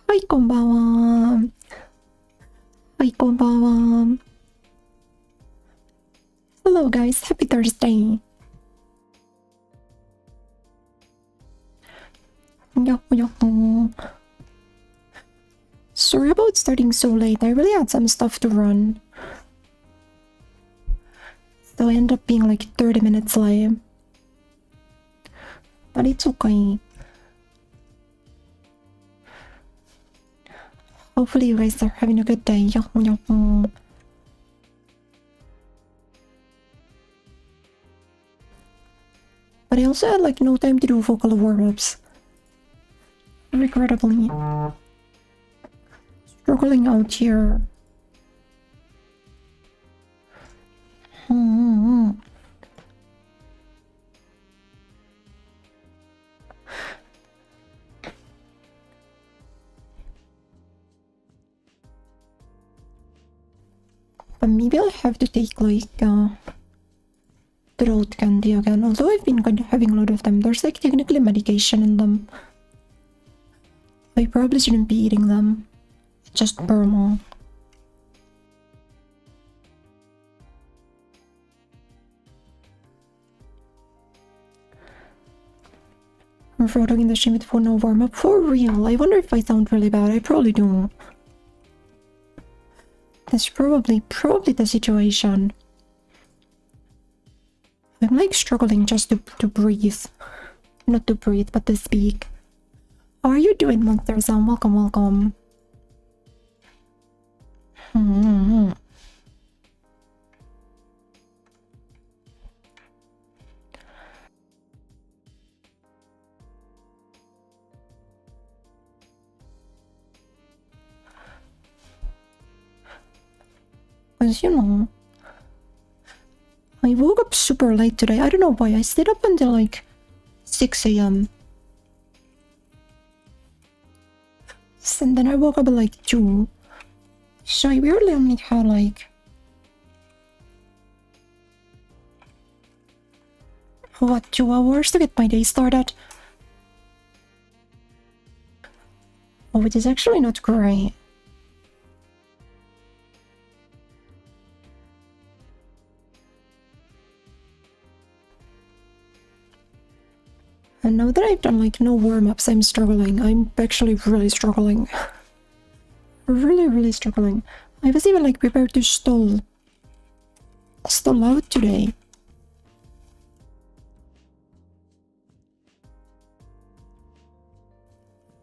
はい、こんばんは。はい、こんばんは。Hello guys, happy Thursday. やっほやっほ。Sorry about starting so late. I really had some stuff to run. So I ended up being like 30 minutes late. But it's okay. Hopefully you guys are having a good day. Yahoo yahoo. But I also had like no time to do vocal warm-ups. Regrettably. Struggling out here. But maybe I'll have to take like throat candy again. Although I've been kind of having a lot of them. There's like technically medication in them. I probably shouldn't be eating them. Just burn. I'm floating in the stream with phone no warm up. For real, I wonder if I sound really bad. I probably do. That's probably the situation. I'm like struggling just to breathe. Not to breathe, but to speak. How are you doing, Monsters? Welcome, welcome. Because, you know, I woke up super late today. I don't know why. I stayed up until like 6 a.m. And then I woke up at like 2. So I weirdly only had like... what, 2 hours to get my day started? Oh, it is actually not great. And now that I've done like no warm-ups, I'm struggling. I'm actually really struggling. Really struggling. I was even like prepared to stall out today.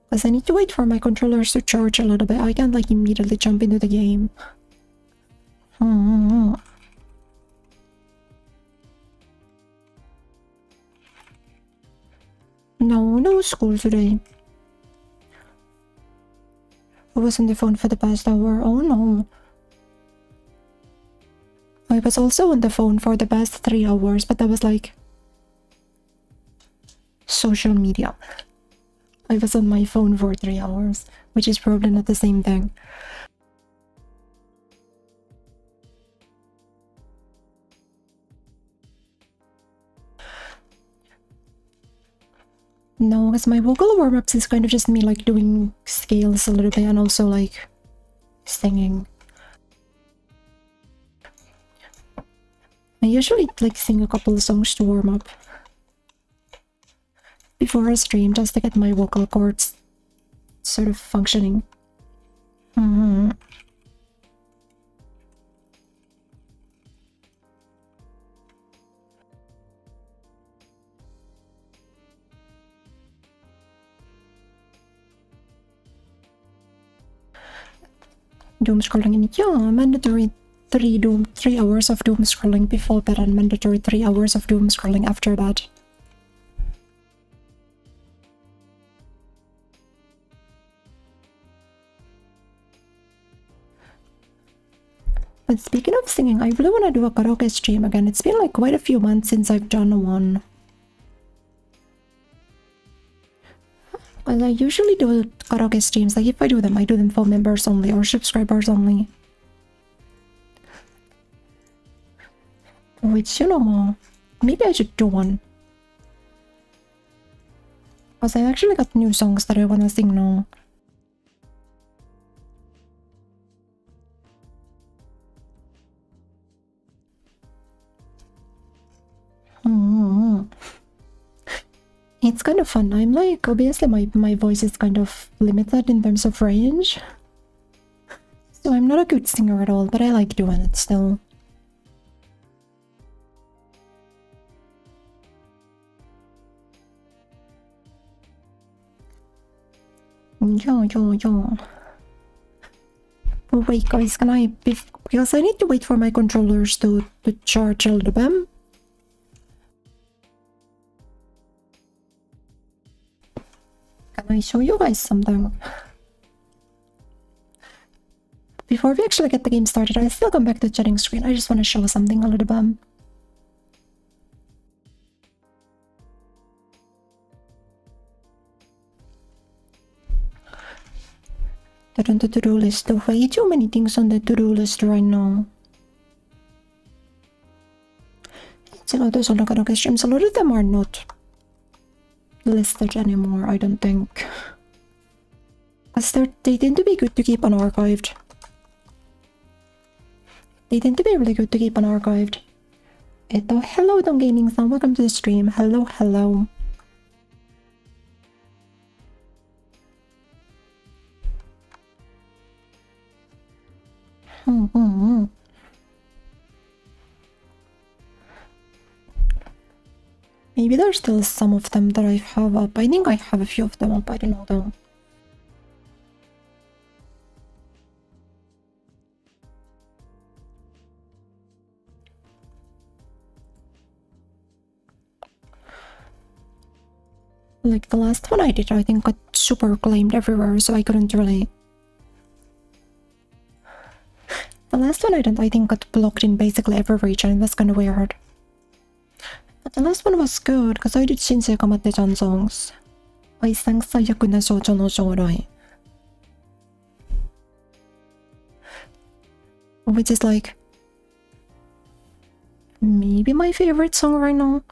Because I need to wait for my controllers to charge a little bit. I can't like immediately jump into the game. No school today. I was on the phone for the past hour. Oh no. I was also on the phone for the past 3 hours, but that was like social media. I was on my phone for 3 hours, which is probably not the same thing. No, because my vocal warm-ups is kind of just me like doing scales a little bit and also like singing. I usually like sing a couple of songs to warm up before a stream just to get my vocal cords sort of functioning. Doom scrolling, yeah, mandatory 3 hours of doom scrolling before bed and mandatory 3 hours of doom scrolling after bed. But speaking of singing, I really want to do a karaoke stream again. It's been like quite a few months since I've done one. Well, I usually do karaoke streams. Like if I do them for members only or subscribers only. Which, you know, maybe I should do one. Because I actually got new songs that I want to sing now. It's kind of fun. I'm like, obviously my voice is kind of limited in terms of range. So I'm not a good singer at all, but I like doing it still. Yeah. Oh, wait, guys, can I... Because I need to wait for my controllers to charge a little bit. Can I show you guys something? Before we actually get the game started, I still come back to the chatting screen. I just want to show something a little bit. On the to-do list. Way too many things on the to-do list right now. It's a lot of Solokanoke streams. A lot of them are not listed anymore, I don't think. Because they tend to be good to keep unarchived. They tend to be really good to keep unarchived. Hello, Don Gaming Sound. Welcome to the stream. Hello. Maybe there's still some of them that I have up. I think I have a few of them up. I don't know though. Like the last one I did, I think got super claimed everywhere, so I couldn't really... The last one I did, I think got blocked in basically every region. It was kind of weird. But the last one was good, because I did Shinsei Kamatte-chan songs. I sang Sayaku na Shoujo no Shourai. Which is like... maybe my favorite song right now.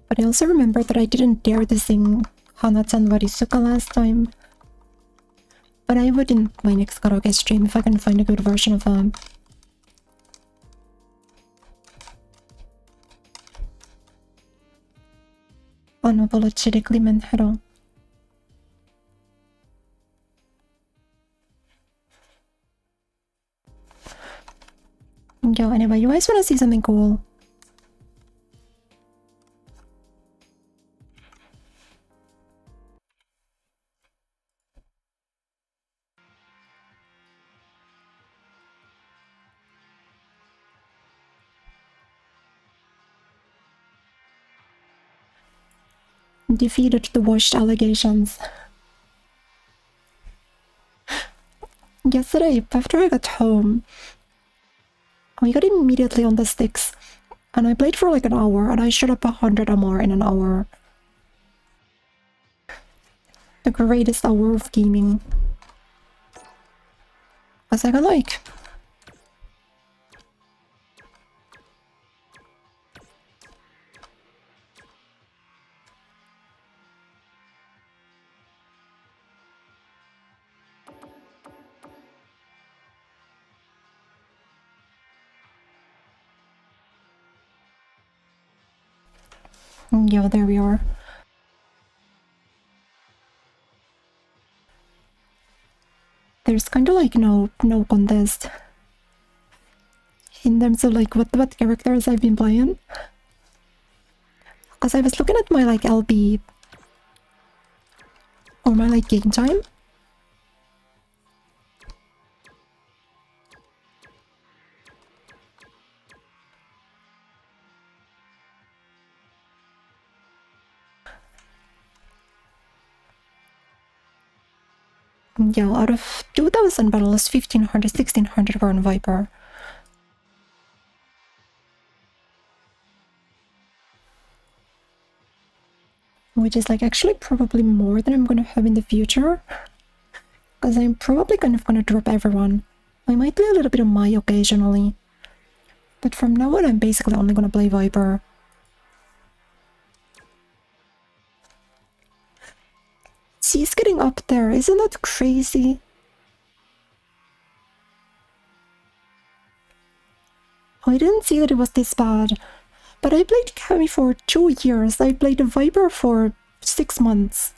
But I also remember that I didn't dare to sing Hana-chan Warisuka last time. But I would in my next karaoke stream if I can find a good version of that. Unapologetically Menhero. Yo, anyway, you guys wanna see something cool? Defeated the washed allegations. Yesterday, after I got home, I got immediately on the sticks, and I played for like an hour, and I shot up 100 or more in an hour. The greatest hour of gaming. Cause I got like... yeah, there we are. There's kind of like no contest in terms of like what characters I've been playing. Because I was looking at my like LB or my like game time. Yeah, out of 2000 battles, 1500, 1600 were on Viper. Which is like actually probably more than I'm gonna have in the future. Because I'm probably kind of gonna drop everyone. I might play a little bit of Mai occasionally. But from now on I'm basically only gonna play Viper. She's getting up there, isn't that crazy? I didn't see that it was this bad. But I played Caim for 2 years. I played a Viper for 6 months.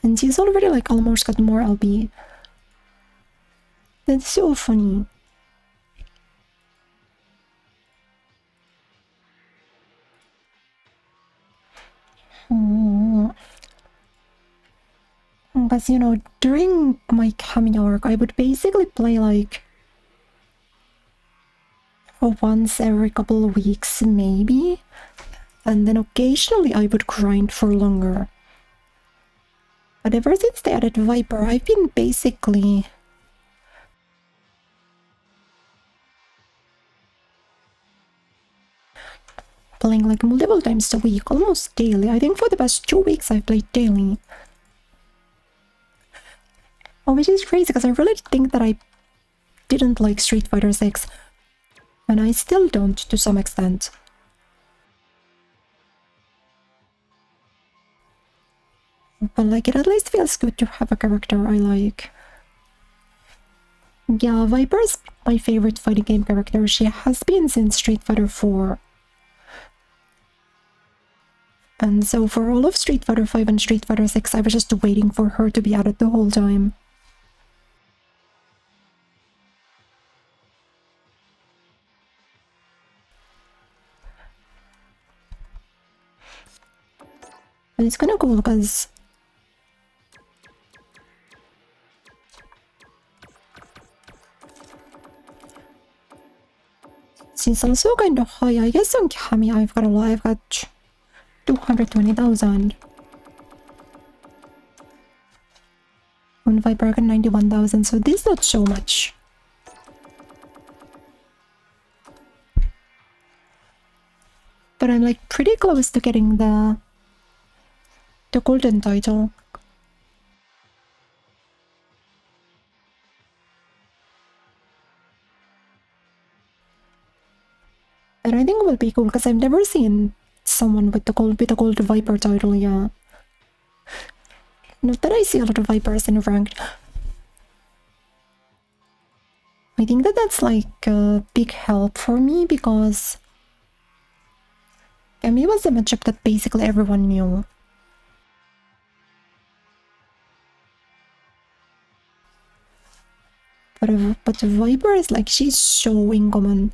And she's already like almost got more LB. That's so funny. Because, you know, during my Caim arc, I would basically play like once every couple of weeks, maybe. And then occasionally I would grind for longer. But ever since they added Viper, I've been basically playing like multiple times a week, almost daily. I think for the past 2 weeks I've played daily. Oh, which is crazy because I really think that I didn't like Street Fighter 6. And I still don't to some extent. But like, it at least feels good to have a character I like. Yeah, Viper is my favorite fighting game character. She has been since Street Fighter 4. And so for all of Street Fighter 5 and Street Fighter 6, I was just waiting for her to be added the whole time. And it's kind of cool because she's also kind of high. I guess on Caim I've got a lot. I've got 220,000. On Viper I got 91,000, so this is not so much. But I'm like pretty close to getting the golden title. And I think it will be cool because I've never seen someone with the gold Viper title, yeah. Not that I see a lot of Vipers in ranked. I think that that's like a big help for me because Caim was a matchup that basically everyone knew. But Viper is like, she's so uncommon.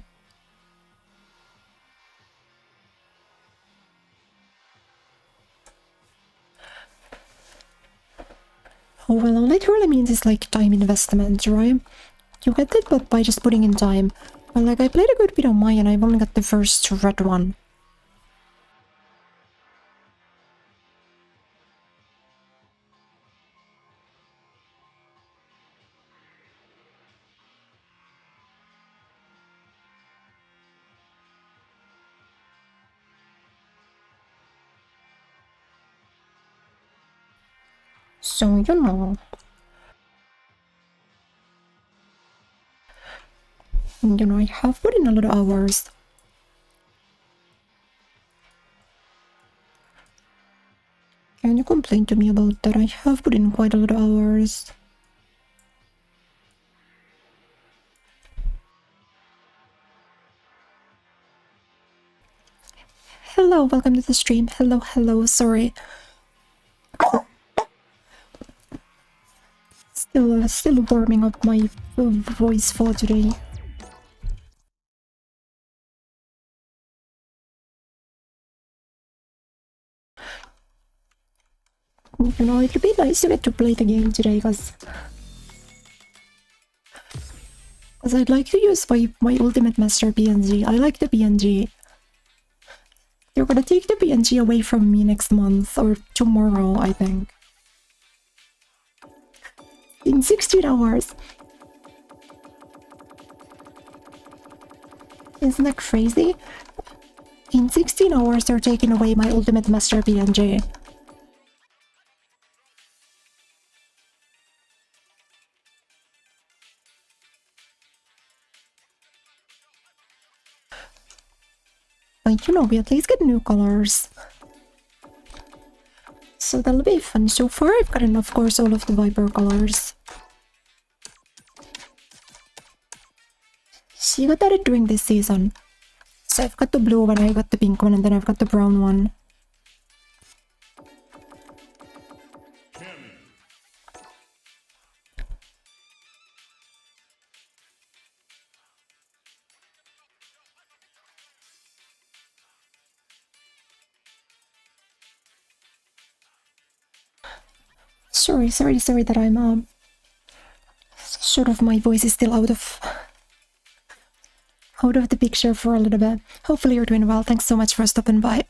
Oh, well, all it really means is like time investment, right? You get it but by just putting in time. Well, like I played a good bit of mine and I've only got the first red one. So, you know. You know, I have put in a lot of hours. Can you complain to me about that? I have put in quite a lot of hours. Hello, welcome to the stream. Hello, sorry. Still warming up my voice for today. You know, it'll be nice to get to play the game today, because I'd like to use my ultimate master PNG. I like the PNG. You're gonna take the PNG away from me next month, or tomorrow, I think. In 16 hours. Isn't that crazy? In 16 hours, they're taking away my ultimate master PNG. But you know, we at least get new colors. So that'll be fun. So far I've gotten, of course, all of the Viper colors. She got that during this season. So I've got the blue one, I got the pink one, and then I've got the brown one. Sorry that I'm sort of, my voice is still out of the picture for a little bit. Hopefully you're doing well. Thanks so much for stopping by.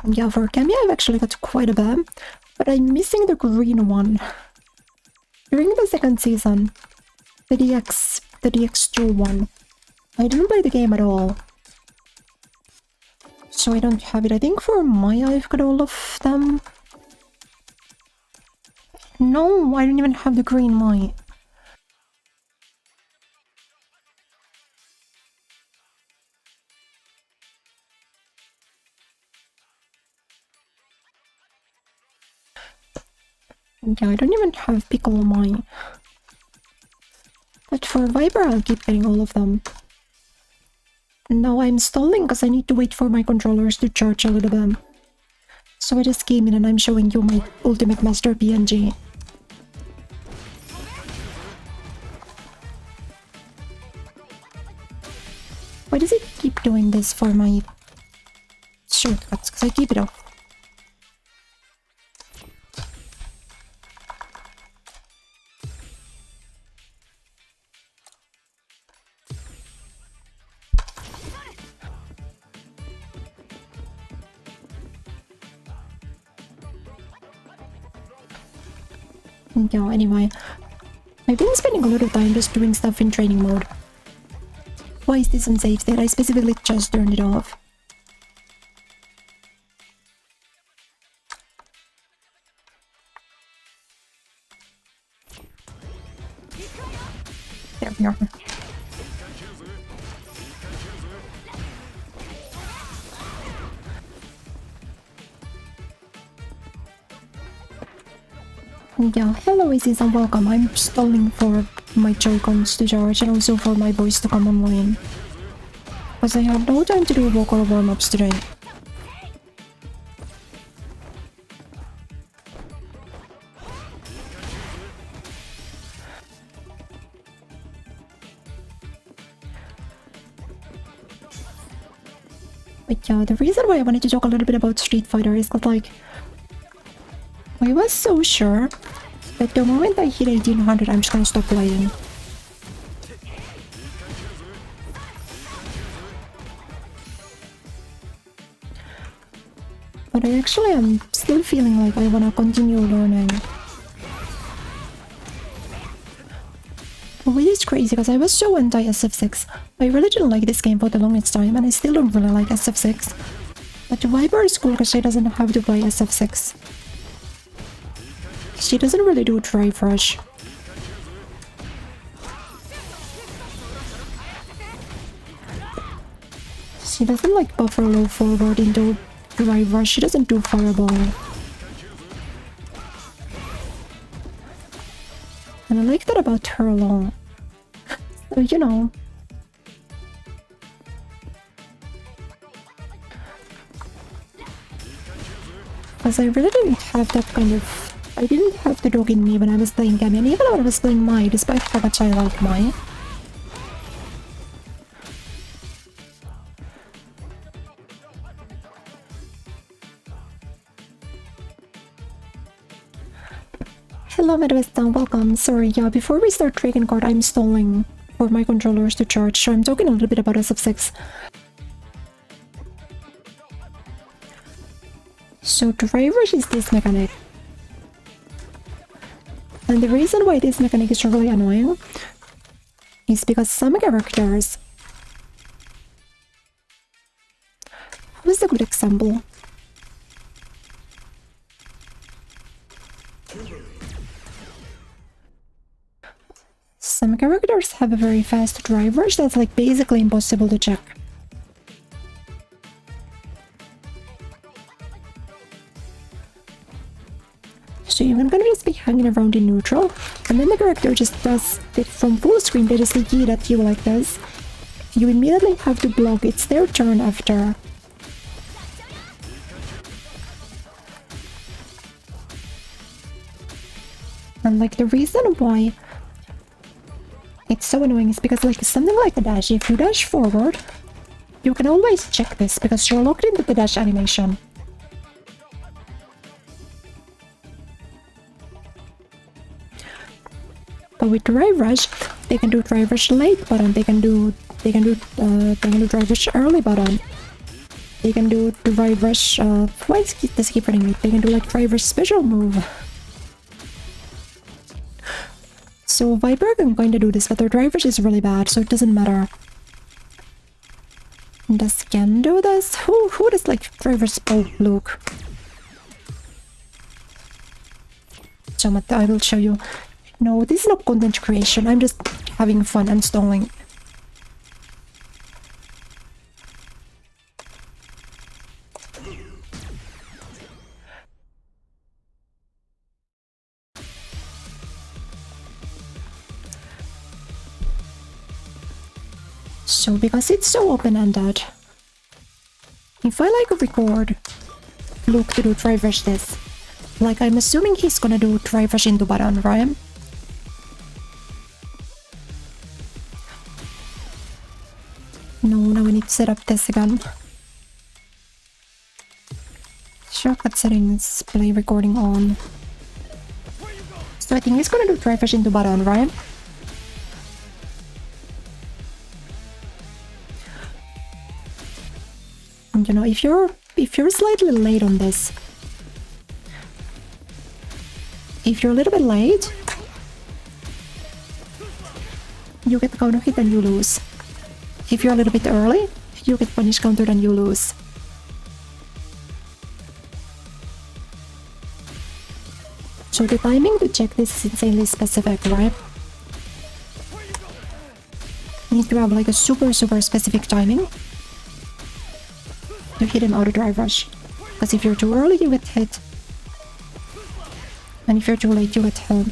Yeah, for Caim, I've actually got quite a bit, but I'm missing the green one. During the second season, the DX2 one, I didn't play the game at all. So I don't have it. I think for Maya I've got all of them. No, I don't even have the green Maya. Yeah, I don't even have Piccolo Maya. But for Viper I'll keep getting all of them. Now I'm stalling because I need to wait for my controllers to charge a little bit. So I just came in and I'm showing you my Ultimate Master PNG. Why does it keep doing this for my shortcuts? Because I keep it off. Yeah, anyway, I've been spending a lot of time just doing stuff in training mode. Why is this unsafe state? I specifically just turned it off. There we are. Yeah, hello Isis and welcome. I'm stalling for my Joy-Cons to charge and also for my voice to come online. Because I have no time to do vocal warm-ups today. But yeah, the reason why I wanted to talk a little bit about Street Fighter is that, like, I was so sure that the moment I hit 1800 I'm just gonna stop playing. But I actually am still feeling like I wanna continue learning. Which is crazy because I was so anti-SF6. I really didn't like this game for the longest time and I still don't really like SF6. But Viper is cool because she doesn't have to play SF6. She doesn't really do drive rush. She doesn't like buffer low forward into drive rush. She doesn't do fireball. And I like that about her a lot. So, you know. Because I really didn't have that kind of... I didn't have the dog in me when I was playing Caim, and even when I was playing Mai, despite how much I like Mai. Hello Midwestern, welcome. Sorry, yeah, before we start Drakengard, I'm stalling for my controllers to charge, so I'm talking a little bit about SF6. So drive rush is this mechanic. And the reason why this mechanic is really annoying is because some characters... Who's a good example? Some characters have a very fast drive rush that's like basically impossible to check. So you're gonna just be hanging around in neutral, and then the character just does it from full screen. They just yeet at you like this. You immediately have to block. It's their turn after. And like the reason why it's so annoying is because like something like a dash, if you dash forward, you can always check this because you're locked into the dash animation. But with Drive Rush, they can do Drive Rush late button, they can do Drive Rush early button. They can do Drive Rush, why is this keep running me? They can do like Drive Rush special move. So Viper can kinda do this, but their Drive Rush is really bad, so it doesn't matter. Does Ken do this? Who does like Drive Rush both look? So I will show you. No, this is not content creation, I'm just having fun and stalling. So because it's so open-ended, if I like record Luke to do Drive Rush this, like I'm assuming he's gonna do Drive Rush into button, right? No, now I need to set up this again. Shortcut settings, play recording on. So I think he's gonna do Drive Rush into button, right? And you know, if you're slightly late on this, if you're a little bit late, you get counter hit and you lose. If you're a little bit early, you get punish countered and you lose. So the timing to check this is insanely specific, right? You need to have like a super specific timing to hit him out of Drive Rush. Because if you're too early, you get hit. And if you're too late, you get hit.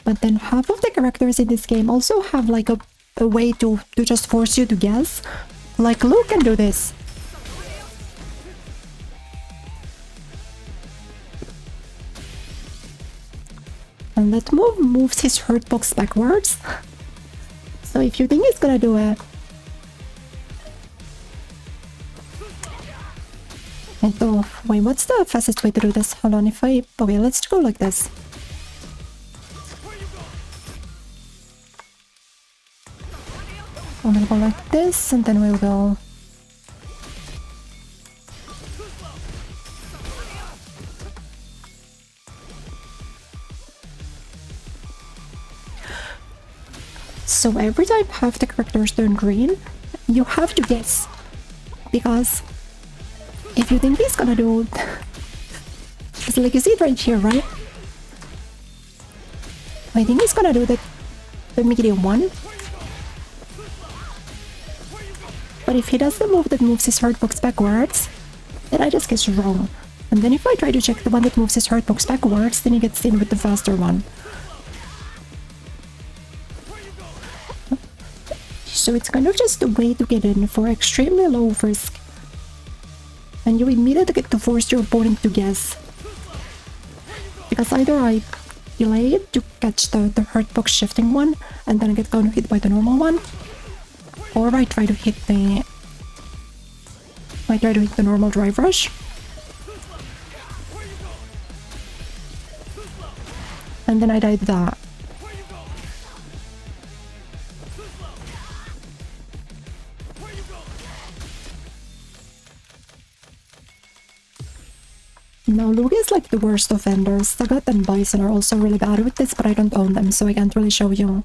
But then half of the characters in this game also have like a way to just force you to guess. Like Luke can do this. And that move moves his hurt box backwards. So if you think he's gonna do it... Oh, wait, what's the fastest way to do this? Hold on, okay, let's go like this. I'm gonna go like this, and then we'll go... So every time half the characters turn green, you have to guess. Because if you think he's gonna do... It's like you see it right here, right? I think he's gonna do the medium one. But if he does the move that moves his hurt box backwards, then I just guess wrong. And then if I try to check the one that moves his hurt box backwards, then he gets in with the faster one. So it's kind of just a way to get in for extremely low risk. And you immediately get to force your opponent to guess. Because either I delay it to catch the hurt box shifting one, and then I get counter hit by the normal one, or I try to hit the normal Drive Rush. And then I died that. Now Luke is like the worst offenders. Sagat and Bison are also really bad with this, but I don't own them, so I can't really show you.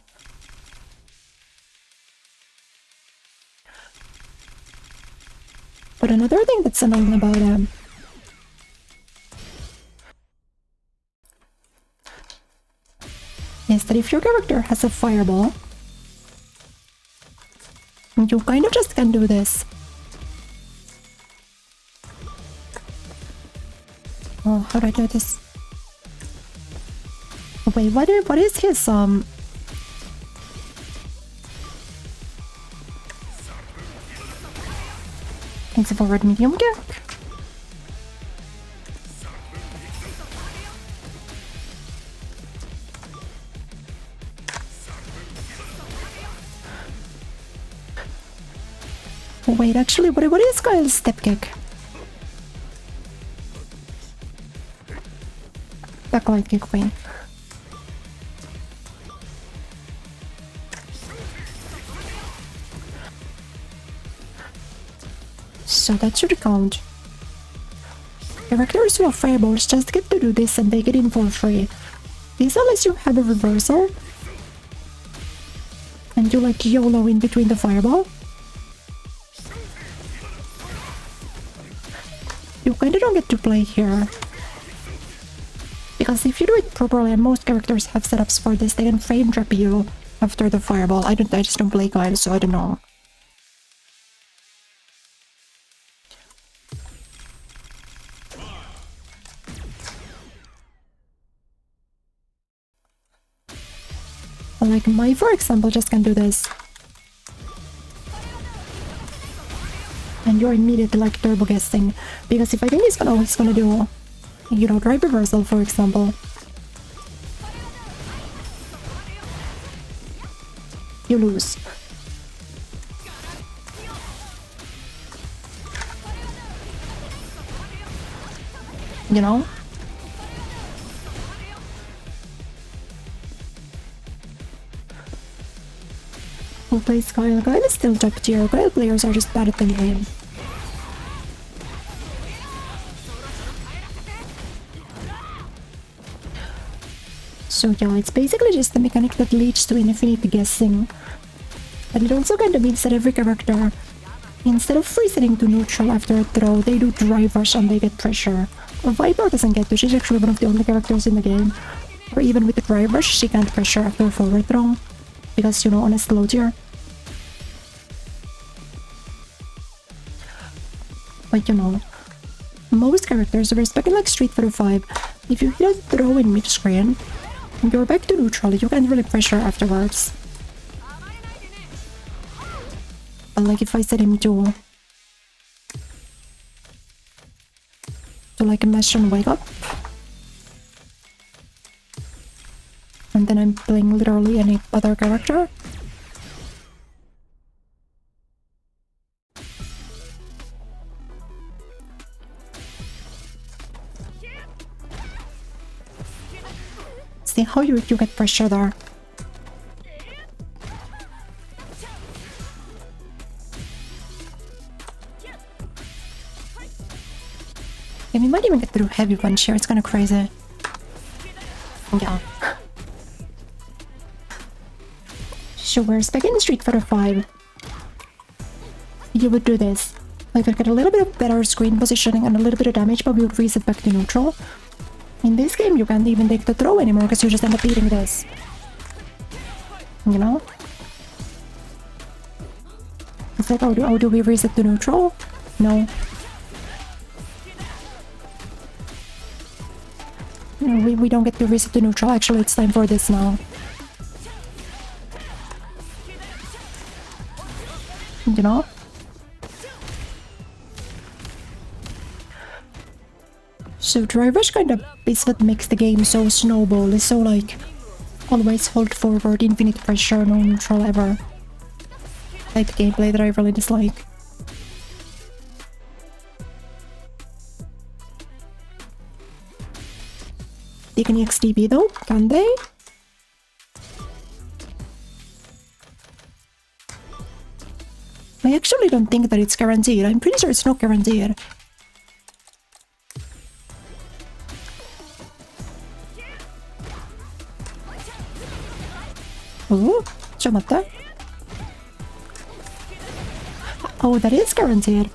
But another thing that's annoying about him is that if your character has a fireball, you kind of just can do this. Oh, how do I do this? Wait, what is his It's a forward medium kick. Wait, actually, what is Kyle's step kick? Backlight kick, wait. So that should count. Characters who have fireballs just get to do this and they get in for free. This unless you have a reversal. And you like YOLO in between the fireball. You kinda don't get to play here. Because if you do it properly, and most characters have setups for this, they can frame trap you after the fireball. I just don't play Caim, so I don't know. Like Mai, for example, just can do this. And you're immediately like turbo guessing. Because if I think he's gonna do, you know, drive reversal, for example. You lose. You know? Who plays Kyle? Kyle is still top tier. Kyle players are just bad at the game. So yeah, it's basically just the mechanic that leads to infinite guessing. But it also kind of means that every character, instead of resetting to neutral after a throw, they do drive rush and they get pressure. Well, Viper doesn't get to. She's actually one of the only characters in the game. Or even with the drive rush, she can't pressure after a forward throw. Because, you know, on a slow tier. But you know, most characters, respecting like Street Fighter 5, if you hit a throw in mid-screen, you're back to neutral, you can't really pressure afterwards. But like if I set him to like mesh and wake up, and then I'm playing literally any other character, see how you get pressure there. And we might even get through heavy punch here, it's kinda crazy. Yeah. So we're back in Street Fighter 5. You would do this. Like we'd get a little bit of better screen positioning and a little bit of damage, but we would reset back to neutral. In this game, you can't even take the throw anymore because you just end up eating this. You know? It's like, oh, do we reset to neutral? No. No, we don't get to reset to neutral. Actually, it's time for this now. You know? So drive rush kind of is what makes the game so snowball. It's so like always hold forward, infinite pressure, no neutral ever. Like the gameplay that I really dislike. They can XTB though, can they? I actually don't think that it's guaranteed. I'm pretty sure it's not guaranteed. Oh, oh, that is guaranteed.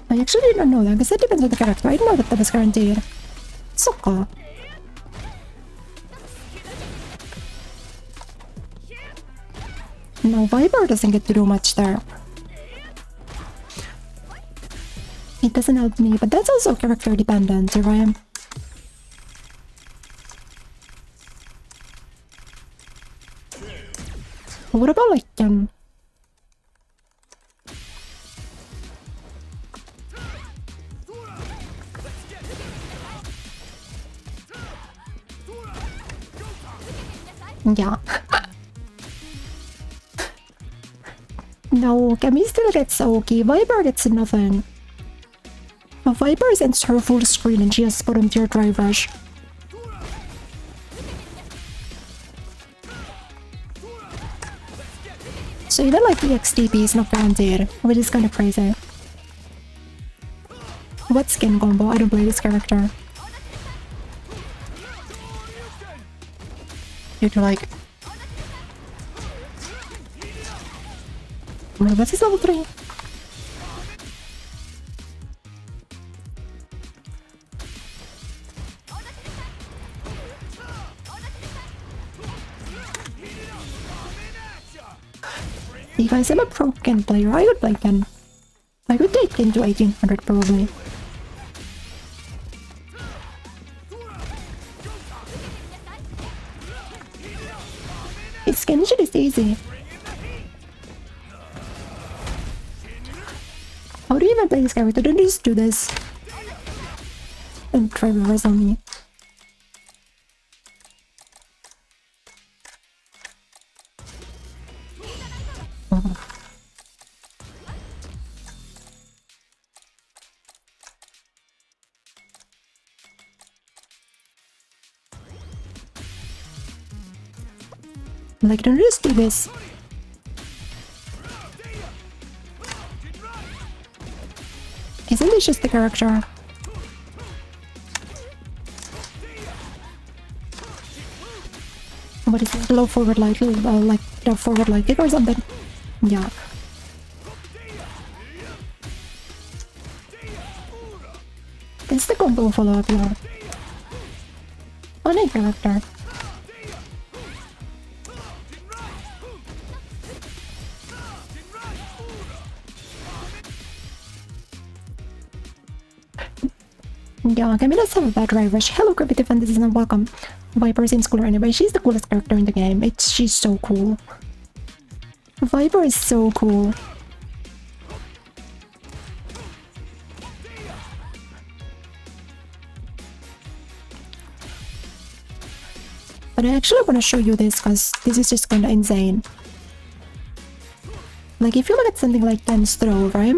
I actually did not know that because that depends on the character. I didn't know that that was guaranteed. Soccer. No, Viper doesn't get to do much there. It doesn't help me, but that's also character dependent, right? What about like yeah. No, Caim still gets Oki. Viper gets nothing. Viper sends her full screen and she has bottom tier drive rush. So even like the XTP is not guaranteed, which is kinda crazy. What skin combo? I don't play this character. You're like... What's his level 3? You guys, I'm a pro Ken player. I would play Ken. I could take Ken to 1800 probably. His skin shit is easy. How do you even play this character? Don't just do this. And try reverse on me. Like, don't just do this. Isn't this just the character? What is it? Low forward light, like the forward light kick or something? Yeah. It's the combo follow-up, yeah. Funny character. Yeah, Caim does have a bad drive rush. Hello, Creepy Fantasy, and welcome. Viper seems cooler anyway. She's the coolest character in the game. She's so cool. Viper is so cool. But I actually want to show you this because this is just kind of insane. Like, if you look at something like Caim's throw, right?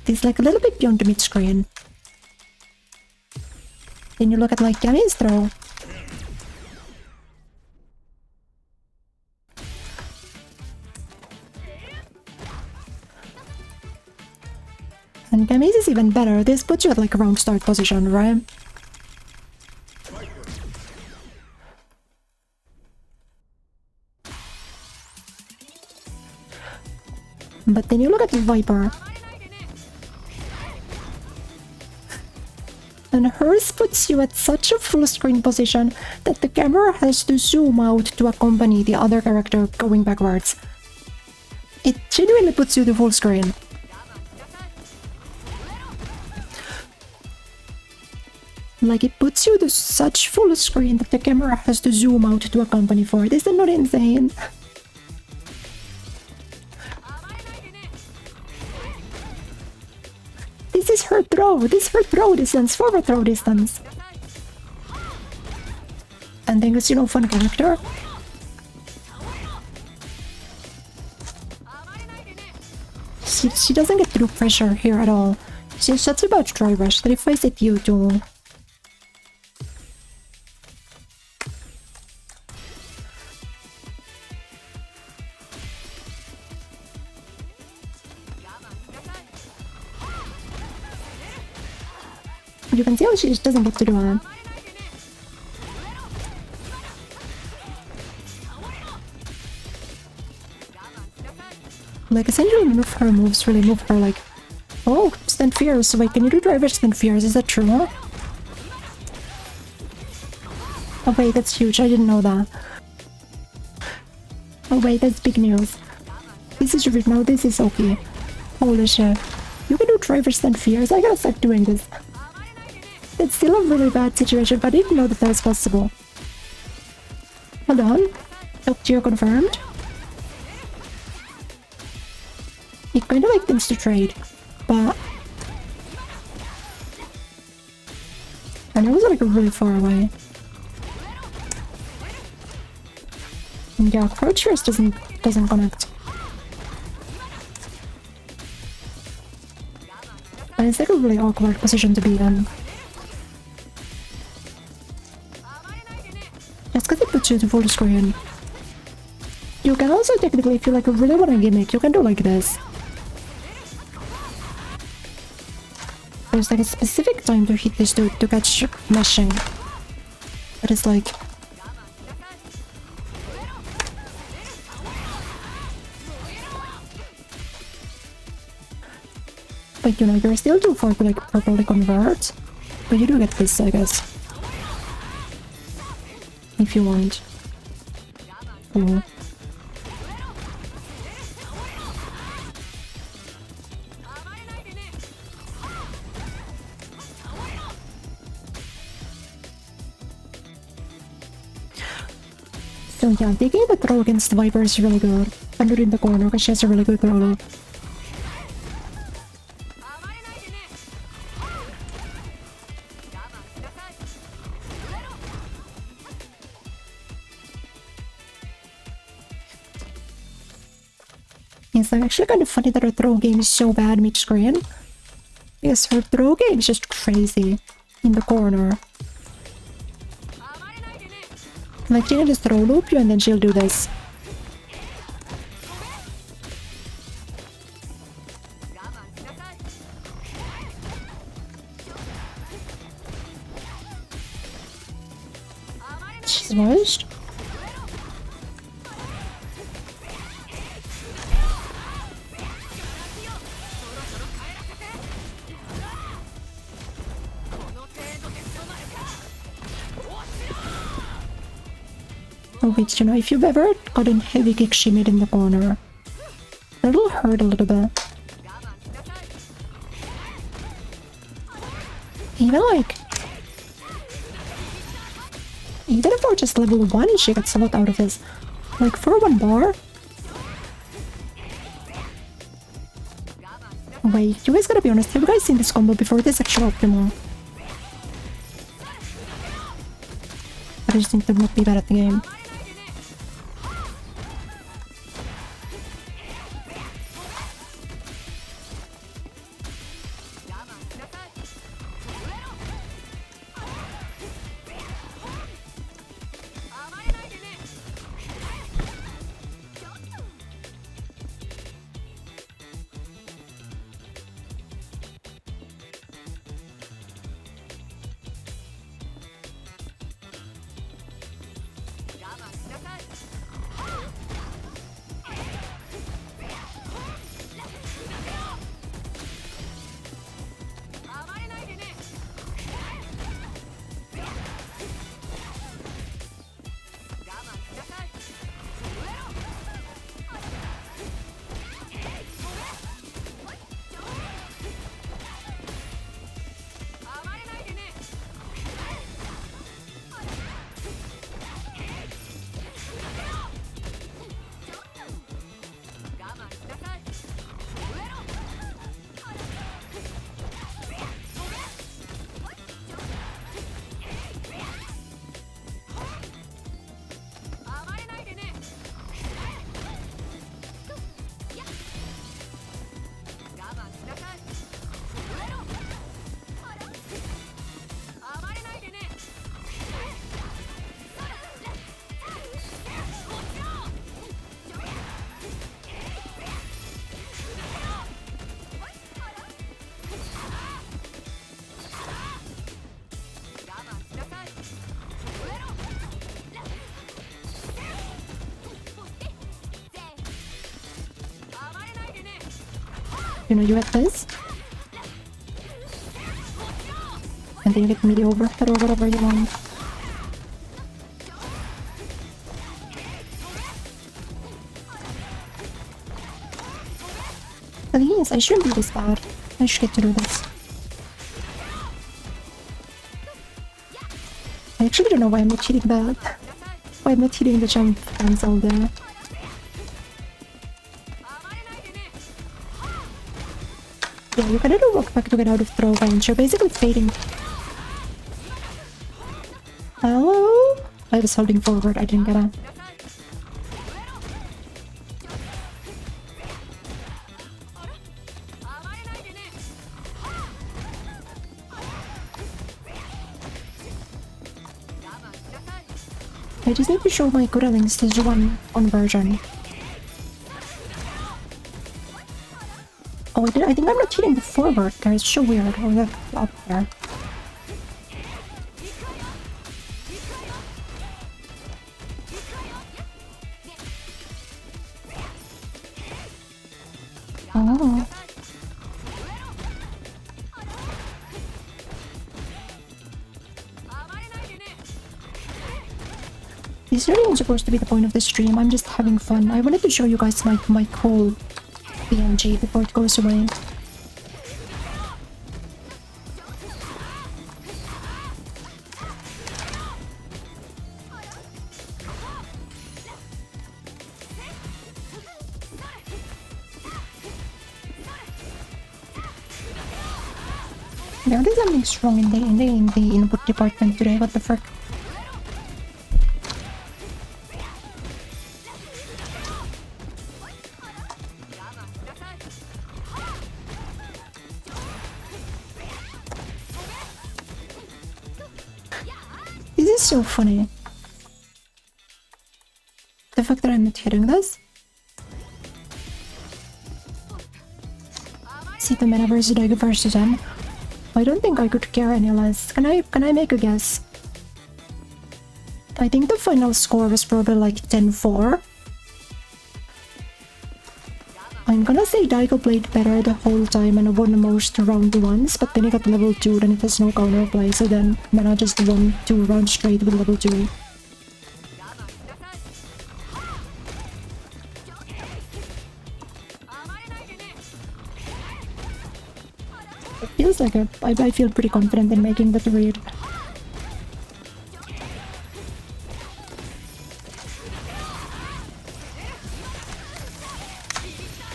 It's like a little bit beyond the mid-screen. Then you look at like Caim's throw. And Caim's is even better. This puts you at like around start position, right? But then you look at the Viper. And hers puts you at such a full screen position that the camera has to zoom out to accompany the other character going backwards. It genuinely puts you to full screen. Like, it puts you to such full screen that the camera has to zoom out to accompany for it. Is that not insane? This is her throw. This is her throw distance, forward throw distance. And then it's, you know, fun character. She doesn't get through pressure here at all. She's such a bad dry rush that if I set you to... You can see how she just doesn't get to do it. Like, essentially none of her moves really move her, like... Oh, stand fierce. Wait, can you do driver stand fierce? Is that true? Oh wait, that's huge. I didn't know that. Oh wait, that's big news. This is no, this is okay. Holy shit. You can do try for stand fears. I gotta start doing this. It's still a really bad situation, but I didn't know that that was possible. Hold on. Top tier confirmed. He kind of like things to trade, but I know it was like really far away. And yeah, crouch first doesn't connect. And it's like a really awkward position to be in. Just because it puts you to full screen. You can also technically, if you like really want to gimmick, you can do like this. There's like a specific time to hit this to catch meshing. But it's like... But you know, you're still too far to like properly convert. But you do get this, I guess. If you want. Cool. So yeah, taking the throw against the Viper is really good. Under in the corner because she has a really good throw. It's like actually kind of funny that her throw game is so bad mid-screen. Because her throw game is just crazy in the corner. Like, she can just throw loop you and then she'll do this. She's washed. Oh wait, you know, if you've ever gotten heavy kick shimmied in the corner, it'll hurt a little bit. Even like... Even if we're just level 1, she gets a lot out of this. Like, for 1 bar... Wait, you guys gotta be honest, have you guys seen this combo before? This is actually optimal. I just think to not be bad at the game. You know, you have this. And then you get melee overhead or whatever you want. At least I shouldn't be this bad. I should get to do this. I actually don't know why I'm not hitting that. Why I'm not hitting the jump cancel there. Yeah, you gotta do walk back to get out of throw range. You're basically fading. Hello? I was holding forward, I didn't get it. I just need to show my Kureya stage 1 conversion. Oh, I think I'm not hitting the forward there. It's so weird. Oh, that's up there. Oh. This really isn't supposed to be the point of the stream. I'm just having fun. I wanted to show you guys my cool PNG before it goes away. There is something strong in the input department today. What the frick? This is so funny. The fact that I'm not hitting this. See the metaverse Daigo versus M. I don't think I could care any less. Can I make a guess? I think the final score was probably like 10-4. I'm gonna say Daigo played better the whole time and won most round 1s, but then he got level 2 and it has no counterplay, so then Mena just won 2 rounds straight with level 2. It feels like I feel pretty confident in making that read.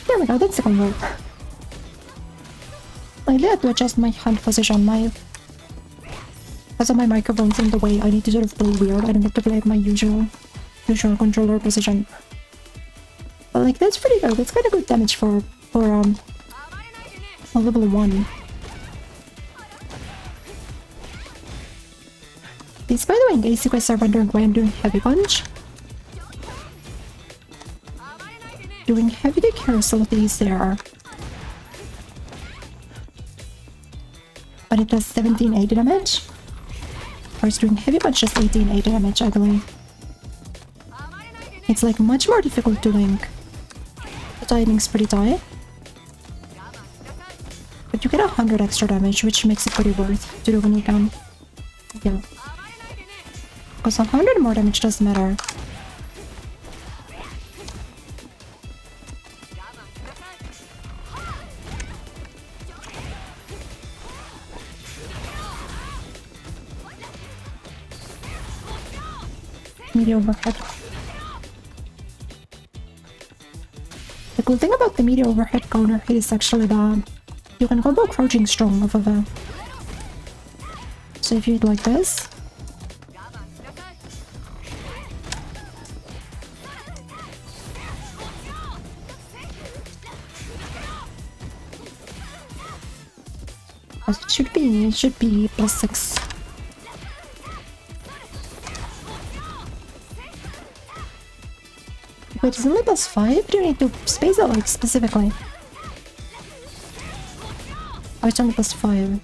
There we go, that's the combo. I had to adjust my hand position. Because of my microphone's in the way, I need to sort of play weird. I don't get to play at my usual controller position. But like, that's pretty good. That's kind of good damage for a level 1. This, by the way, in case you guys are wondering why I'm doing heavy punch. Doing heavy carousel these there. But it does 1780 damage. Or it's doing heavy punch just 1880 damage, I believe. It's like much more difficult to link. The timing's pretty tight. But you get 100 extra damage, which makes it pretty worth to do when you can. Yeah. Because 100 more damage doesn't matter. Media overhead. The cool thing about the media overhead counter hit is actually that you can combo crouching strong off of it. So if you hit like this, it should be +6. Wait, it's only +5? Do you need to space it like specifically? Oh, it's only +5.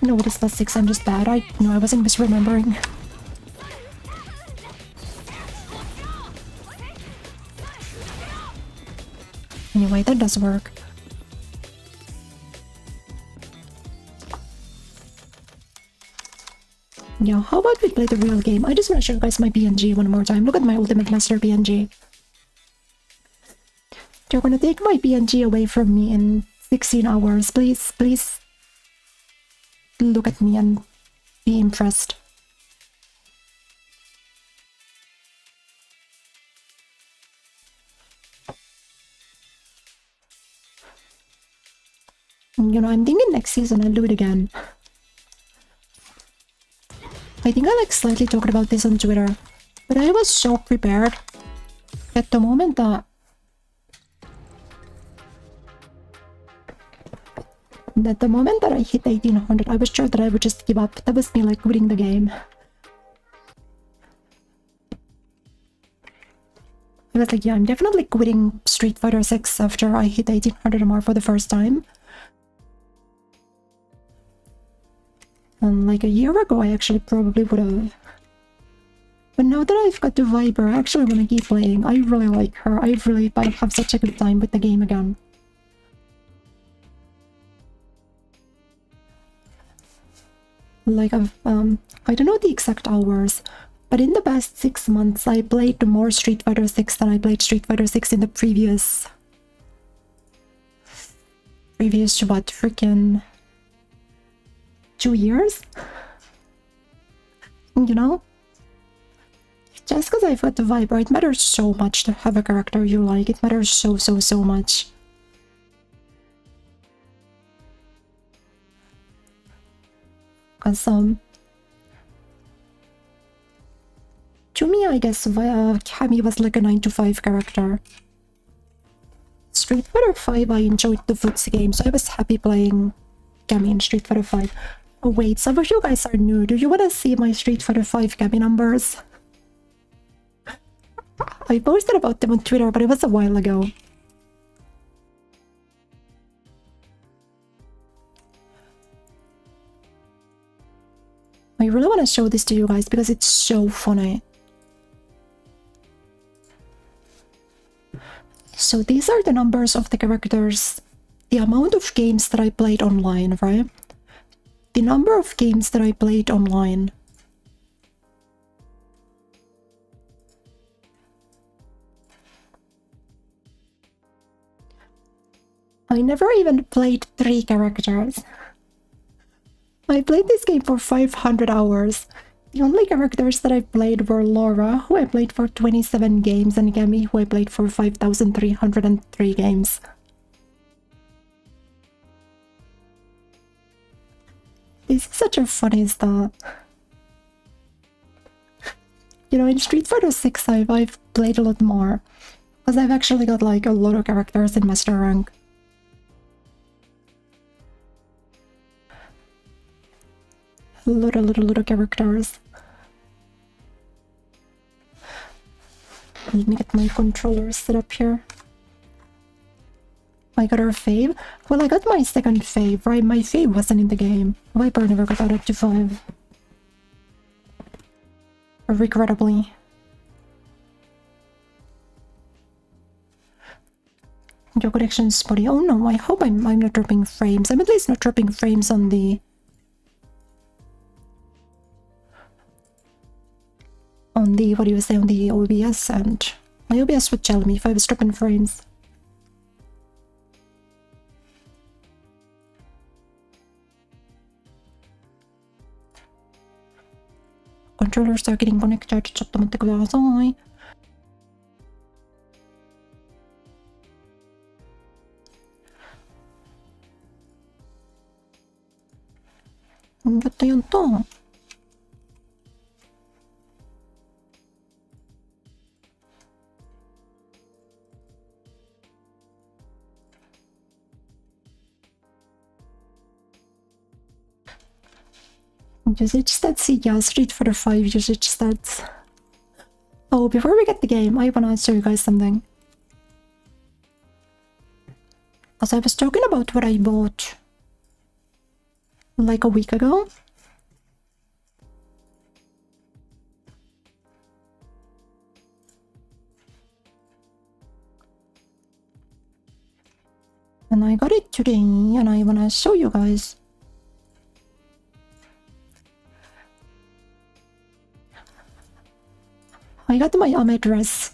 No, it is +6. I'm just bad. I wasn't misremembering. Anyway, that does work. Yeah, how about we play the real game? I just want to show you guys my PNG one more time. Look at my Ultimate Master PNG. They're gonna take my PNG away from me in 16 hours. Please look at me and be impressed. You know, I'm thinking next season I'll do it again. I think I slightly talked about this on Twitter, but I was so prepared at the moment that I hit 1800, I was sure that I would just give up. That was me quitting the game. I was yeah, I'm definitely quitting Street Fighter 6 after I hit 1800 MR for the first time. And a year ago, I actually probably would have. But now that I've got to Viper, I actually want to keep playing. I really like her. I have such a good time with the game again. I don't know the exact hours, but in the past 6 months, I played more Street Fighter 6 than I played Street Fighter 6 in the previous what, freaking 2 years? You know? Just because I've got the Viper, it matters so much to have a character you like. It matters so much. Because, to me, I guess Caim was a 9 to 5 character. Street Fighter 5, I enjoyed the footsie game, so I was happy playing Caim in Street Fighter 5. Oh wait, some of you guys are new. Do you want to see my Street Fighter 5 Caim numbers? I posted about them on Twitter, but it was a while ago. I really want to show this to you guys because it's so funny. So these are the numbers of the characters, the amount of games that I played online, right? The number of games that I played online. I never even played 3 characters. I played this game for 500 hours. The only characters that I played were Laura, who I played for 27 games, and Gami, who I played for 5,303 games. This is such a funny stuff. You know, in Street Fighter 6 I've played a lot more, because I've actually got a lot of characters in Master Rank. A lot of characters. Let me get my controller set up here. I got our fave. Well, I got my second fave, right? My fave wasn't in the game. Viper never got up to 5. Regrettably. Your connection's spotty. Oh no, I hope I'm not dropping frames. I'm at least not dropping frames on the... what do you say, on the OBS, and my OBS would tell me if I was dropping frames. Controllers are getting connected. ちょっと待ってください。やったやった。Usage stats, yeah, Street Fighter 5 usage stats. Oh, before we get the game, I wanna show you guys something. As I was talking about what I bought a week ago. And I got it today, and I wanna show you guys. I got my Ame dress.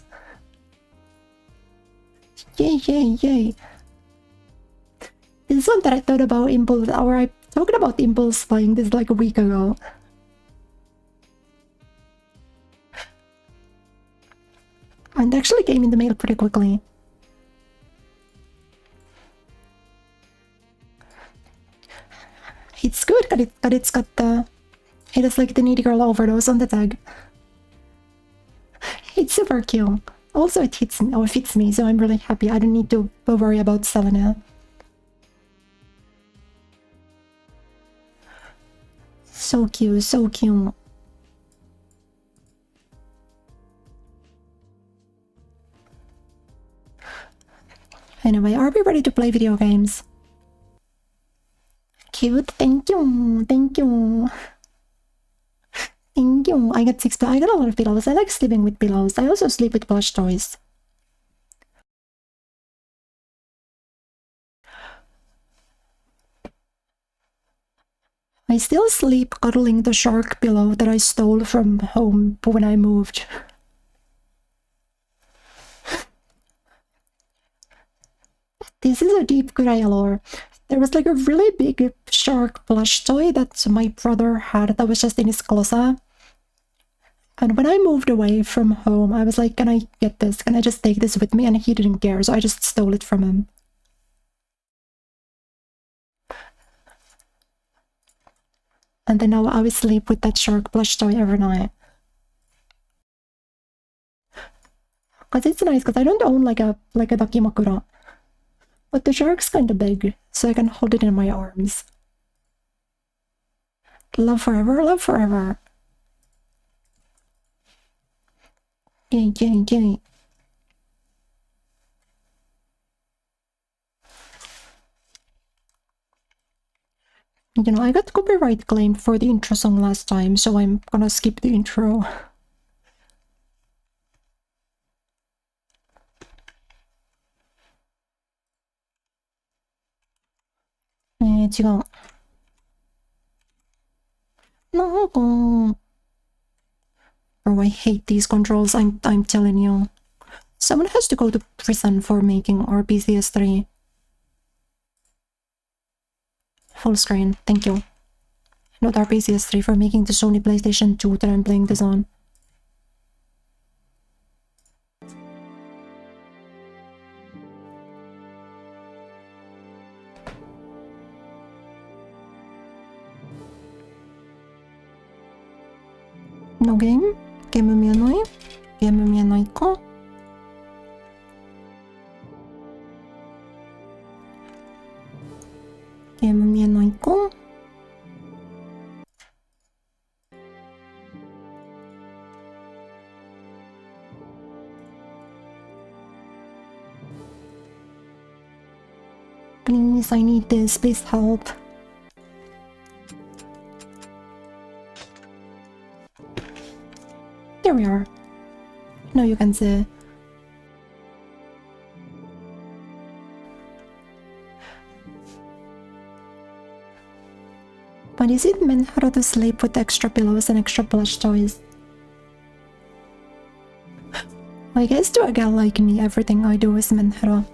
Yay, yay, yay. This one that I thought about impulse, or I talked about impulse buying this like a week ago. And it actually came in the mail pretty quickly. It's good, but it's got the... It is like the Needy Girl Overdose on the tag. It's super cute. Also, it fits me, so I'm really happy. I don't need to worry about selling it. So cute, so cute. Anyway, are we ready to play video games? Cute, thank you, thank you. Thank you. I got I got a lot of pillows. I like sleeping with pillows. I also sleep with plush toys. I still sleep cuddling the shark pillow that I stole from home when I moved. This is a deep Kureya lore. There was like a really big shark plush toy that my brother had that was just in his closet. And when I moved away from home, I was like, can I get this? Can I just take this with me? And he didn't care, so I just stole it from him. And then now I will sleep with that shark plush toy every night. Because it's nice, because I don't own like a dakimakura. But the shark's kinda big, so I can hold it in my arms. Love forever, love forever. Yay, yay, yay. You know, I got copyright claimed for the intro song last time, so I'm gonna skip the intro.違う。なんか... Oh, I hate these controls, I'm telling you. Someone has to go to prison for making RPCS3. Full screen, thank you. Not RPCS3, for making the Sony PlayStation 2 that I'm playing this on. No game? ゲーム見えない？ゲーム見えないか？ゲーム見えないか？ Please, I need this. Please help. There we are. Now you can see. But is it meant how to sleep with extra pillows and extra plush toys? I guess to a gal like me, everything I do is menhero.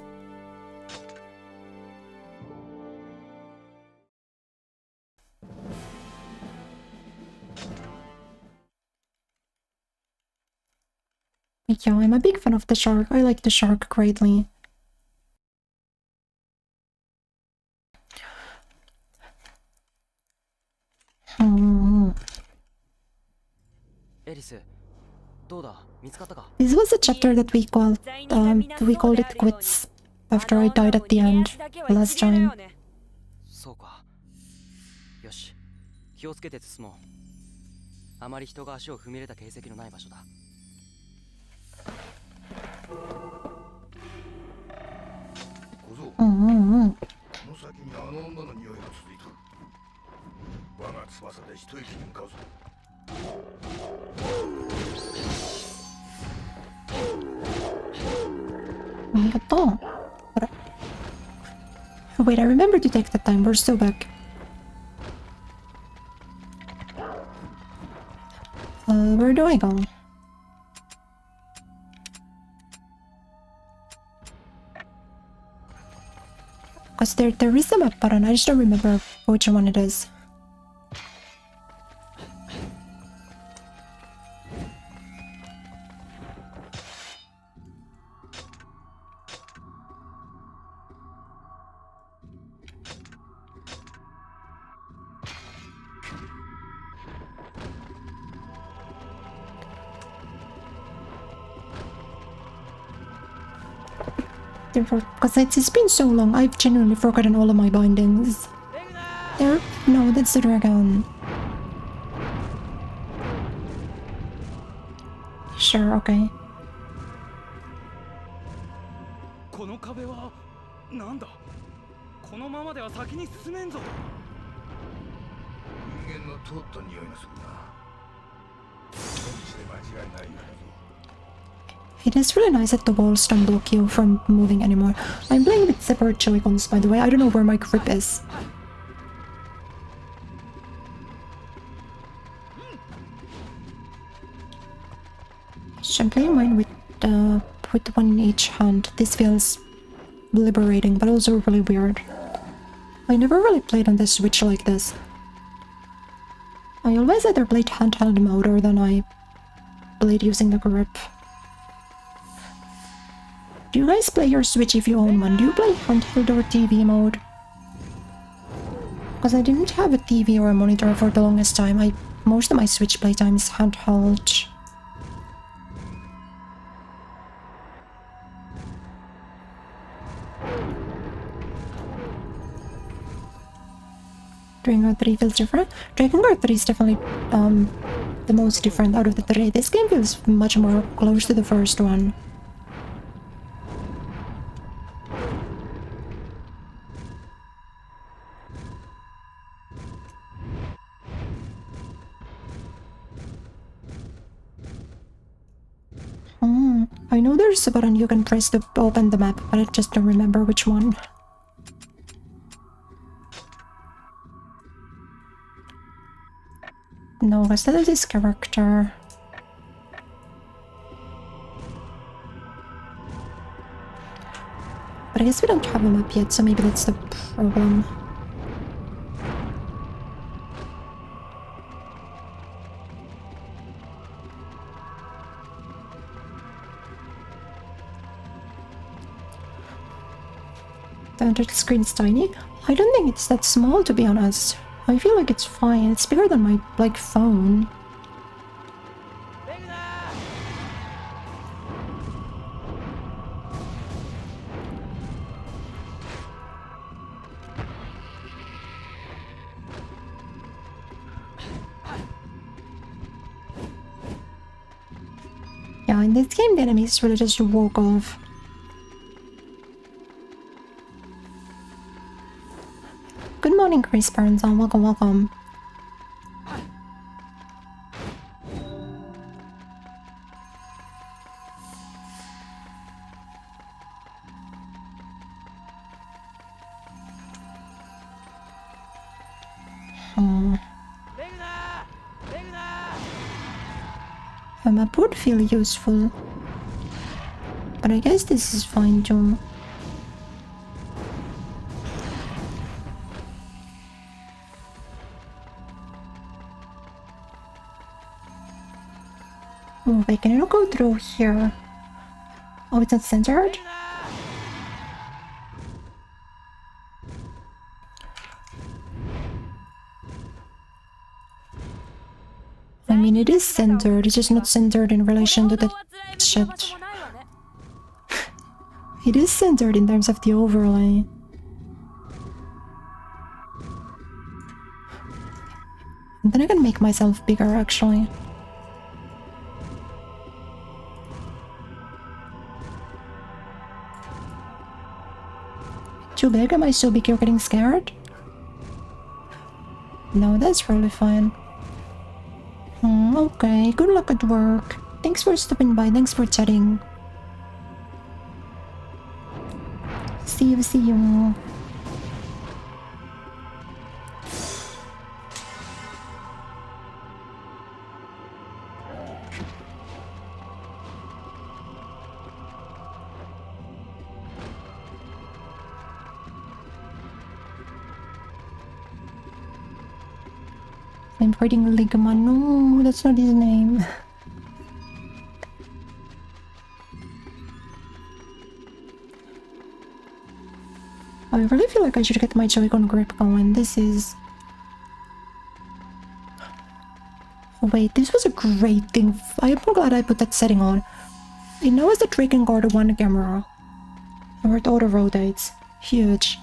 Yeah, I'm a big fan of the shark. I like the shark greatly. This was a chapter that we called it quits after I died at the end last time. Wait, I remember to take the time. We're still back. Where do I go? Because there is a map button, I just don't remember which one it is. Because it's been so long, I've genuinely forgotten all of my bindings. There? No, that's the dragon. Sure, okay. この壁はなんだ。このままでは先に進めんぞ。人間の通った匂いがするな。間違いないよ。 It is really nice that the walls don't block you from moving anymore. I'm playing with separate Joy-Cons, by the way. I don't know where my grip is. So I'm playing mine with one in each hand. This feels liberating, but also really weird. I never really played on the Switch like this. I always either played handheld mode or then I played using the grip. Do you guys play your Switch if you own one? Do you play handheld or TV mode? Because I didn't have a TV or a monitor for the longest time. Most of my Switch playtime is handheld. Drakengard 3 feels different. Drakengard 3 is definitely the most different out of the three. This game feels much more close to the first one. I know there's a button you can press to open the map, but I just don't remember which one. No, because that is his character. But I guess we don't have a map yet, so maybe that's the problem. The screen's tiny. I don't think it's that small, to be honest. I feel like it's fine. It's bigger than my, like, phone. Yeah, in this game the enemies really just walk off. Good morning, Chris Burns. Welcome, welcome. A map would feel useful, but I guess this is fine too. Oh, wait, can I not go through here? Oh, it's not centered? I mean, it is centered, it's just not centered in relation to the shit. It is centered in terms of the overlay. And then I can make myself bigger, actually. Too big? Am I so big you're getting scared? No, that's really fine. Okay, good luck at work. Thanks for stopping by, thanks for chatting. See you, see you. I'm fighting Ligma. No, that's not his name. I really feel like I should get my Joy-Con grip going. This is... Wait, this was a great thing. I'm glad I put that setting on. It now has the Drakengard 1 camera. Where it auto-rotates. Huge.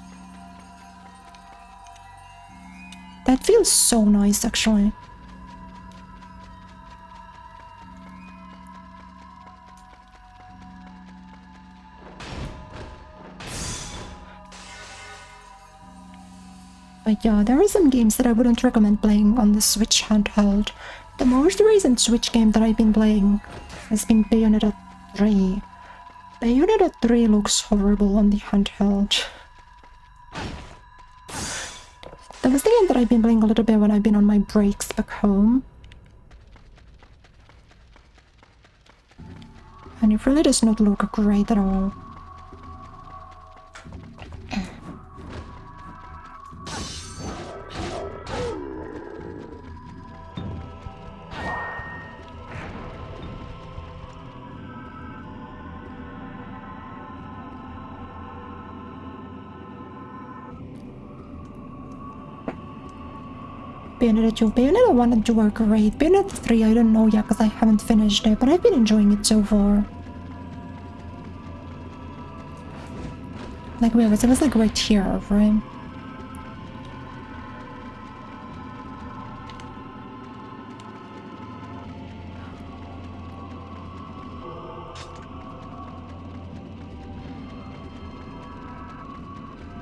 That feels so nice, actually. But yeah, there are some games that I wouldn't recommend playing on the Switch handheld. The most recent Switch game that I've been playing has been Bayonetta 3. Bayonetta 3 looks horrible on the handheld. That was the game that I've been playing a little bit when I've been on my breaks back home. And it really does not look great at all. Bayonetta 2. Bayonetta 1 and 2 are great. Bayonetta 3 I don't know yet because I haven't finished it, but I've been enjoying it so far. Like where was it? It was like right here, right?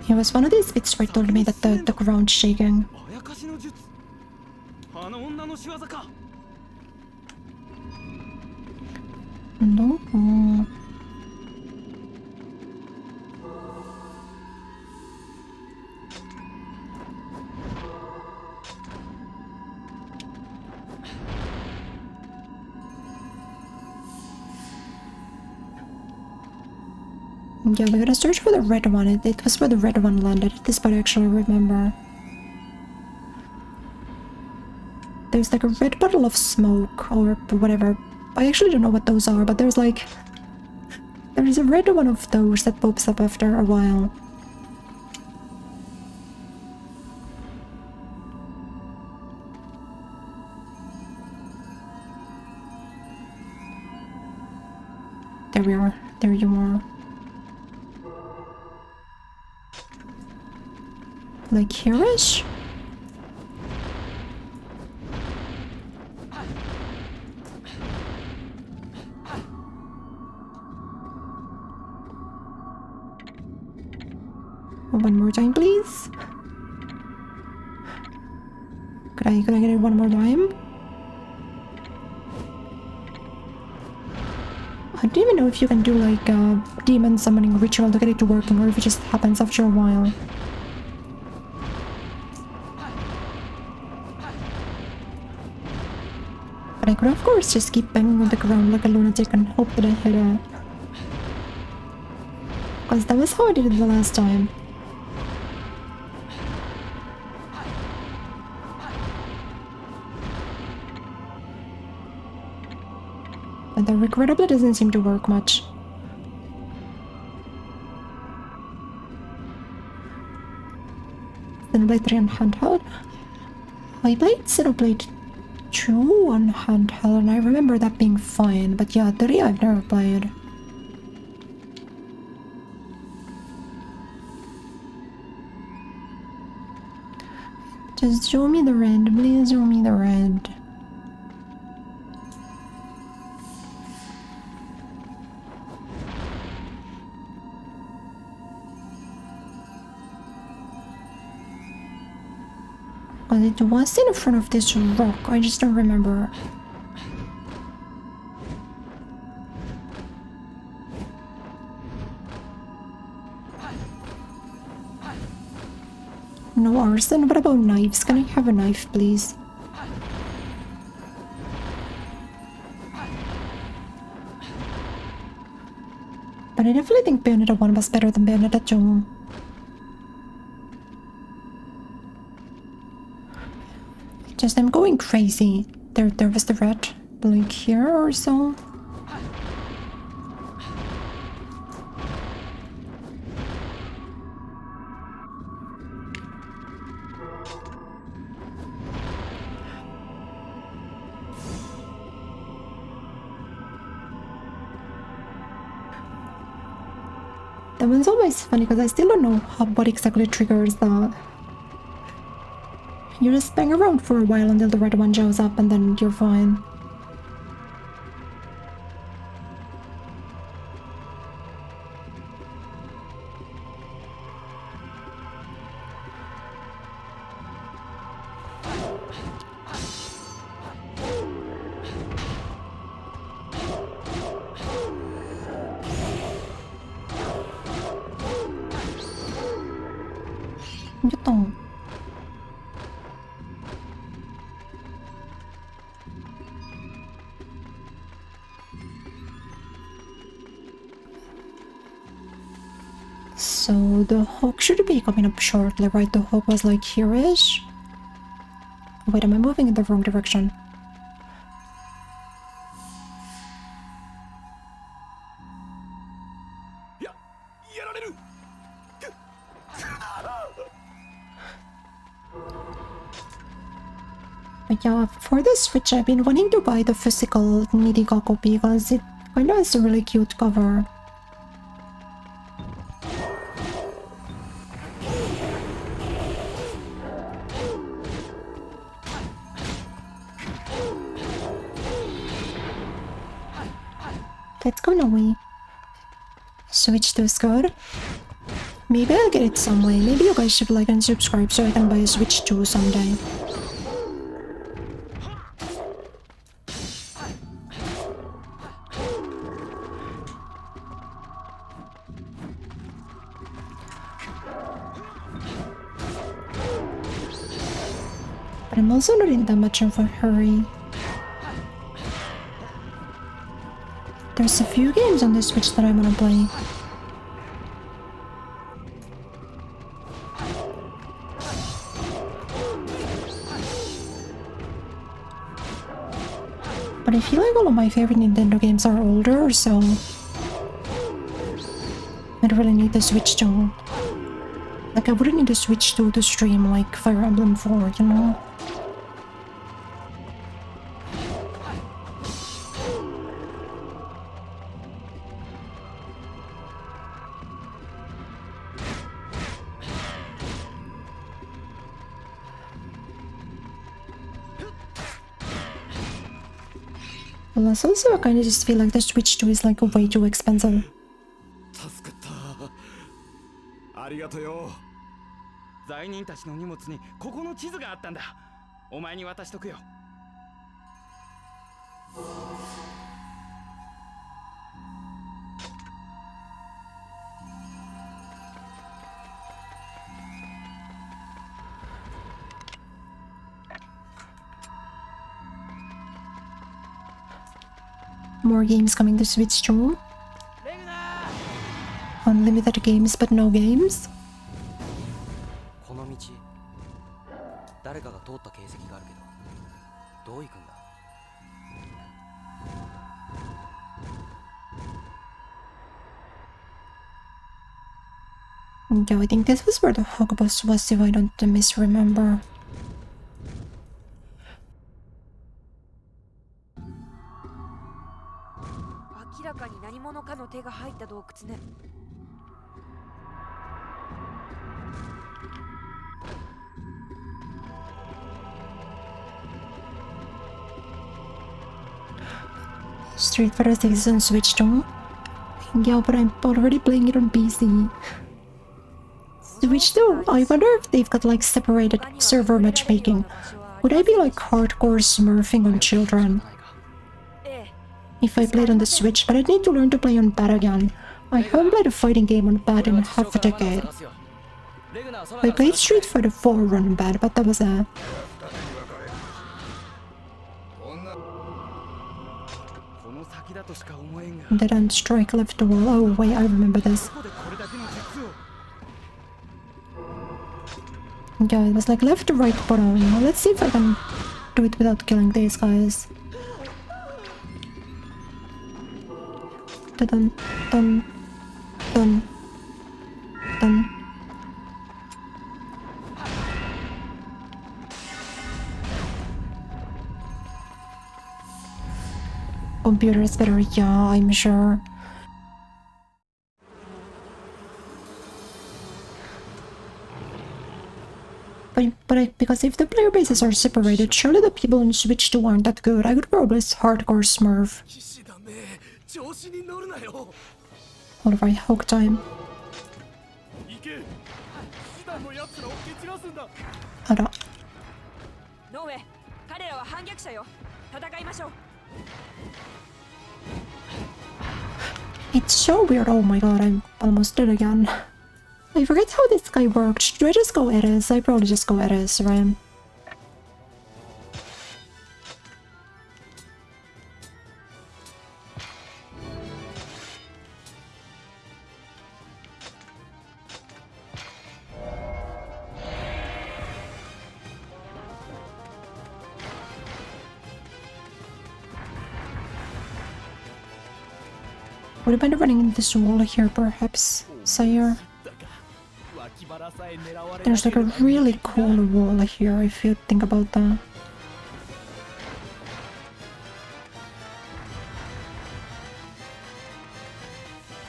It was one of these bits where it told me that the ground's shaking. No. Yeah, we're gonna search for the red one. It was where the red one landed. This part I actually remember. There's like a red bottle of smoke or whatever. I actually don't know what those are, but there's like... There's a red one of those that pops up after a while. There we are. There you are. Like here-ish? One more time, please. Could I get it one more time? I don't even know if you can do like a demon summoning ritual to get it to working, or if it just happens after a while. But I could of course just keep banging on the ground like a lunatic and hope that I hit it. Because that was how I did it the last time. But that regrettably doesn't seem to work much. Xenoblade 3 on handheld? I played Xenoblade 2 on handheld and I remember that being fine, but yeah, 3 I've never played. Just show me the red, please show me the red. But it was in front of this rock, I just don't remember. No arson, what about knives? Can I have a knife, please? But I definitely think Bayonetta 1 was better than Bayonetta 2. Just I'm going crazy. There was the red blink here or so. That one's always funny because I still don't know what exactly triggers that. You just bang around for a while until the red one shows up and then you're fine. Yutong. So the hook should be coming up shortly, right? The hook was like here-ish. Wait, am I moving in the wrong direction? But yeah, for the Switch I've been wanting to buy the physical Nidiga copy because it kind of has a really cute cover. Let's go Noe. Switch 2 is good. Maybe I'll get it some way. Maybe you guys should like and subscribe so I can buy a Switch 2 someday. But I'm also not in that much of a hurry. There's a few games on the Switch that I want to play. But I feel like all of my favorite Nintendo games are older, so I don't really need the Switch 2. Like, I wouldn't need a Switch 2 to stream like Fire Emblem 4, you know? Plus, also I kind of just feel like the Switch 2 is like way too expensive. More games coming to Switch 2. Unlimited games, but no games. Yeah, I think this was where the hog boss was, if I don't misremember. Street Fighter 6 is on Switch 2. Yeah, but I'm already playing it on PC. Switch 2, I wonder if they've got like separated server matchmaking. Would I be like hardcore smurfing on children if I played on the Switch? But I'd need to learn to play on pad again. I haven't played a fighting game on pad in half a decade. I played Street Fighter 4 on pad, but that was a... Dead end strike left the wall. Oh wait, I remember this. Yeah, it was like left to right bottom. Let's see if I can do it without killing these guys. Dun dun dun dun. Computer is better, yeah, I'm sure. Because if the player bases are separated, surely the people on Switch 2 aren't that good. I could probably hardcore smurf. Alright, Hog time. Ara. It's so weird. Oh my god, I'm almost dead again. I forget how this guy worked. Do I just go Eris? I probably just go Eris, right? Would you mind running into this wall here, perhaps, Sire? There's like a really cool wall here, if you think about that.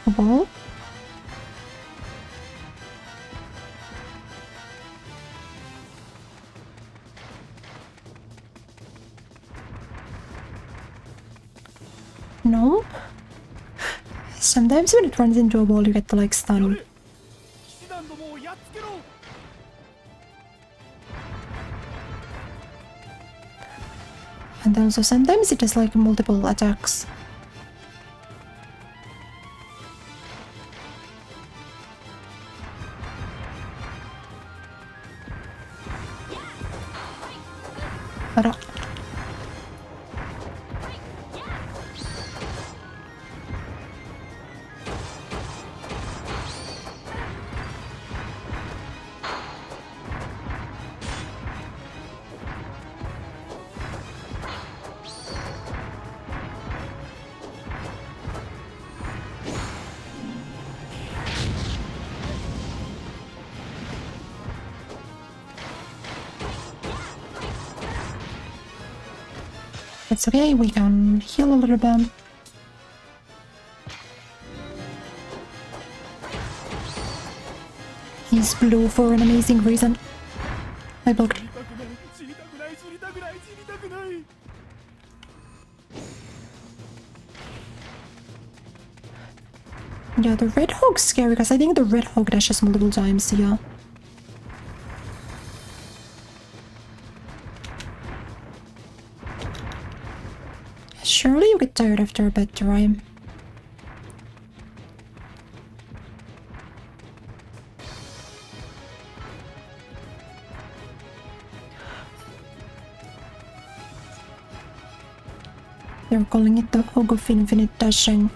A wall? No? Sometimes when it runs into a wall, you get to like stun. And also sometimes it has like multiple attacks. Ara. It's okay, we can heal a little bit. He's blue for an amazing reason. I blocked. Yeah, the red hog's scary because I think the red hog dashes multiple times, yeah. Surely you get tired after a bit, right? They're calling it the Hog of Infinite Dashing.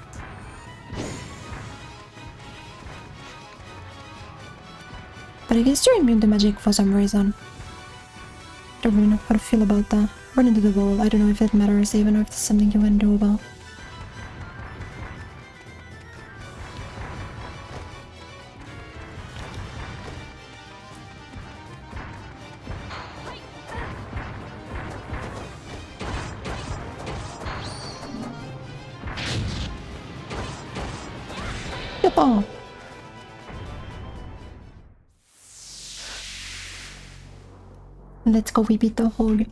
But I guess you're immune to magic for some reason. Don't really know how to feel about that. Run into the wall. I don't know if it matters, even if it's something you can do about. Yappa! Let's go, we beat the hog.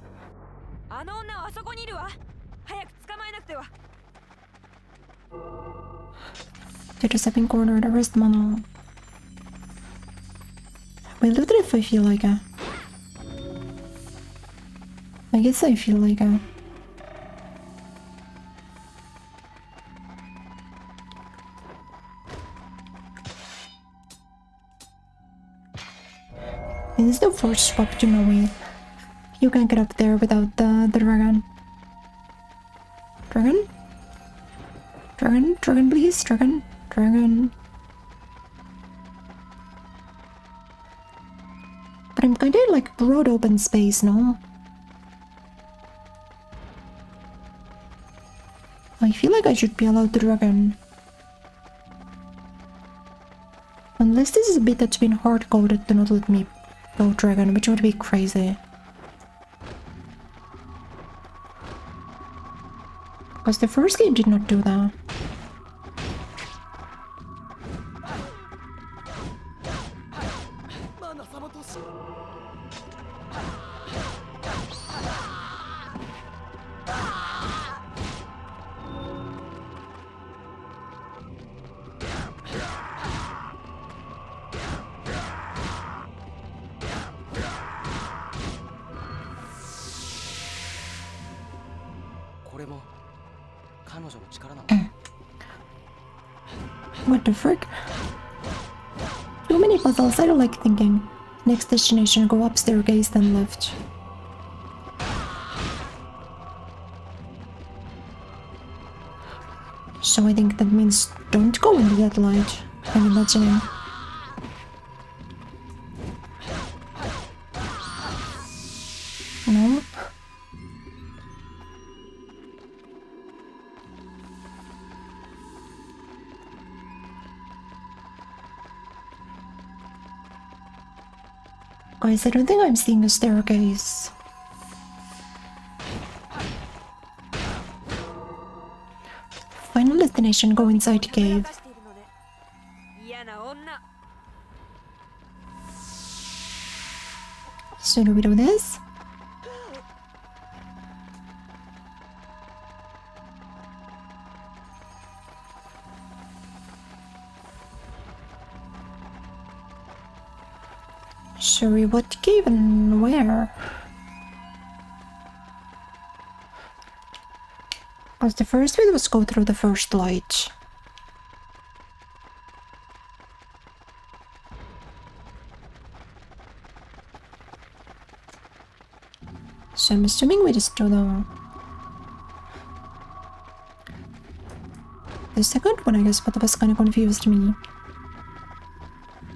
They just have been cornered. Arrest Mono. We loot it if I feel like it. I guess I feel like it. This is the first swap to Norway. You can't get up there without the dragon. Dragon? Dragon? Dragon, please? Dragon? Dragon. But I'm kinda like broad open space, no? I feel like I should be allowed to dragon. Unless this is a bit that's been hard-coded to not let me go dragon, which would be crazy. Because the first game did not do that. What the frick? Too many puzzles, I don't like thinking. Next destination, go up staircase, then left. So I think that means don't go into that light. I'm imagining. No? Guys, I don't think I'm seeing a staircase. Final destination, go inside cave. So do we do this? Sorry, what cave and where? Because the first way was go through the first light. So I'm assuming we just do the second one, I guess, but that was kind of confused me.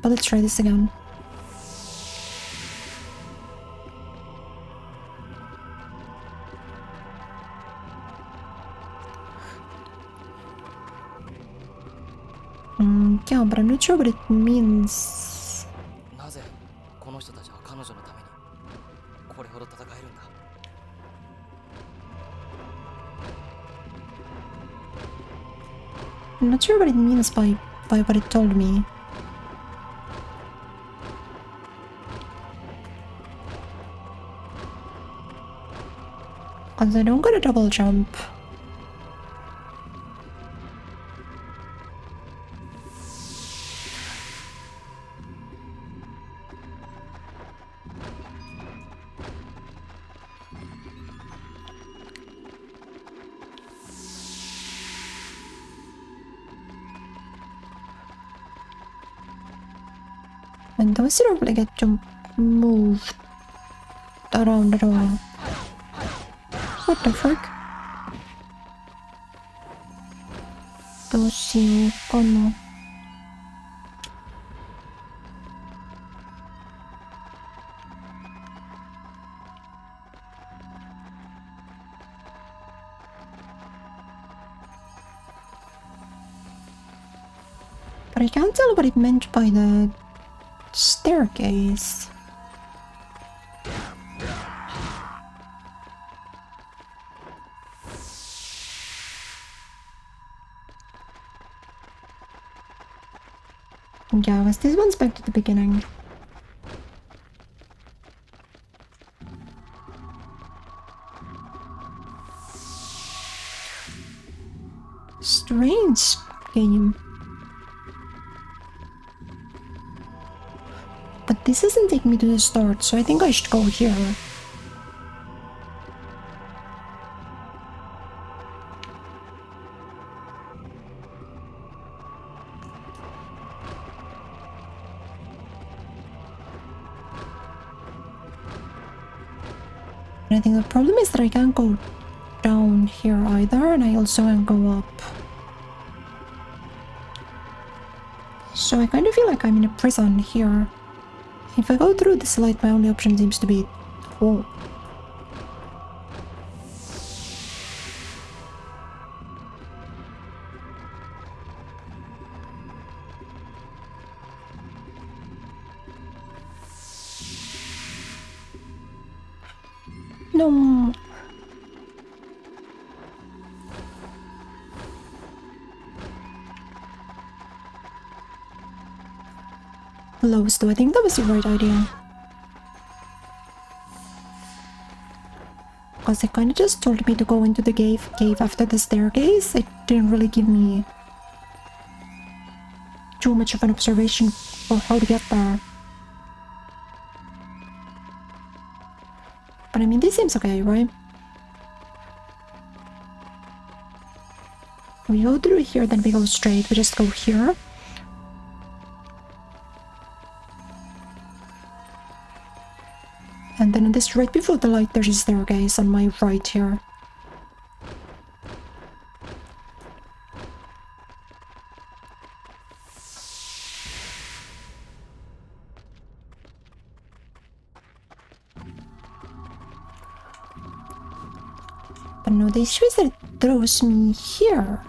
But let's try this again. Yeah, but I'm not sure what it means. I'm not sure what it means by what it told me. Because I don't got a double jump. And those don't really get to move around at all. What the frick? Doshi kono. But I can't tell what it meant by the staircase. Yeah, I guess this one's back to the beginning. Strange game. But this doesn't take me to the start, so I think I should go here. And I think the problem is that I can't go down here either, and I also can't go up. So I kind of feel like I'm in a prison here. If I go through this light, my only option seems to be... Oh. No. Close though. I think that was the right idea. Because they kind of just told me to go into the cave after the staircase. It didn't really give me too much of an observation for how to get there. But I mean, this seems okay, right? We go through here, then we go straight. We just go here. And then on this right before the light, there's a staircase on my right here. But no, the issue is that it throws me here.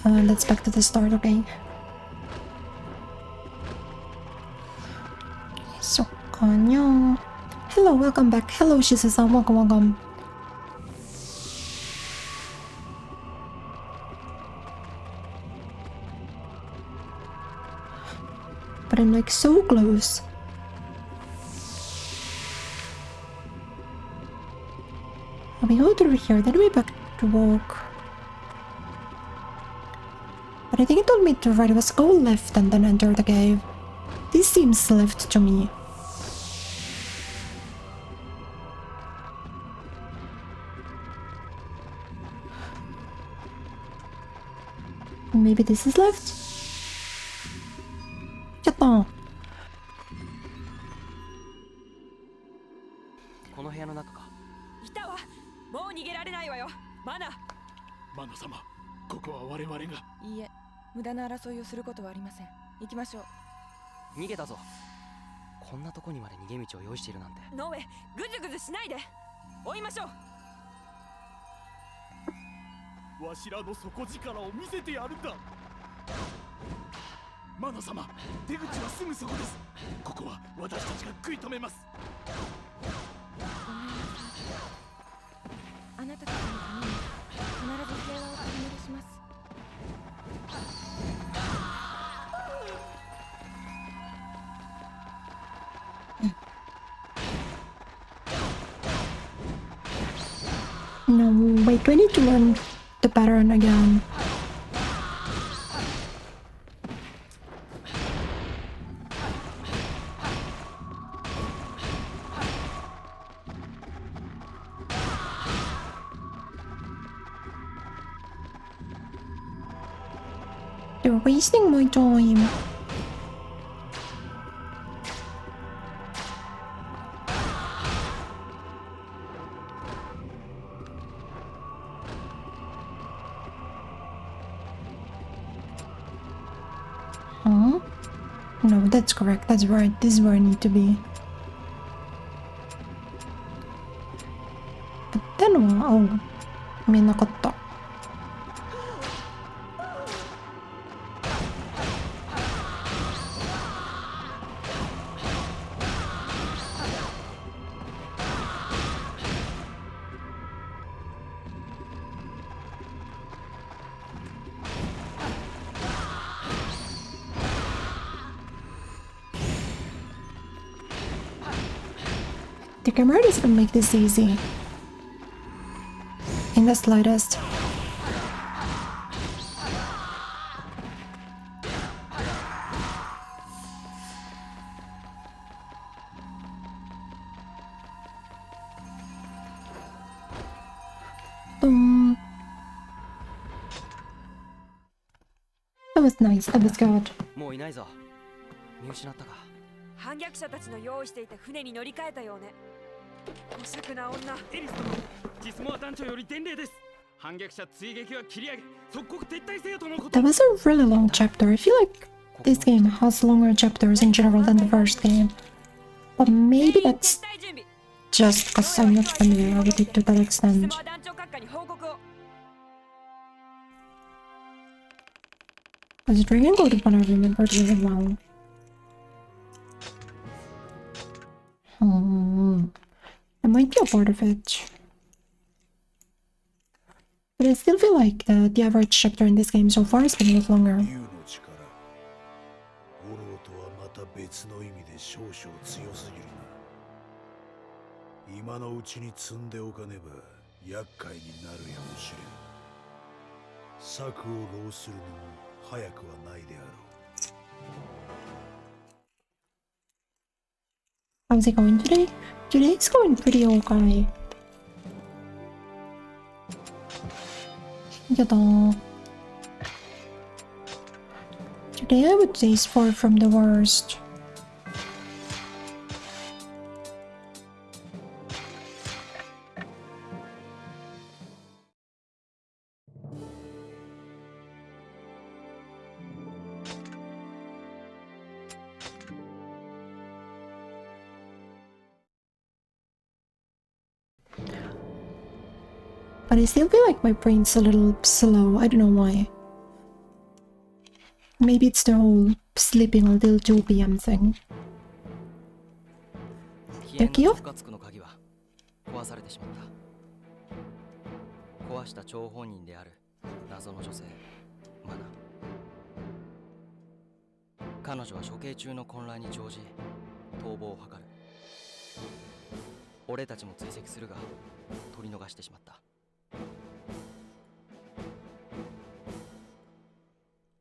Let's back to the start, okay? So, kanyo. Hello, welcome back. Hello, Shizu-san. Welcome. But I'm like so close. We go through here, then we back to walk. But I think it told me to right was go left and then enter the cave. This seems left to me. Maybe this is left? Yatta! この部屋の中か。いたわ。もう逃げられないわよ。マナ。マナ様、ここは我々が。いいえ、無駄な争いをすることはありません。行きましょう。逃げたぞ。こんなとこにまで逃げ道を用意しているなんて。ノーウェイ、ぐずぐずしないで。追いましょう。わしらの底力を見せてやるんだ。マナ様、出口はすぐそこです。ここは私たちが食い止めます。あなたたちのために必ず平和を取り戻します。No, wait, do I need to learn the pattern again? You're wasting my time. Huh? No, that's correct. That's right. This is where I need to be. But then what? Oh, 見えなかった。The camera doesn't make this easy. In the slightest. That was nice. That was good. もういないぞ。見失ったか。反逆者たちの用意していた船に乗り換えたようね。姑息な女。エリス殿、ジスモア団長より伝令です。反逆者追撃は切り上げ、即刻撤退せよとのこと。 That was a really long chapter. I feel like this game has longer chapters in general than the first game. But maybe that's just because I'm not familiar with it to that extent. 団長閣下に報告を。 Because Drakengard is one I remembered really well. I might be a part of it. But I still feel like the average chapter in this game so far has been a lot longer. 竜の力オローとはまた別の意味で少々強すぎるな。今のうちに積んでおかねば厄介になるやもしれん。策を浪するのも早くはないであろう。How's it going today? Today it's going pretty okay. やだ。Today I would say is far from the worst. But I still feel like my brain's a little slow. I don't know why. Maybe it's the whole sleeping until 2 p.m. thing. 消えんの不活の鍵は壊されてしまった。壊した張本人である謎の女性マナ。彼女は処刑中の混乱に乗じ逃亡を図る。俺たちも追跡するが取り逃してしまった。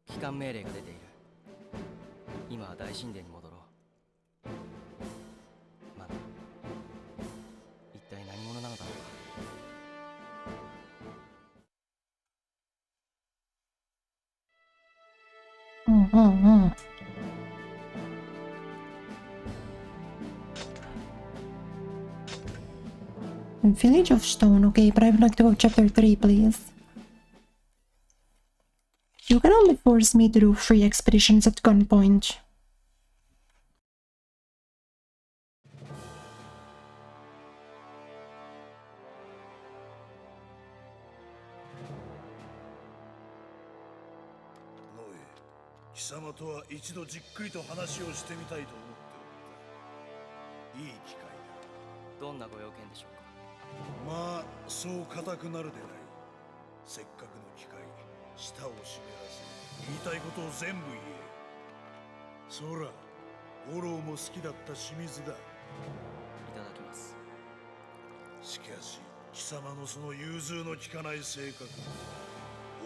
帰還命令が出ている。今は大神殿に戻ろう。マナ、一体何者なのだろうか。Village of Stone, okay, but I would like to go chapter 3, please. You can only force me to do 3 expeditions at gunpoint. Noe, 貴様とは一度じっくりと話をしてみたいと思っておった。いい機会だ。どんなご用件でしょうか。まあ、そう固くなるでない。せっかくの機会、舌を湿らせ、言いたいことを全部言え。そら、オローも好きだった清水だ。いただきます。しかし、貴様のその融通の利かない性格、オロ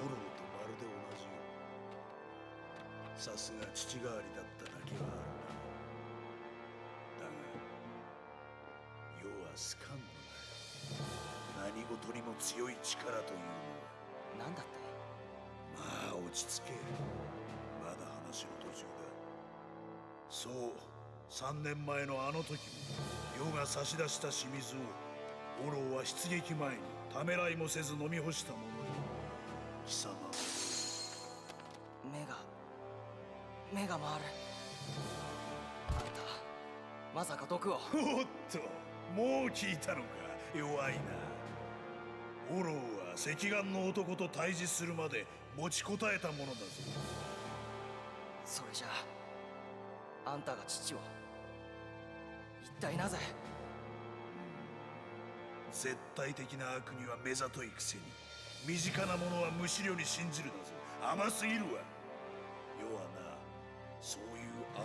ーとまるで同じよ。さすが父代わりだっただけはあるな。だが、世は好かんのだ。何事にも強い力というのは。なんだって。まあ落ち着け。まだ話の途中だ。そう、3年前のあの時も世が差し出した清水をオローは出撃前にためらいもせず飲み干したものよ。貴様は目が回る。あんたまさか毒を。おっと、もう聞いたのか。弱いな。オローは赤眼の男と対峙するまで持ちこたえたものだぞ。それじゃあ、あんたが父を一体なぜ。絶対的な悪には目ざといくせに、身近なものは無思慮に信じるだぞ。甘すぎるわ。世はな、そういう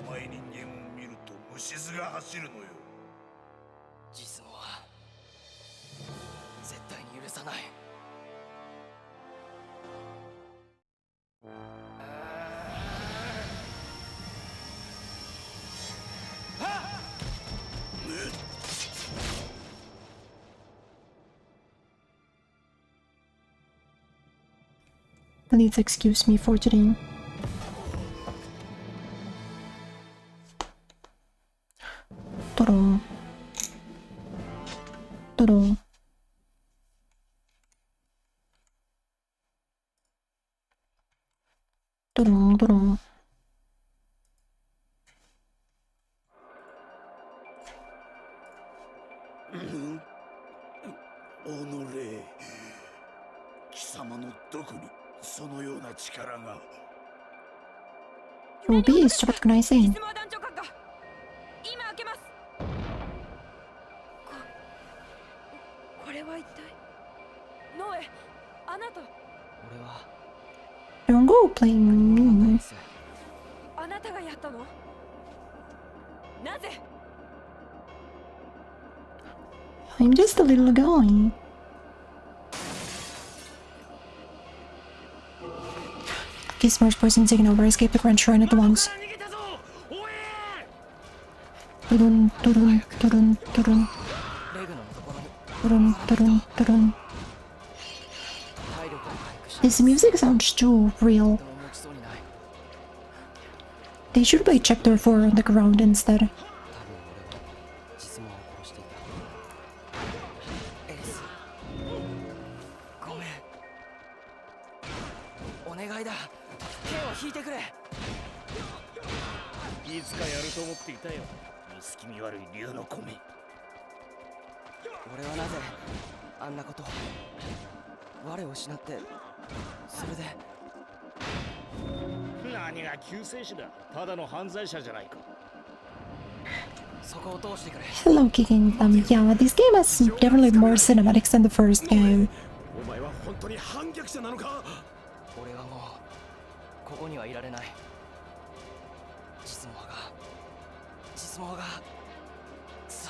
甘い人間を見ると虫唾が走るのよ。実のは絶対に許さない。Please excuse me for today. Dorong. Dorong. Dorong, dorong. Onore, 貴様のどこにそのような力が。Ruby is recognizing. 今開けます。これは一体。ノエ、あなた。俺は Don't go playing 何もない me. です。あなたがやったの？なぜ？ I'm just a little guy. Gizmo's poison taken over. Escape the Grand Shrine at once. 逃げたぞ。おえ Turun, turun, turun, turun, レグのところに turun, turun, turun. 体力を回復して、 This music sounds too real. とても持ちそうにない。 They should play chapter 4 on the ground instead. 多分俺は実務を殺していた。エリス、ごめん。お願いだ。剣を引いてくれ。いつかやると思っていたよ。薄気味悪い竜の米。俺はなぜあんなことを。我を失って、それで。何が救世主だ。ただの犯罪者じゃないか。そこを通してくれ。 Hello, Kicking them. Yeah, this game has definitely more cinematics than the first game. お前は本当に反逆者なのか。俺はもうここにはいられない。実務がくそ。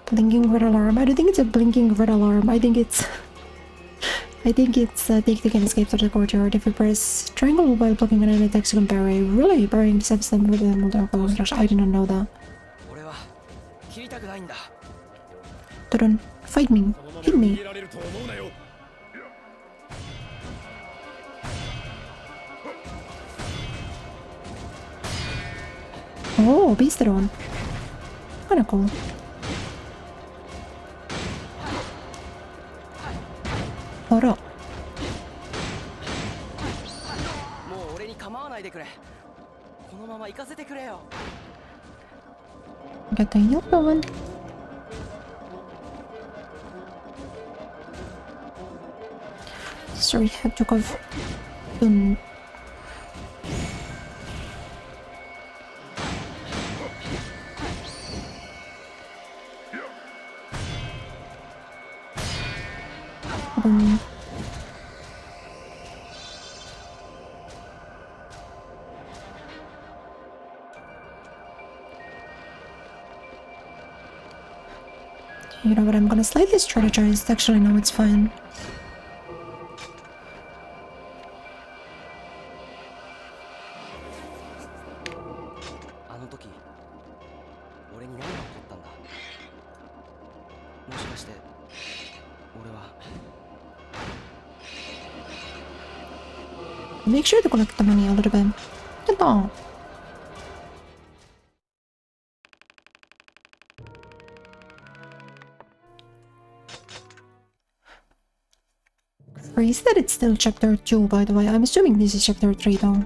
Blinking red alarm. I don't think it's a blinking red alarm. I think it's take the can escape through the courtyard. If you press triangle while blocking an enemy text, you can parry. Really? Parrying steps them with the multiple slash. I did not know that. 俺は切りたくないんだ。 Turun, fight me. Hit me. 逃げられると思うなよ。 Oh, beast one. Kinda cool. Hold up. もう俺に構わないでくれ。このまま行かせてくれよ。 Get the heal going. Sorry, I took off. Boom. You know what, I'm gonna slightly strategize. Actually, no, it's fine. あの時俺に何が起こったんだ。もしかして俺は。 Make sure to collect the money a little bit. Get on. Crazy that it's still chapter 2, by the way. I'm assuming this is chapter 3 though.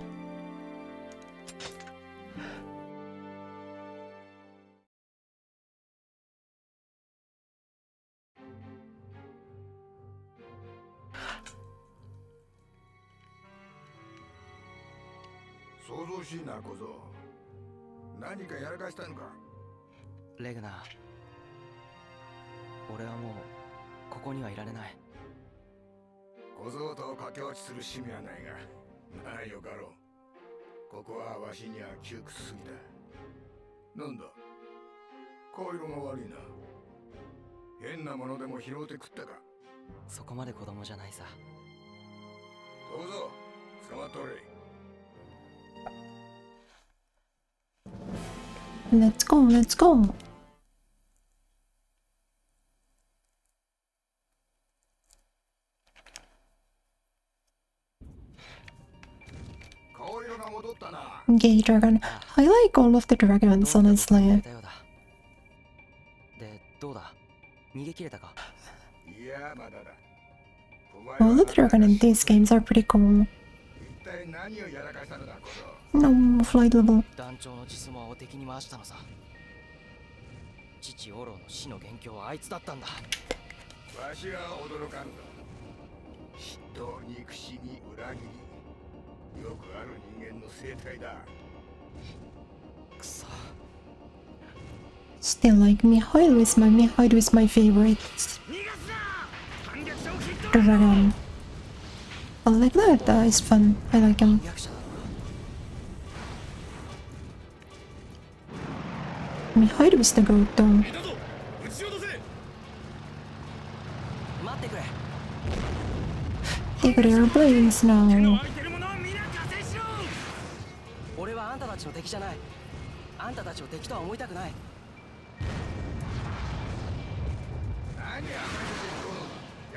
レグナー、俺はもうここにはいられない。小僧と駆け落ちする趣味はないが、なあよかろう。ここはわしには窮屈すぎだ。なんだ、顔色が悪いな。変なものでも拾うて食ったか。そこまで子供じゃないさ。どうぞ、捕まっとれ。 Let's go, let's go. Gay dragon. I like all of the dragons, honestly. で、どうだ？逃げ切れたか？ いや、まだだ。 All the dragons in these games are pretty cool. 一体何をやらかしたのだ、小僧。 No, flight level. 団長の実務を敵に回したのさ。父オロの死の元凶はあいつだったんだ。わしは驚かんぞ。嫉妬、憎しみ、裏切り。よくある人間の生態だ。くそ。Still, like, Mihailu is my favorite dragon. I like that, is fun. I like him. 逆者なのか Mihailu is the goat though. だぞ撃ち落とせ 待ってくれ They got airplanes 手の now. 空いてるものを皆加勢しろ俺はあんたたちの敵じゃないあんたたちを敵とは思いたくない何やめてる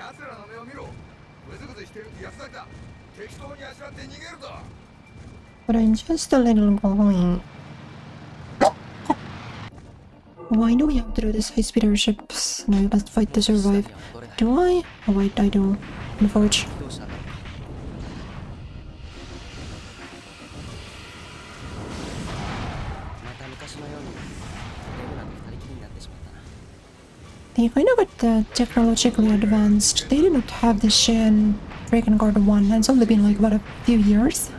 の奴らの目を見ろグズグズしてるって安崎だ適当にあしらって逃げるぞ But I'm just a little going. Why do we have to do this high-speed airships? Now you must fight to survive. Do I? Oh wait, I do. Unfortunately. どうしたんだろうまた昔のようにレブナと二人きりになってしまったな They kind of got technologically advanced. They did not have this shit in Drakengard 1, and it's only been like, what, a few years?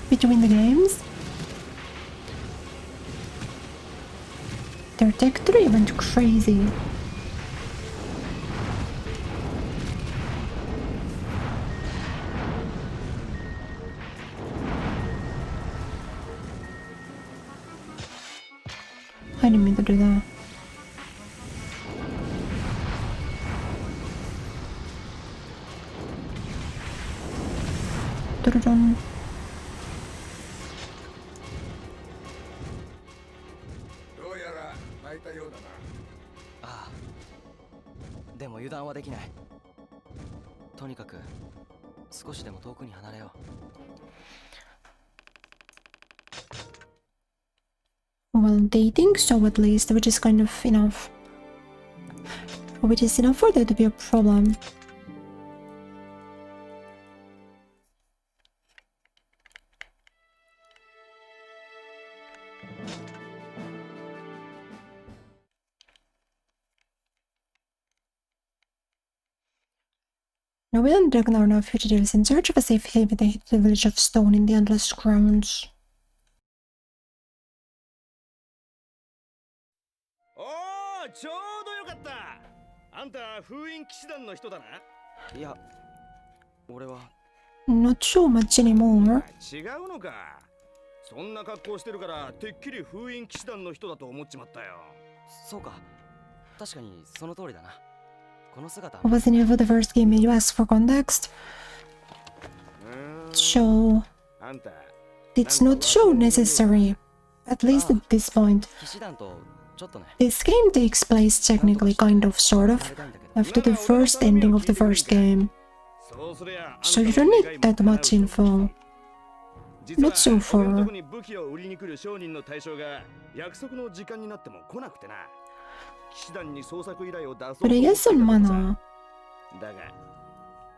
Between the games? Their tech 3 went crazy. I didn't mean to do that. Dun-dun-dun. どうやら泣いたようだなああでも油断はできないとにかく少しでも遠くに離れよう Well, they think so at least, which is kind of enough. Which is enough for there to be a problem. Noel and Dragon are now fugitives in search of a safe haven. They hit the village of Stone in the Endless Grounds. おーちょうどよかったあんた封印騎士団の人だないや俺は Not so much anymore. 違うのかそんな格好してるからてっきり封印騎士団の人だと思っちまったよそうか確かにその通りだなこの姿 What was the name of the first game? You asked for context? So, あんた it's not so necessary. At least at this point. 騎士団とちょっとね This game takes place technically, kind of, sort of, after the first ending of the first game. そうすりゃ So you don't need that much info. Not so far. 俺のとこに武器を売りに来る商人の対象が約束の時間になっても来なくてな騎士団に捜索依頼を出そう But I guess on Mana, だが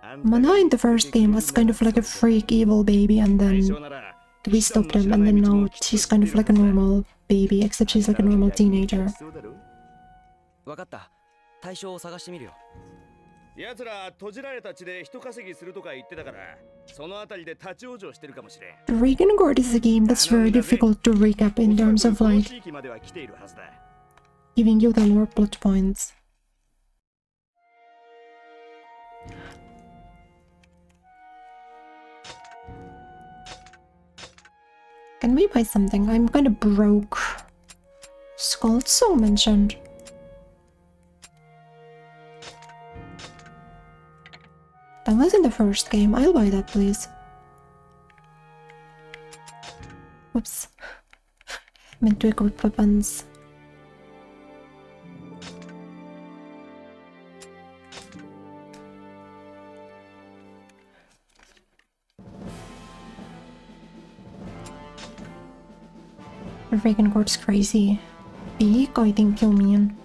あんた Mana in the first game was kind of like a freak evil baby, and 対 then 象なら we stopped him, and then now she's kind of like a normal baby, except she's like a normal teenager. 分かった対象を探してみるよ奴ら閉じられた地で人稼ぎするとか言ってたからそのあたりで立ち往生してるかもしれん Drakengard is a game that's very difficult to recap in terms of この like 地域までは来ているはずだ giving you the lore plot points. Can we buy something? I'm kind of broke. Skull's so mentioned. That was in the first game. I'll buy that, please. Whoops. Meant to equip weapons. Drakengard's crazy. Big, I think you mean.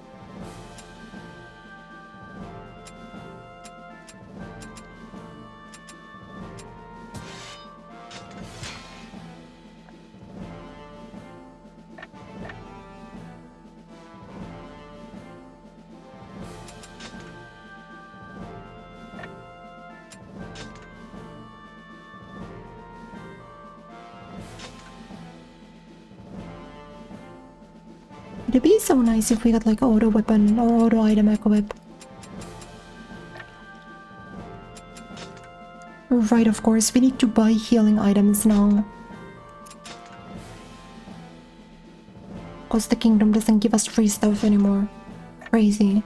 It'd be so nice if we got like auto weapon or auto item equip. Right, of course, we need to buy healing items now. Because the kingdom doesn't give us free stuff anymore. Crazy.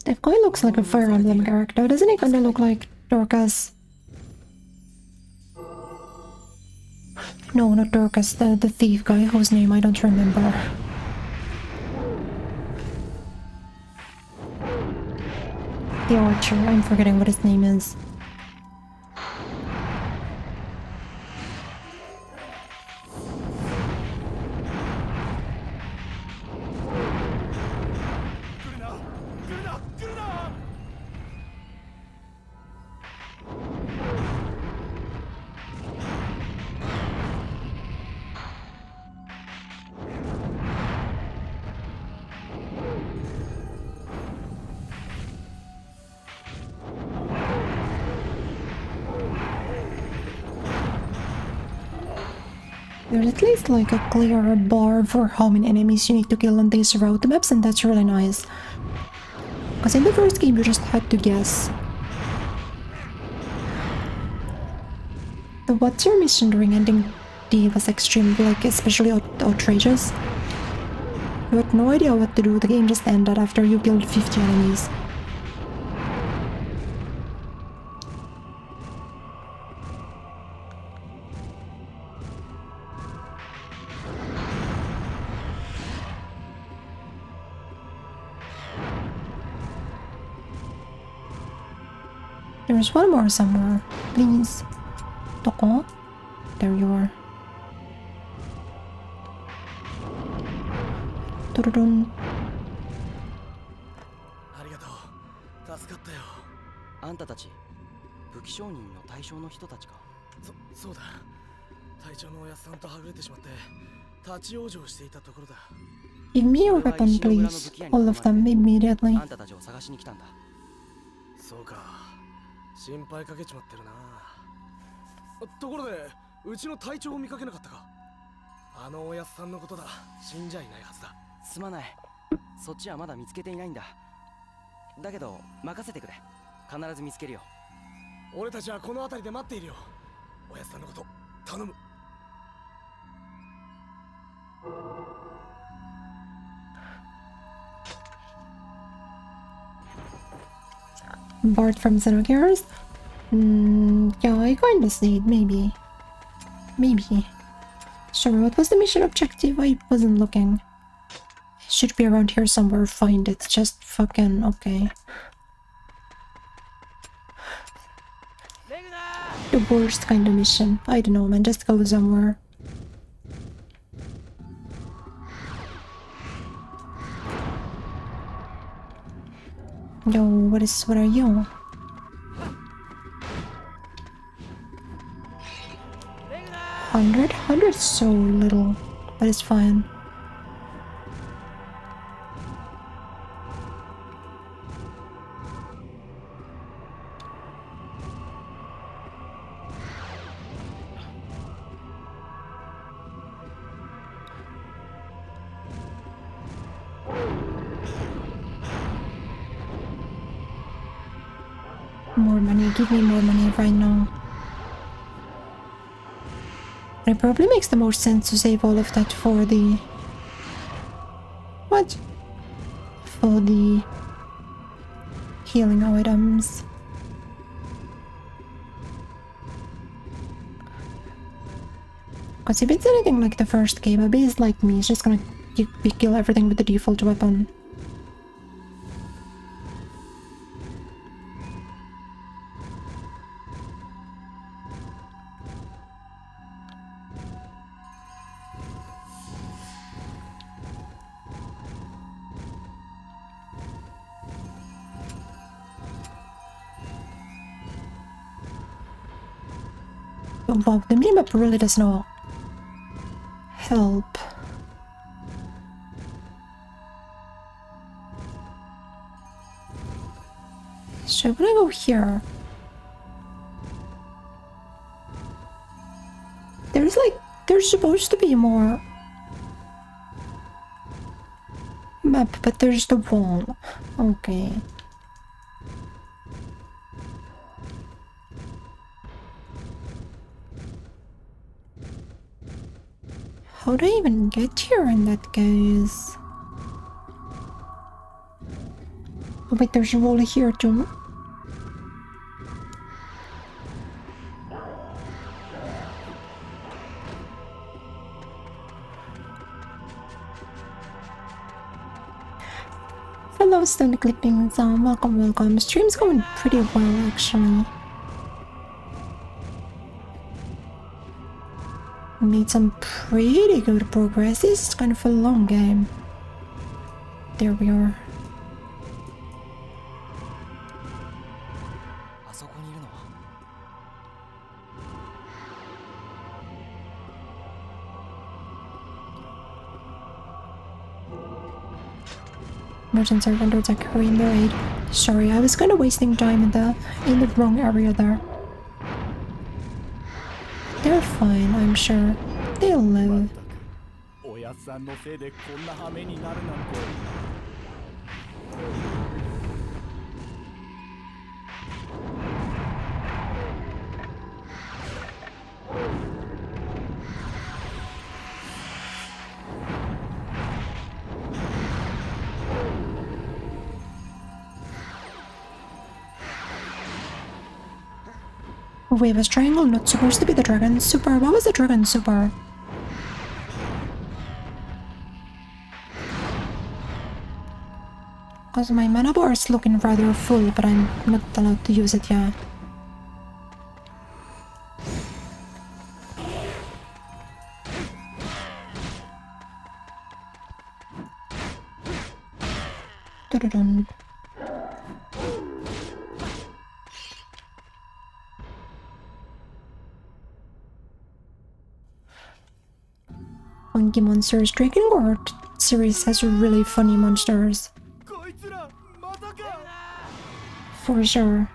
That guy looks like a Fire Emblem character. Doesn't he kinda look like Dorcas? No, not Dorcas, the thief guy whose name I don't remember. The archer, I'm forgetting what his name is. There's at least like a clear bar for how many enemies you need to kill on these route maps, and that's really nice. Because in the first game you just had to guess. The what's your mission during ending D was extremely, like, especially outrageous. You had no idea what to do, the game just ended after you killed 50 enemies. There's one more somewhere. Please. Doko? There you are. Tururun. ありがとう。助かったよ。あんたたち、武器商人の対象の人たちか。そうだ。隊長のおやっさんとはぐれてしまって、立ち往生していたところだ。Give me your weapon, please. All of them, immediately. あんたたちを探しに来たんだ。そうか。心配かけちまってるな。ところで、うちの隊長を見かけなかったか。あのおやっさんのことだ。死んじゃいないはずだ。すまない。そっちはまだ見つけていないんだ。だけど任せてくれ。必ず見つけるよ。俺たちはこの辺りで待っているよ。おやっさんのこと頼む。Bart from Xenogears? Yeah, I kinda see it, maybe. Maybe. Sure, what was the mission objective? I wasn't looking. Should be around here somewhere, find it. Just fucking okay. The worst kind of mission. I don't know, man, just go somewhere. Yo, what are you? Hundred is so little, but it's fine. More money, give me more money right now. It probably makes the most sense to save all of that for the... What? For the healing items. Because if it's anything like the first game, a beast like me is just gonna kill everything with the default weapon. Wow, the minimap really does not help. So when I go here, there's supposed to be more map, but there's the wall. Okay. How do I even get here in that case? Oh wait, there's a wall here too. Hello, Stone Clippings. Welcome. Stream's going pretty well, actually. Made some pretty good progress. This is kind of a long game. There we are. Merchants are under attack. Hurry in their aid. Sorry, I was kind of wasting time in the wrong area there. They're fine, I'm sure. They'll live. Wait, was triangle not supposed to be the dragon super? What was the dragon super? Because my mana bar is looking rather full, but I'm not allowed to use it yet. Dun-dun-dun. Funky monsters. Drakengard series has really funny monsters. For sure.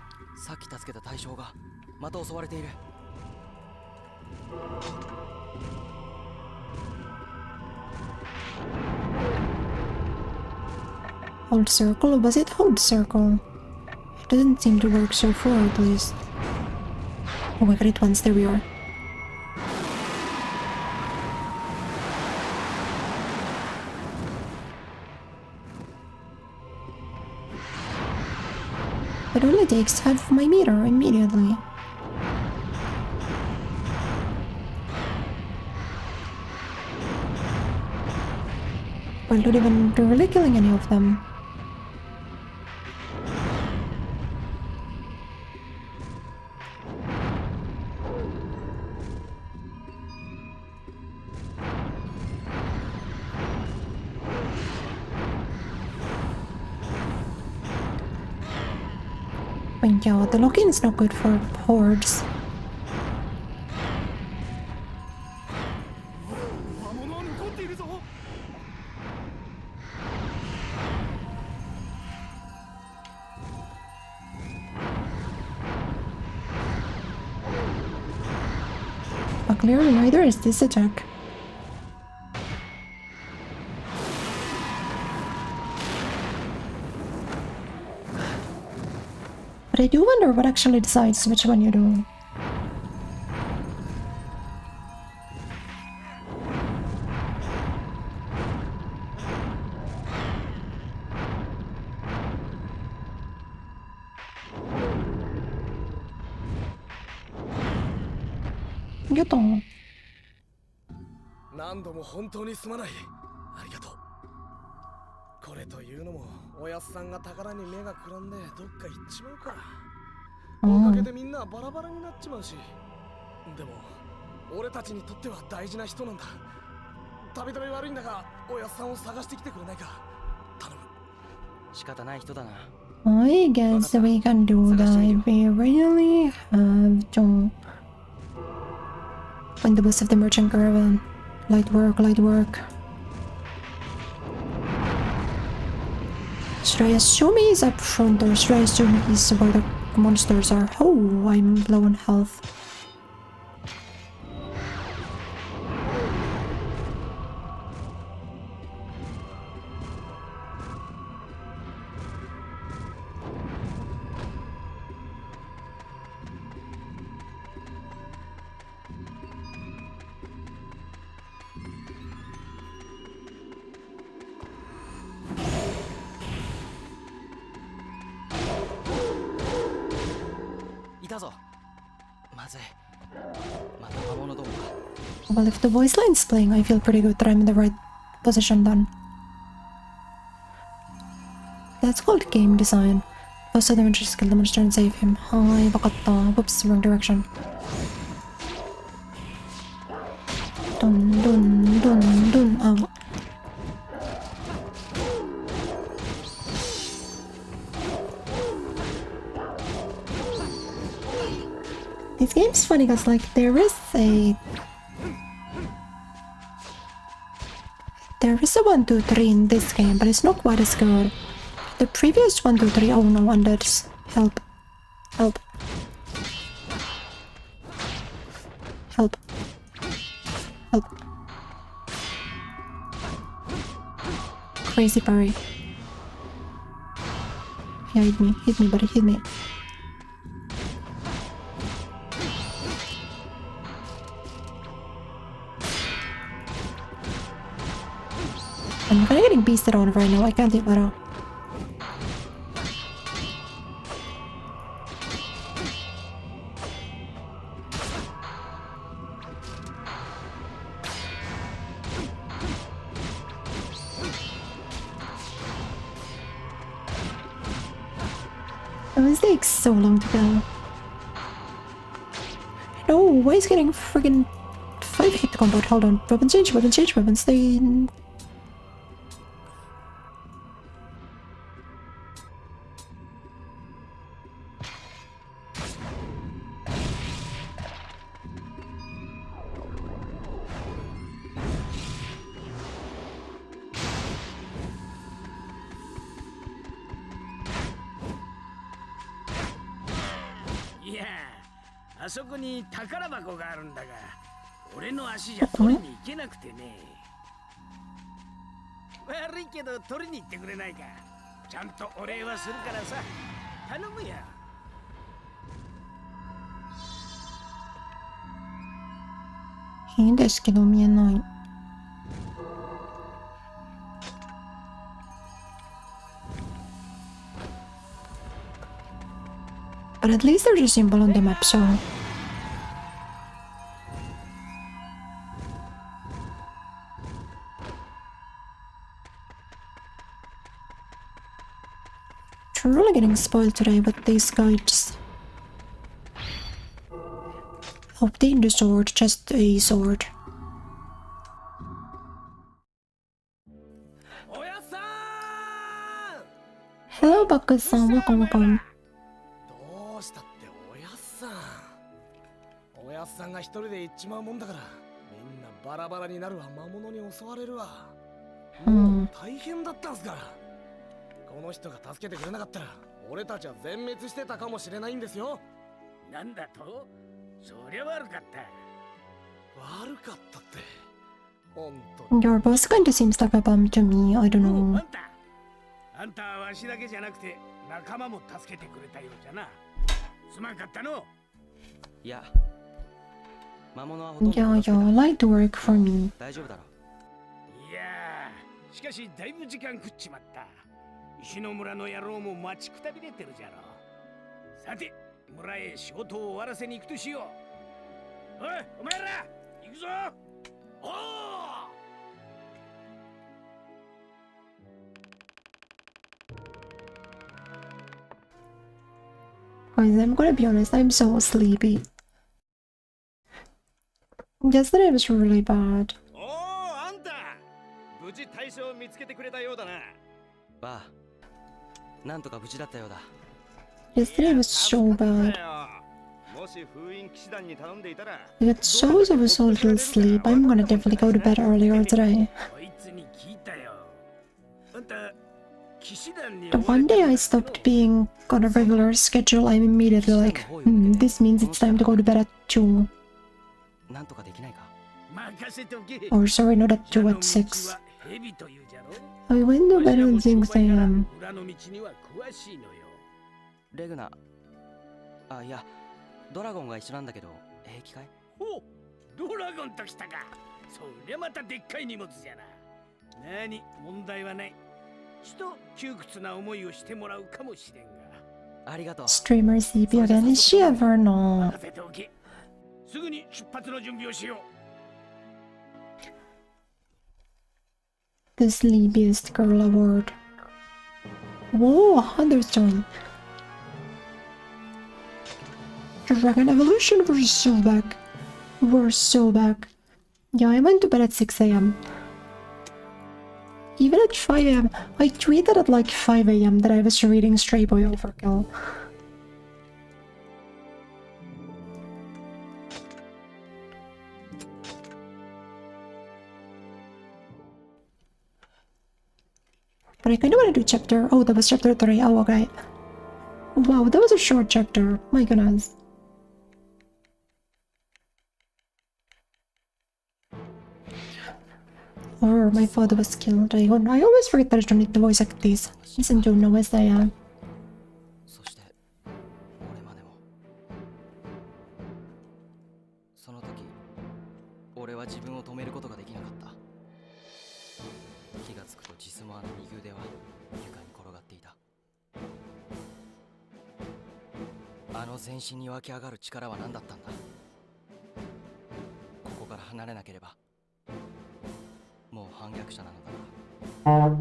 Hold circle? Was it hold circle? It doesn't seem to work so far, at least. Oh, I got it once. There we are. It only takes half my meter immediately. Well, not even really killing any of them. Yeah, the lock-in is not good for hordes. But clearly neither is this attack. But I do wonder what actually decides which one you do. Yatta. 何度も本当にすまない。ありがとう。これというのもおやっさんが宝に目がくらんでどっか行っちまうから。おかげでみんなバラバラになっちまうし。でも俺たちにとっては大事な人なんだ。たびたび悪いんだがおやっさんを探してきてくれないか。頼む。仕方ない人だな。I guess we can do that if we really have to. Find the bus of the merchant caravan. Light work, light work. Should I assume he's up front or should I assume he's where the monsters are? Oh, I'm low on health. Well, if the voice line's playing, I feel pretty good that I'm in the right position then. That's called game design. Also, the monsters kill the monster and save him. Hi, bakatta. Whoops, wrong direction. Dun dun dun dun. Oh. This game's funny because, like, there is a 1, 2, 3 in this game, but it's not quite as good. The previous 1, 2, 3, oh no wonders. Help. Help. Help. Help. Crazy parry. Yeah, hit me, buddy, hit me. I'm kinda getting beasted on right now, I can't do better. This takes so long to go. No, why is getting friggin' 5 hit combo? Hold on. Weapons change, weapons. They...いやあそこに宝箱があるんだが、俺の足じゃ取りに行けなくてね。悪いけど取りに行ってくれないか。ちゃんとお礼はするからさ。頼むよ。いいですけど見えない。But at least there's a symbol on the map, so... Truly getting spoiled today with these guides. Obtain the sword, just a sword. Hello, Baku-san, welcome. どうしたっておやっさん。おやっさんが一人で行っちまうもんだから、みんなバラバラになるわ、魔物に襲われるわ。もう大変だったんすから。この人が助けてくれなかったら、俺たちは全滅してたかもしれないんですよ。なんだと？そりゃ悪かった。悪かったって。本当に。Your boss kinda seems like a bum to me, I don't know. あんたはわしだけじゃなくて仲間も助けてくれたようじゃな。すまんかったの。いや、魔物はほとんど。Yeah, light work for me. 大丈夫だろ。いやー、しかしだいぶ時間食っちまった。石の村の野郎も待ちくたびれてるじゃろ。さて、村へ仕事を終わらせに行くとしよう。おい、お前ら、行くぞ。おー！Guys, I'm gonna be honest, I'm so sleepy. Yesterday was really bad. おお、あんた無事対象を見つけてくれたようだな。わあ、なんとか無事だったようだ。Yesterday was so bad. got so little sleep. I'm gonna definitely go to bed earlier today. こいつに聞いたよ。あんた、騎士団に The one day I stopped being on a regular schedule, I'm immediately like, this means it's time to go to bed at 2. なんとかできないか。 Or sorry, not at 2, at 6. I went to bed at 6 a.m. レグナ、あ、いや、ドラゴンが一緒なんだけど、平気かい？お、ドラゴンときたか。そりゃまたでっかい荷物じゃな。何、問題はない。ちと窮屈な思いをしてもらうかもしれんが。ありがとう。 Streamer CP again, is she ever not? 任せておけ。すぐに出発の準備をしよう。 The sleepiest girl award. Whoa, Thunderstone. Dragon Evolution, we're so back. We're so back. Yeah, I went to bed at 6 a.m. Even at 5 a.m. I tweeted at like 5 a.m. that I was reading Stray Boy Overkill. But I kind of want to do chapter... Oh, that was chapter 3. Oh, okay. Wow, that was a short chapter. My goodness. Or my father was killed. I always forget that I don't need to voice act these. Listen to know as I am. そして俺までも。その時、俺は自分を止めることができなかった。気がつくとジスモアの右腕は床に転がっていた。あの全身に湧き上がる力は何だったんだ。ここから離れなければ。 もう反逆者なのだな。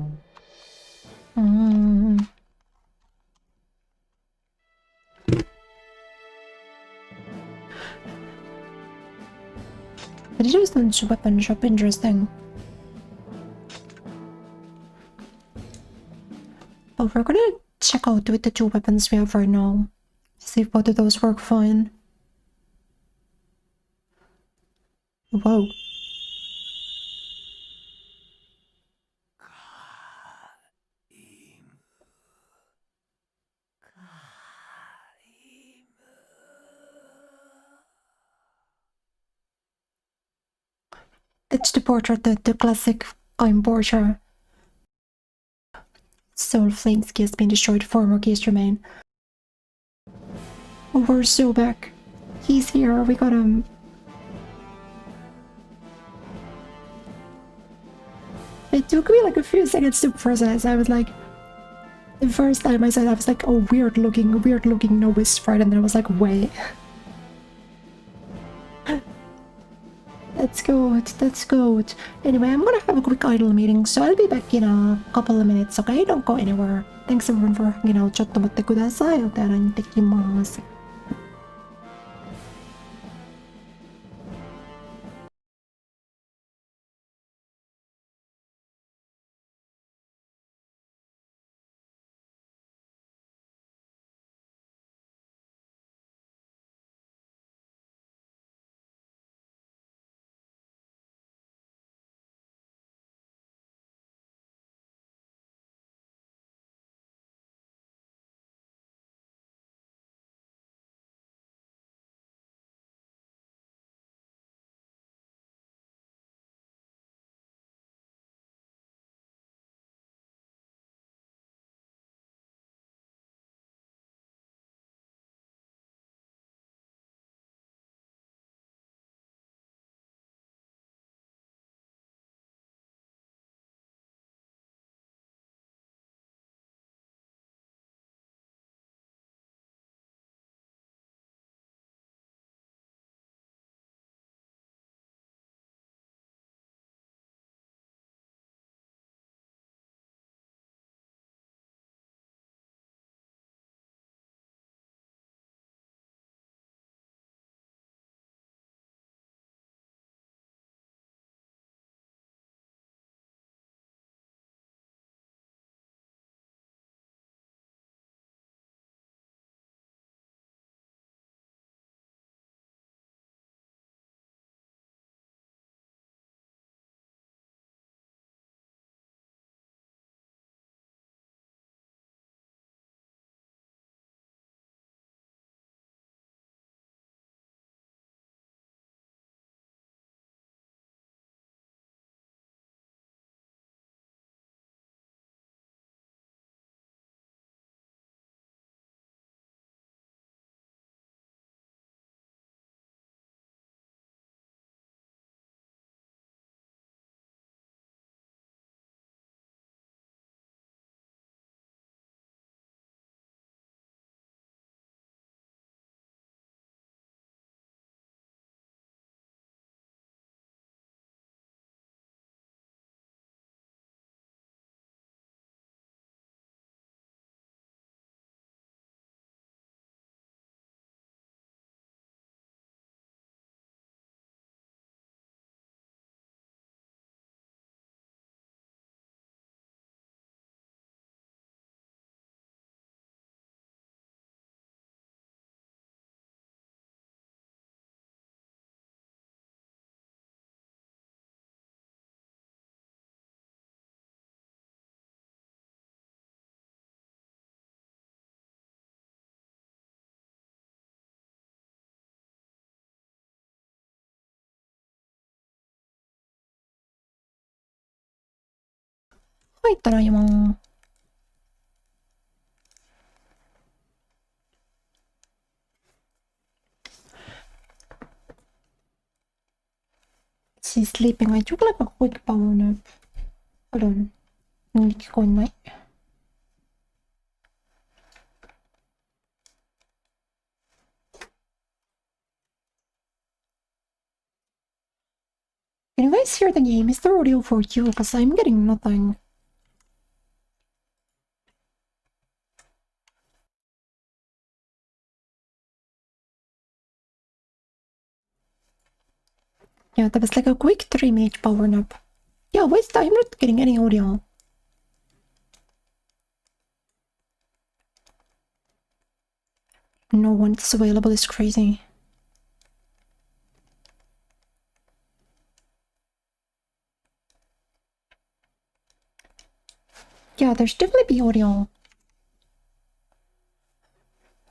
But it was the weapon shop, interesting. But we're gonna check out with the 2 weapons we have right now. See if both of those work fine. Whoa. It's the portrait, the classic Caim portrait. Soul Flame's key has been destroyed, 4 more keys remain. Oh, we're so back. He's here, we got him. It took me like a few seconds to process. I was like, the first time I saw it, I was like, oh, weird looking Novice sprite, and then I was like, wait. That's good. Anyway, I'm gonna have a quick idle meeting, so I'll be back in a couple of minutes, okay? Don't go anywhere. Thanks everyone for hanging out. ちょっと待ってください。お手洗いに行ってきます。はい、ただいま。She's sleeping. I took like a quick power nap. Hold on. 聞こえない。Can you guys hear the game? Is the audio for you? Because I'm getting nothing. Yeah, that was like a quick 3-minute power nap. Yeah, wait, I'm not getting any audio. No one is available is crazy. Yeah, there should definitely be audio.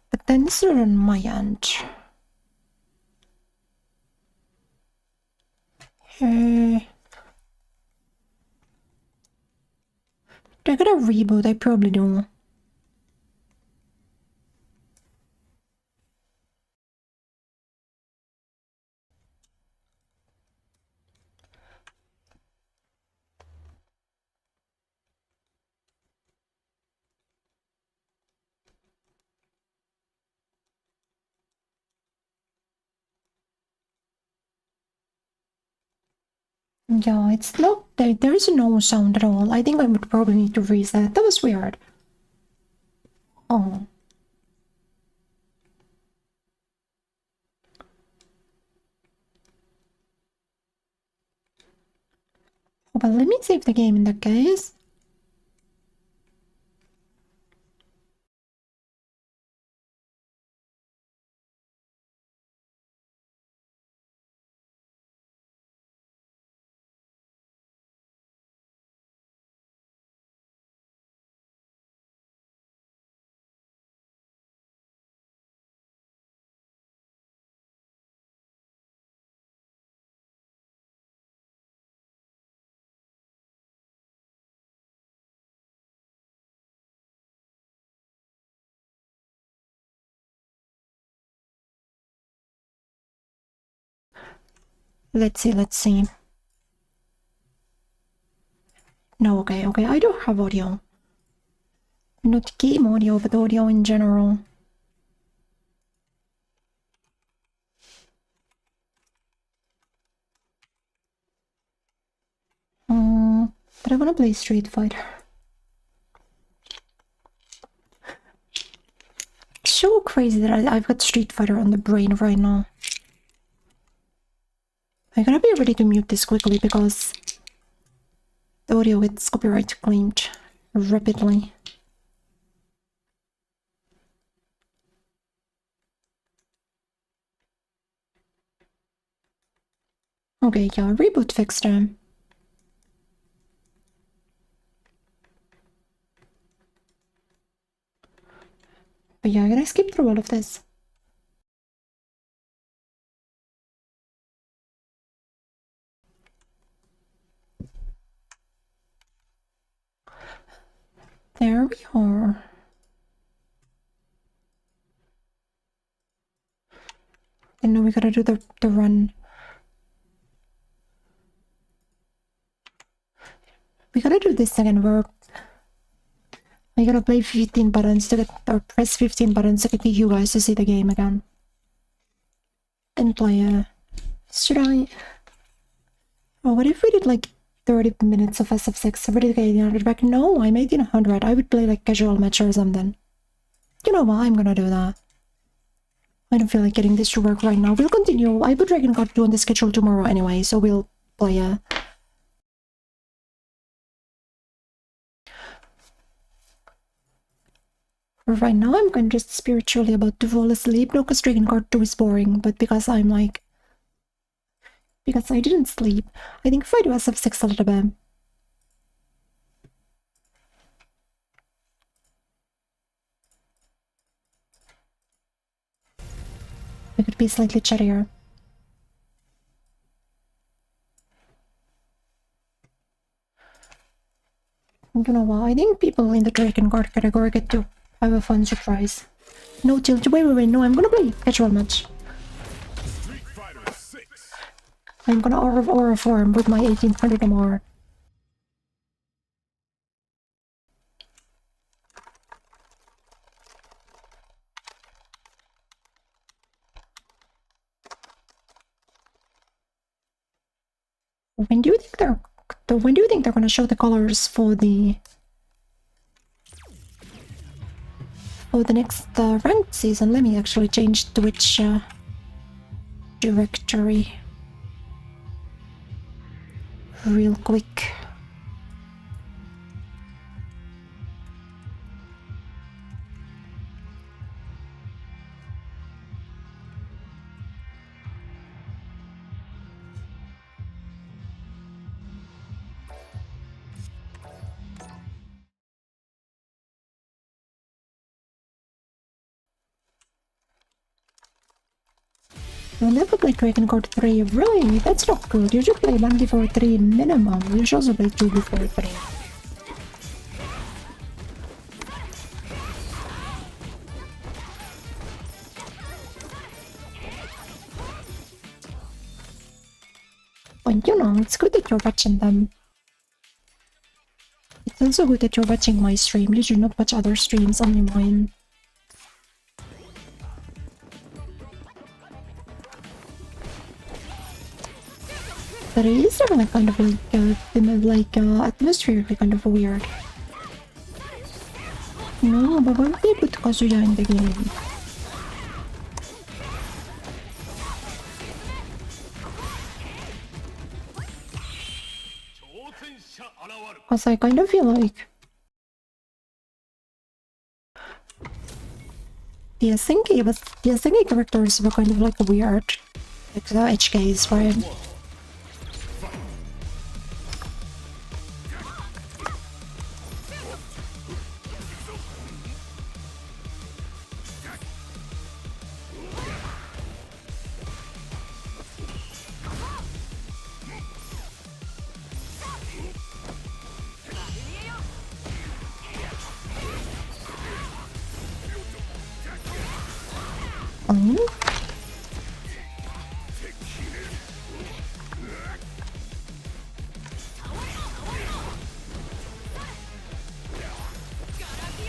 But then it's not on my end. Do I gotta reboot? I probably do. Yeah, it's not there is no sound at all. I think I would probably need to reset. That was weird. Oh. Well, let me save the game in that case. Let's see. No, okay, I do have audio. Not game audio, but audio in general. But I wanna play Street Fighter. It's so crazy that I've got Street Fighter on the brain right now. I gotta be ready to mute this quickly because the audio gets copyright claimed rapidly. Okay, yeah, reboot fixed them. But yeah, I gotta skip through all of this. There we are. And now we gotta do the run. We gotta do this again where I gotta play 15 buttons to get, or press 15 buttons to get you guys to see the game again. And play should I? Oh, what if we did like 30 minutes of SF6? I already get 1800 back. No, I'm 1800. I would play like casual match or something. You know what? I'm gonna do that. I don't feel like getting this to work right now. We'll continue. I put Drakengard 2 on the schedule tomorrow anyway, so we'll play Right now I'm kind of just spiritually about to fall asleep. No, because Drakengard 2 is boring, but because I'm like... Because I didn't sleep. I think if I do SF6 a little bit... we could be slightly chattier. You know what? I think people in the Drakengard category get to have a fun surprise. No, chill. Wait. No, I'm gonna play casual match. I'm gonna aura form with my 1800 MR. When do you think they're gonna show the colors for the next ranked season? Let me actually change Twitch directory real quick. You never play Drakengard 3, really? That's not good. You should play 1 before 3 minimum. You should also play 2 before 3. But you know, it's good that you're watching them. It's also good that you're watching my stream. You should not watch other streams, only mine. But it is definitely kind of atmospherically kind of weird. No, but why would they put Kazuya in the game? Because I kind of feel like the SNK characters were kind of like weird. Like the HKs, right?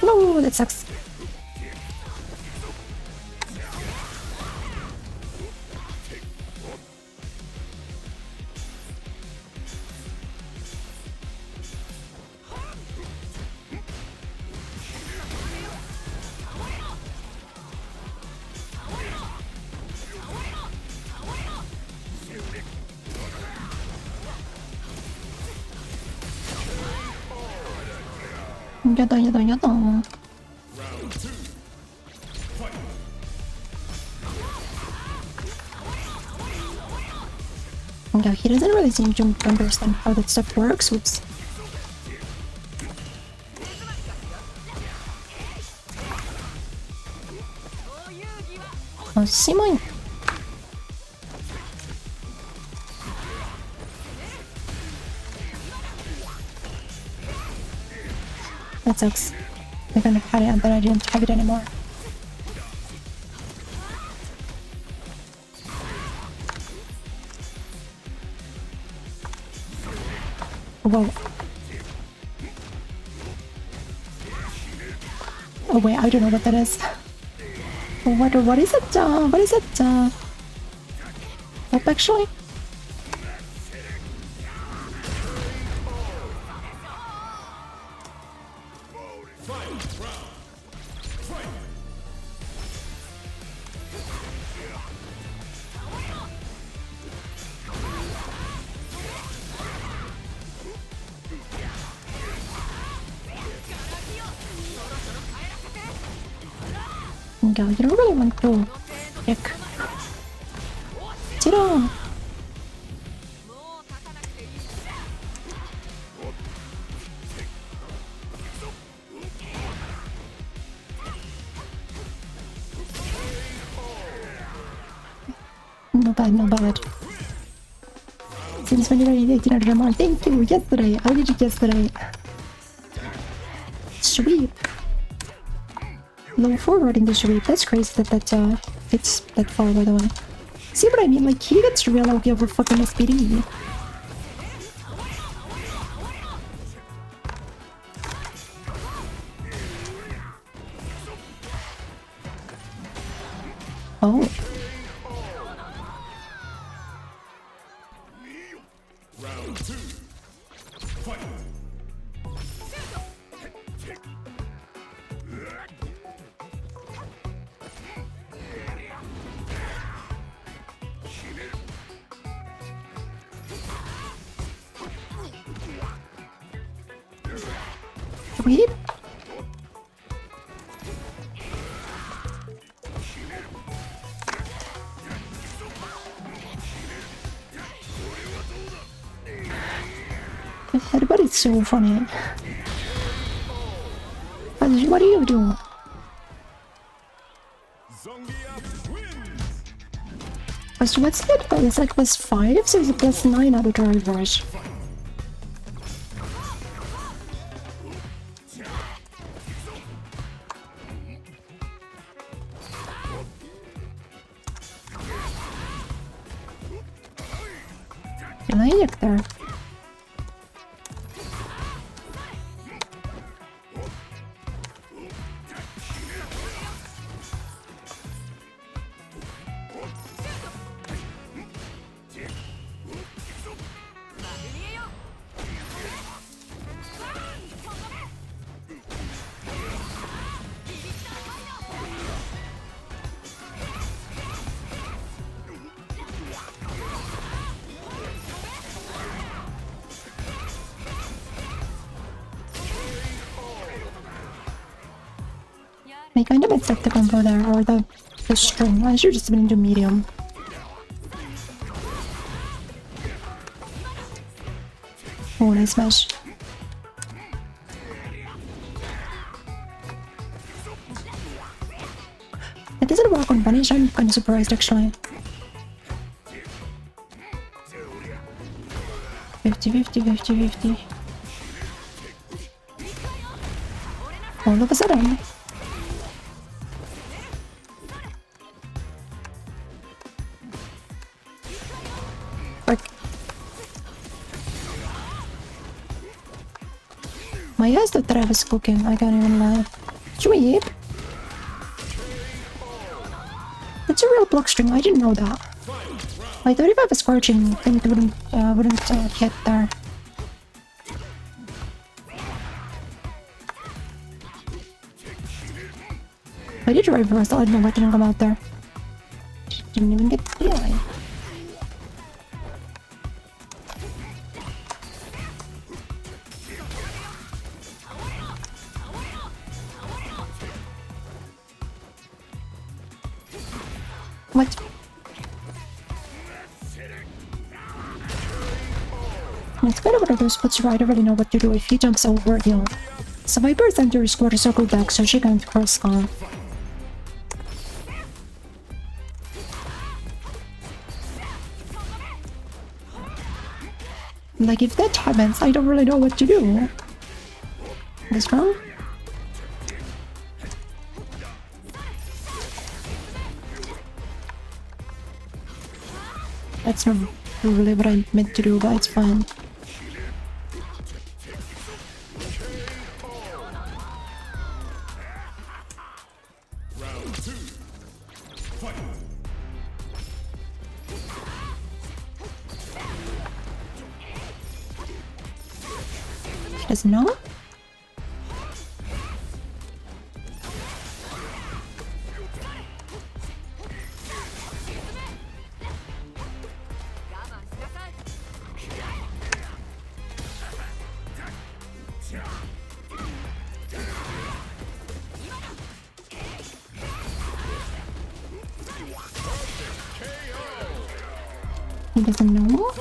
No, that sucks. 야다. Yeah, he doesn't really seem to understand how that stuff works. Whoops. Oh, see mine. That sucks. I kind of had it, but I didn't have it anymore. Whoa. Oh wait, I don't know what that is. What is it? What is it? Up actually? Yeah, you don't really want to pick. Zero. No bad. Since when you were 1800 MR, thank you. Yesterday, I did it yesterday. sweep. Low forward in the sweep. That's crazy that it's that far, by the way. See what I mean? Like, he gets real OP over fucking SPD. Oh. Sweep. The headbutt is so funny. What do you do? What's the headbutt? It's like +5, so it's a +9 out of drivers. Can I eject there? I kind of accept the combo there, or the string. I should just been into medium. Oh, nice smash. It doesn't work on punish, I'm kind of surprised actually. 50-50. All of a sudden. My eyes thought that I was cooking, I can't even lie. Sweep! It's a real block string, I didn't know that. I thought if I was crouching, then it wouldn't hit there. I did drive reverse, I didn't know what didn't come out there. Didn't even get the eye. What? It's kind of one of those spots where I don't really know what to do if he jumps over hill. So Viper sent her squad to circle back so she can't cross car. Like, if that happens, I don't really know what to do. This wrong? That's not really what I meant to do, but it's fine. He doesn't know? He doesn't know?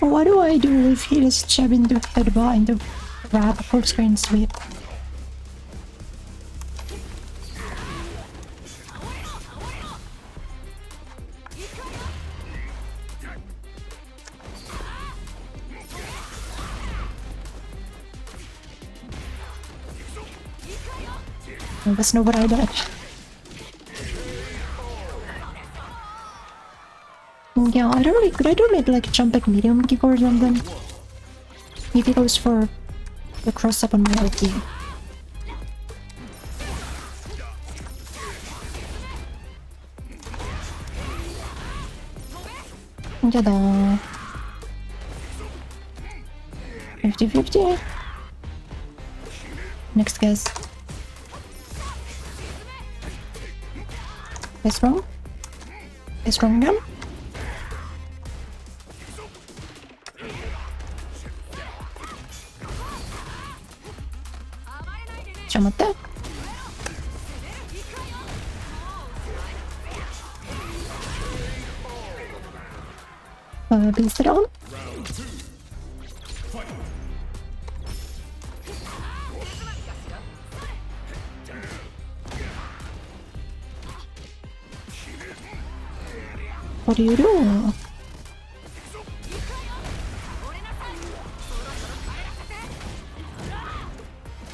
What do I do if he just jab into headbutt into grab a full screen sweep? That's not what I did. Yeah, I don't really. Could I do maybe like a jump back medium kick or something? Maybe goes for the cross up on my ulti. Ta-da. 50-50. Next guess. Is wrong? Is wrong again? Jump up there. Beast it on. What do you do?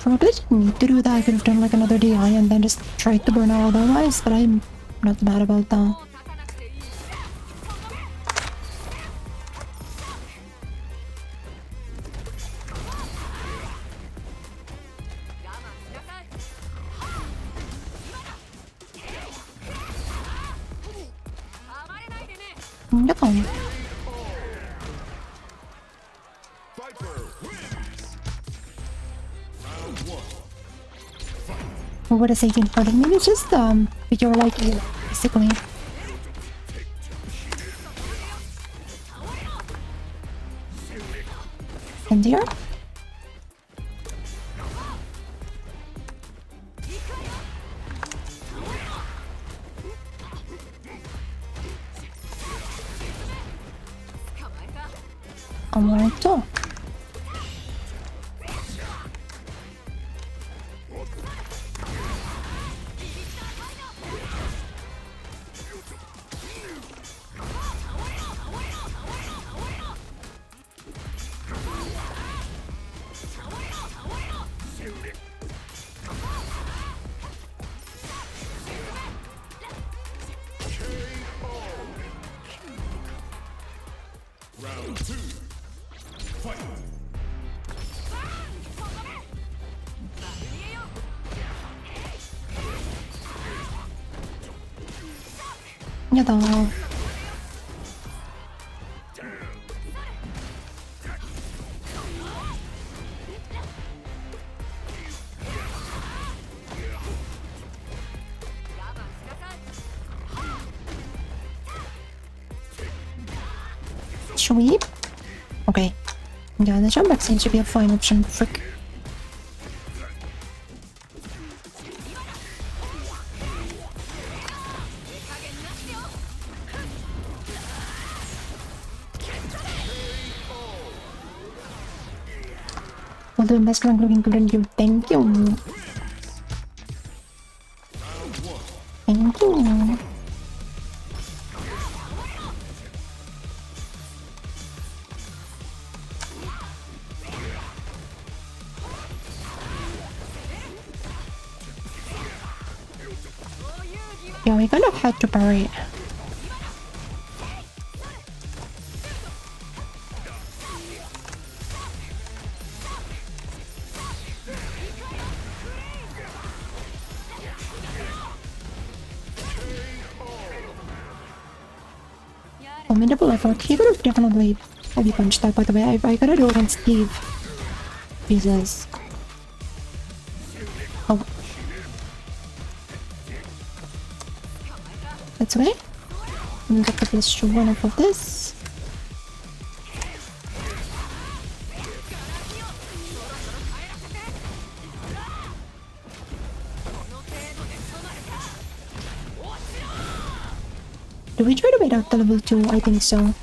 Probably didn't need to do that. I could have done like another DI and then just tried to burn out otherwise, but I'm not mad about that. No. What is 18 part of me? It's just you're like you, basically. And here? Alright. Yada. Sweep? Okay. Yeah, the jump back seems to be a fine option. Frick. Well, the best rank looking good on you. Thank you. Thank you. Yeah, we kind of had to parry it. Formidable effort. He would have definitely heavy punched that, by the way. I gotta do it against Steve. Jesus. Oh. That's okay. I'm gonna get the plus 1 off of this. Do we try to wait out the level 2? I think so.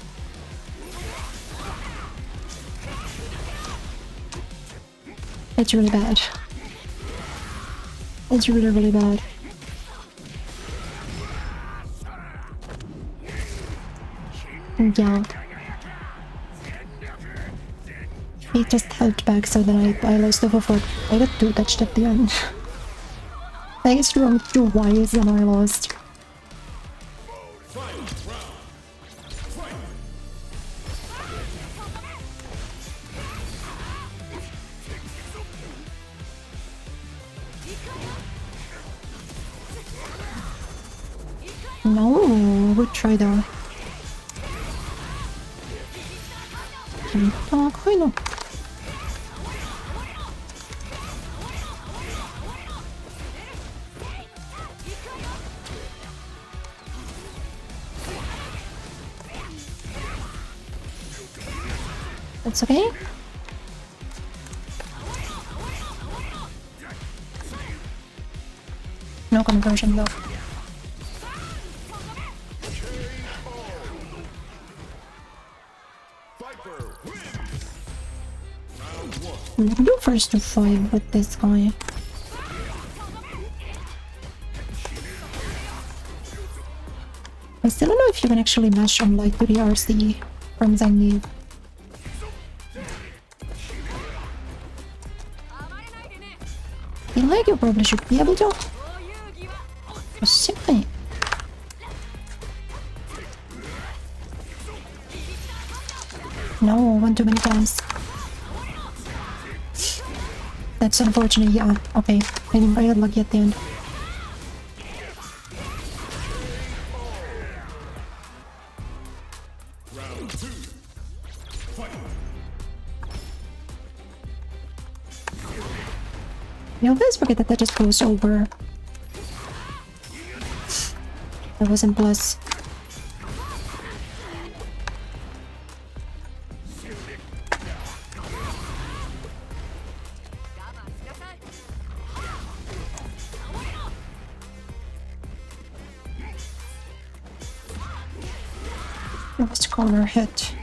It's really bad. It's really, really bad. Yeah. He just held back, so then I lost the 4. I got 2 touched at the end. I guess rolled twice and I lost. No, good try though. Kind of. That's okay. No conversion though. We can do first to 5 with this guy. I still don't know if you can actually mash on light to the RC from Zangief. I feel like you probably should be able to. Oh, simply. No, one too many times. That's unfortunate, yeah. Okay, I got lucky at the end. You always forget that just goes over. That wasn't plus. It was corner hit.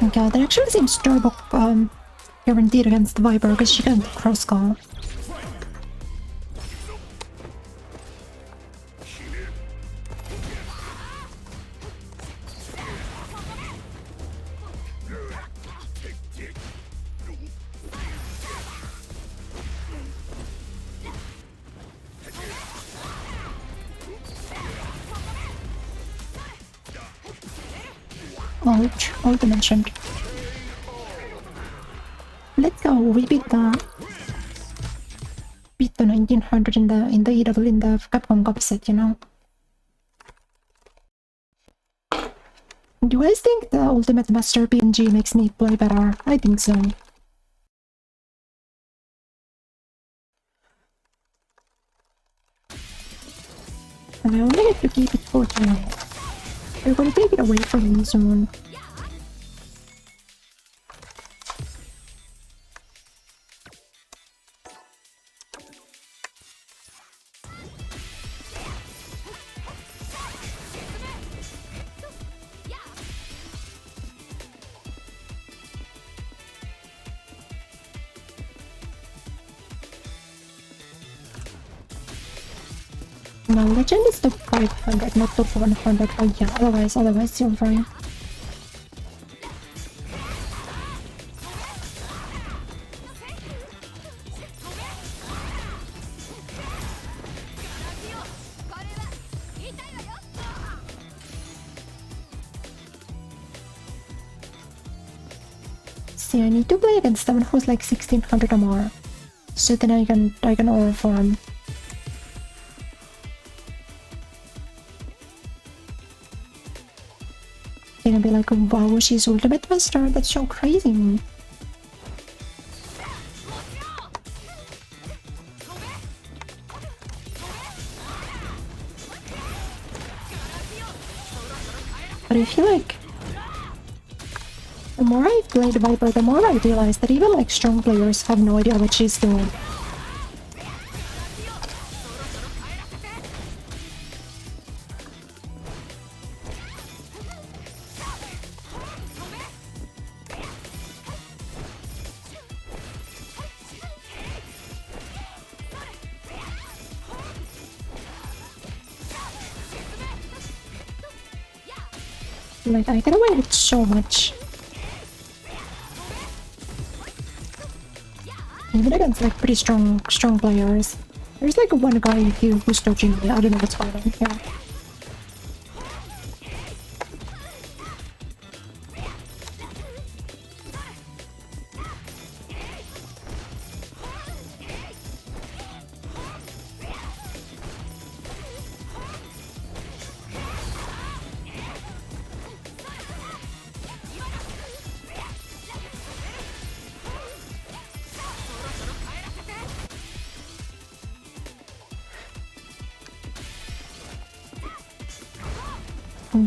Okay, that actually seems turbo guaranteed against the Viper because she can't cross call. Ouch, all mentioned. Let's go, we beat the 1900 in the EW in the Capcom Cup set, you know. Do you guys think the Ultimate Master PNG makes me play better? I think so. And I only get to keep it for tonight. They're gonna take it away from me soon. No, legend is the 500, not the 100, but yeah, otherwise you're fine. See, I need to play against someone who's like 1600 or more, so then I can aura farm. Gonna be like, wow, she's Ultimate Master, that's so crazy. But I feel like the more I played Viper, the more I realized that even like strong players have no idea what she's doing. Like, I gotta wait so much. Even against like pretty strong players. There's like one guy here who's dodging me. I don't know what's going on here.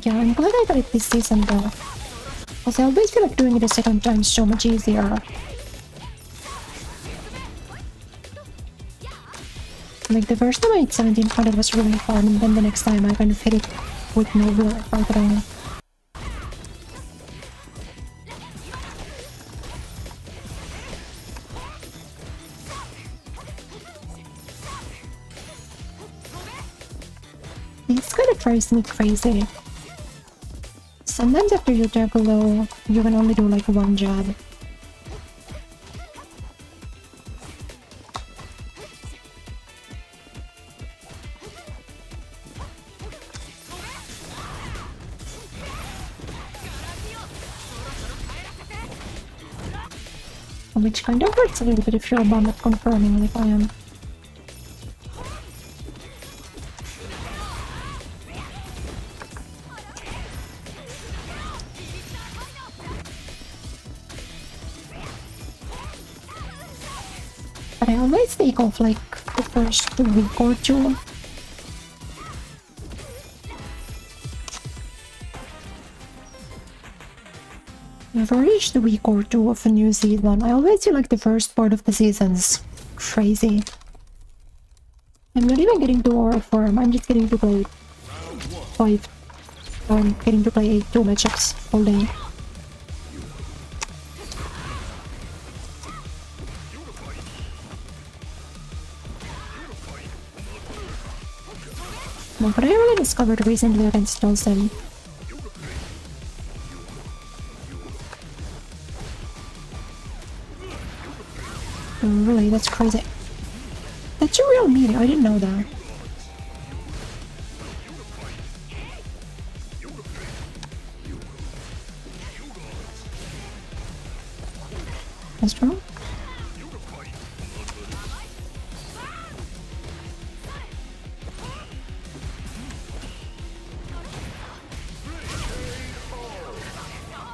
Yeah, I'm glad I got it this season though. Because I always feel like doing it a second time is so much easier. Like the first time I hit 1700 was really fun, and then the next time I kind of hit it with no real effort at all. This kind of drives me crazy. Sometimes after you tackle low, you can only do like one jab. Which kind of hurts a little bit if you're a bomb at confirming like I am. But I always take off like the first week or two. I've reached the week or two of a new season. I always feel like the first part of the season's crazy. I'm not even getting to Aura Farm, I'm just getting to play 5. I'm getting to play 2 matchups all day. No, but I really discovered recently against Dawson. Oh, really? That's crazy. That's a real meter, I didn't know that. That's true.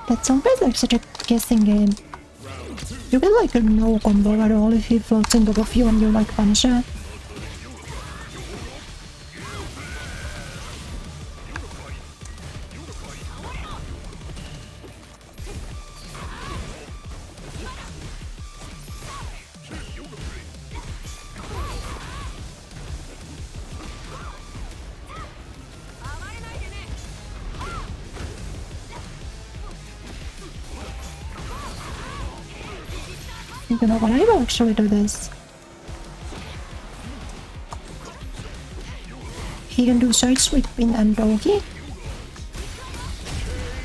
That's always like such a guessing game. You get like a no combo at all if he floats on top of you and you like punish it. You know what, I will actually do this. He can do side sweeping and doggy.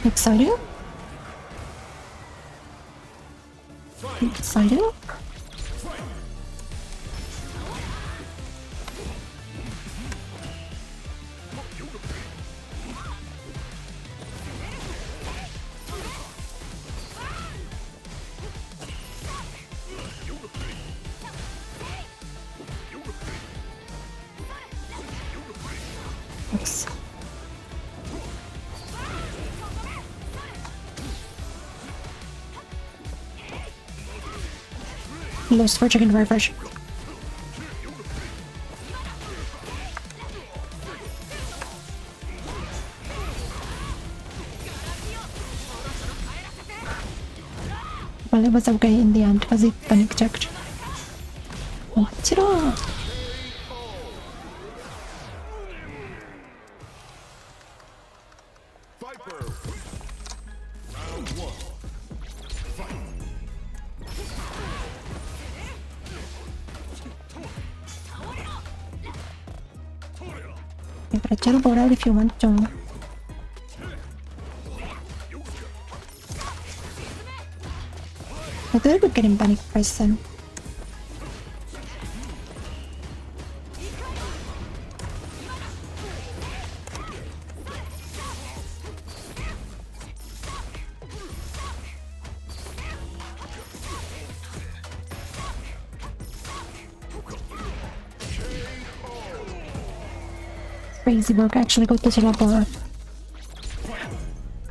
Exciting. Exciting. Thanks. Lost for chicken refresh. Well, it was okay in the end because he panic checked. What's it all? You gotta teleport out if you want to. I thought I would get in panic press then. Crazy work, actually got to the bar.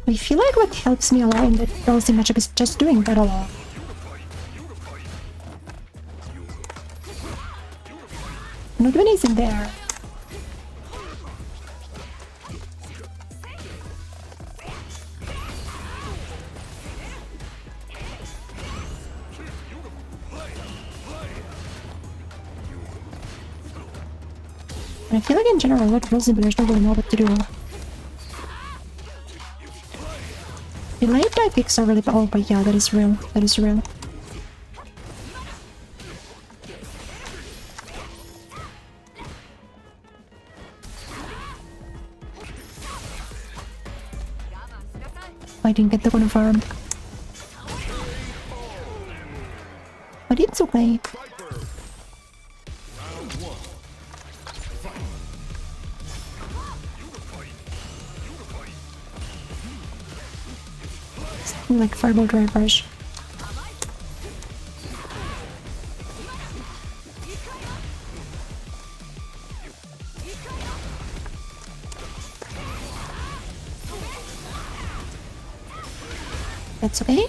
I feel like what helps me a lot in the Dulcie matchup is just doing that a lot. Not when he's in there. And I feel like in general, what Dulcie players don't really know what to do. The late dive kicks are really bad. Oh, but yeah, that is real. That is real. I didn't get the confirm. But it's okay. Like fireball drive rush. That's okay.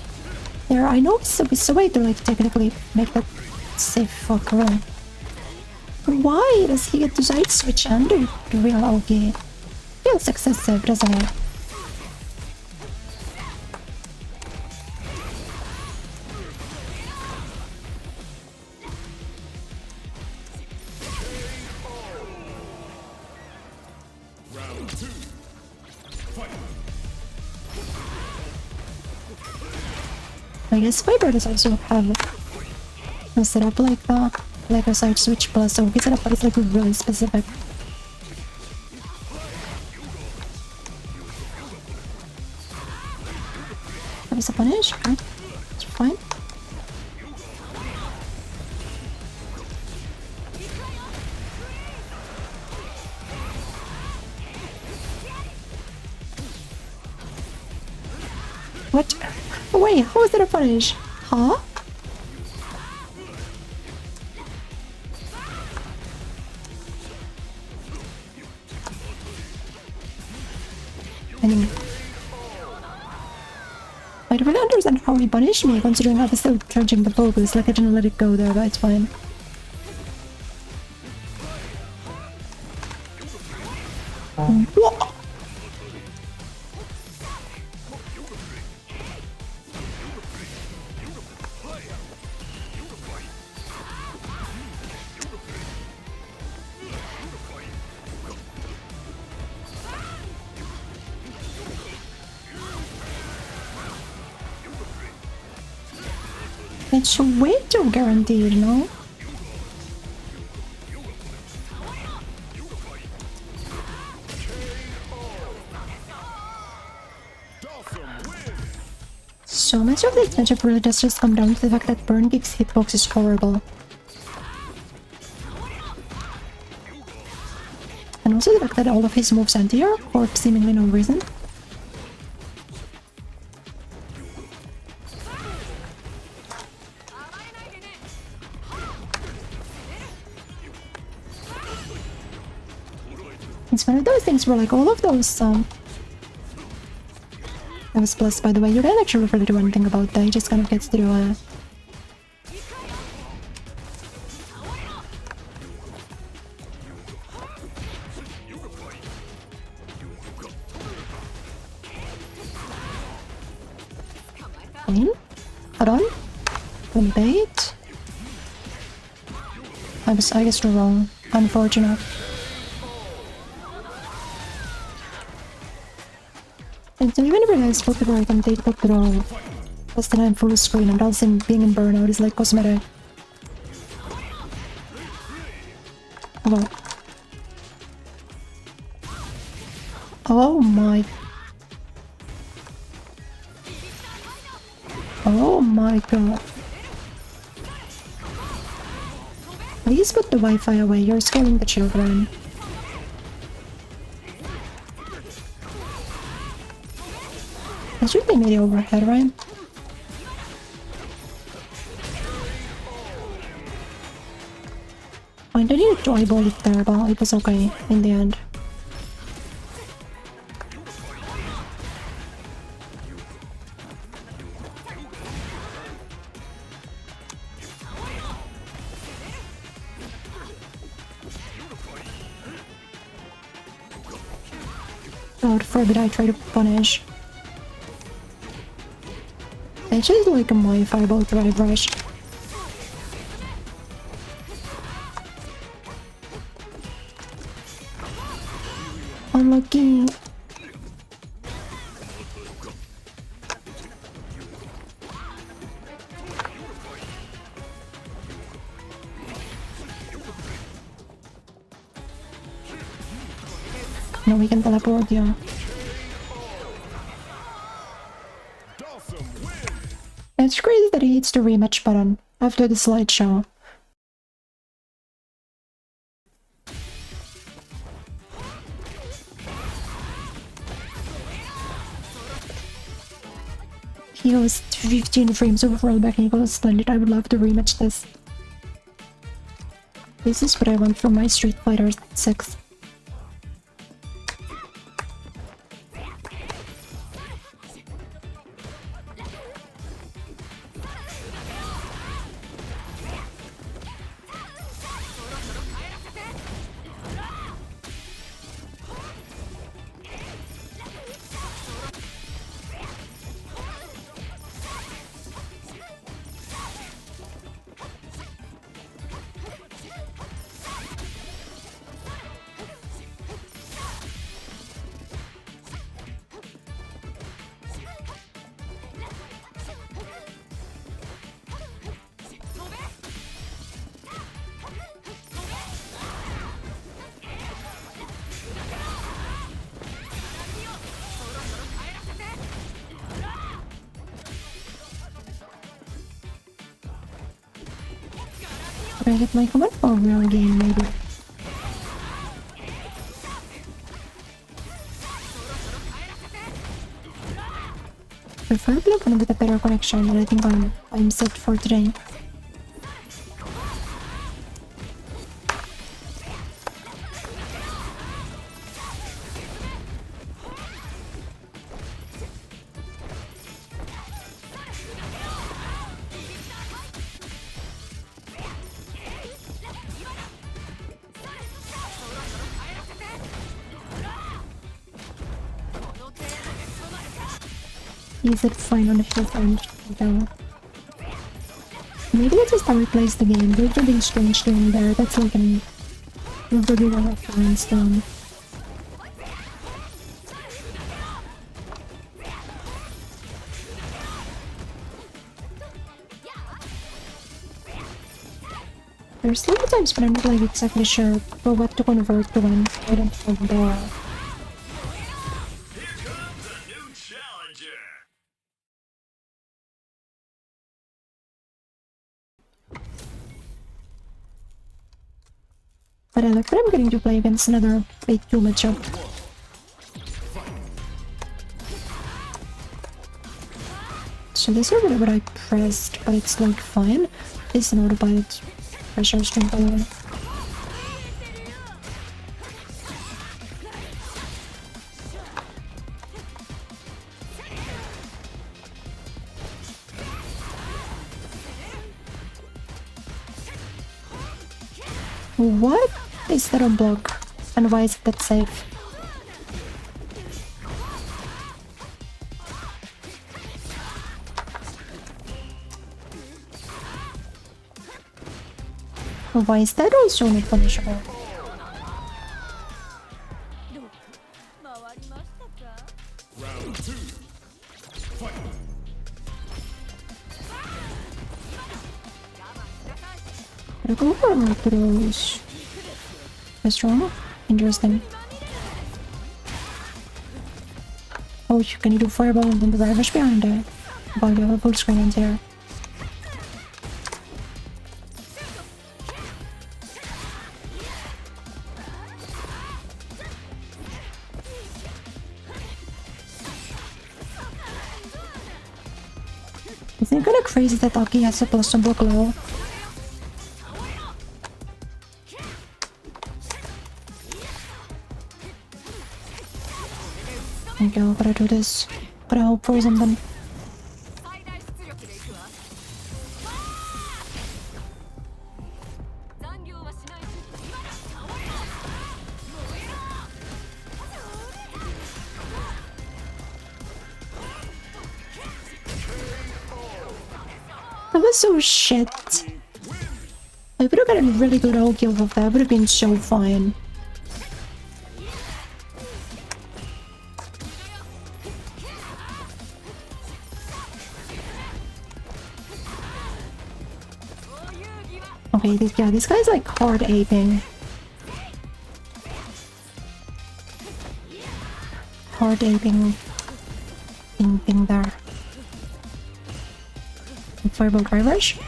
There, I know it's a way to like technically make that safe fuck roll. Why does he get to side switch under the real okay? Feels excessive, doesn't it? I guess Viper does also have a setup like a side switch plus a okay setup, but it's like really specific. That was a punish, okay. It's fine. What? Wait, how was that a punish? Huh? Anyway. I don't really understand how he punished me, considering I was still charging the focus. Like, I didn't let it go there, but it's fine. What? It's way too guaranteed, no? So much of this matchup really does just come down to the fact that Burn Geek's hitbox is horrible. And also the fact that all of his moves anti-air for seemingly no reason. It's one of those things where like all of those that was blessed, by the way. You can't actually really do anything about that. He just kind of gets to do a Caim? Hold on. One bait. I guess you're wrong. Unfortunate. And so even if I spoke before I can take it all. Plus then I'm full screen and Dalsim being in burnout is like cosmetic. Hello. Oh my. Oh my god. Please put the Wi-Fi away, you're scaring the children. I should be made overhead, right? I needed to eyeball it there, but it was okay in the end. God forbid I try to punish. It's just like my fireball drive rush. Unlucky. No, we can teleport, yeah. It's crazy that he hits the rematch button after the slideshow. He goes 15 frames of rollback and he goes splendid. I would love to rematch this. This is what I want from my Street Fighter 6. Can I get my command or real game maybe? Preferably one with a better connection, but I think I'm set for today. Is it fine on his end? No. Maybe that's just how he plays the game. There's something strange doing there. That's like an regular reference thing. There's little times when I'm not like exactly sure for what to convert to when I don't have the but I like that I'm getting to play against another big 2 matchup. So this is really what I pressed, but it's like fine. It's an autopilot pressure string by the way. What is that a block? And why is it that safe? Why is that also not punishable? But go for those. That's wrong. Interesting. Oh, you can do fireball and then the ravage behind it. But you have a full screen in there. Isn't it kinda crazy that Aki has a plus on block low? Okay, gotta do this. Gotta hope for something. That was so shit. I would have gotten a really good ult kill off that. Would have been so fine. Okay, this guy's like hard aping. Hard aping thing there. Fireball dry rush.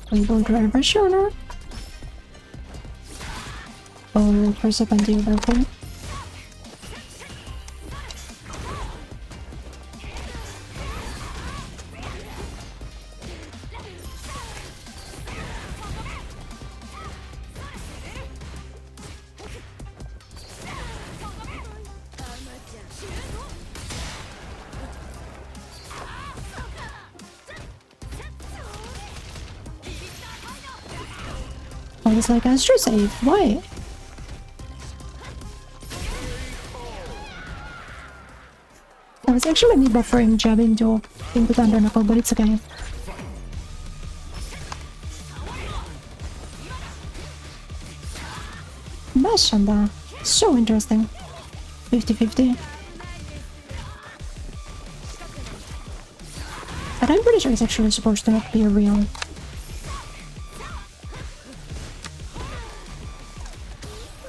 Fireball dry rush or not? Oh, first up and do that thing. I was like, Astro save, why? I was actually me buffering jab into Thunder Knuckle, but it's okay. Mashanda. So interesting. 50-50. But I'm pretty sure it's actually supposed to not be real.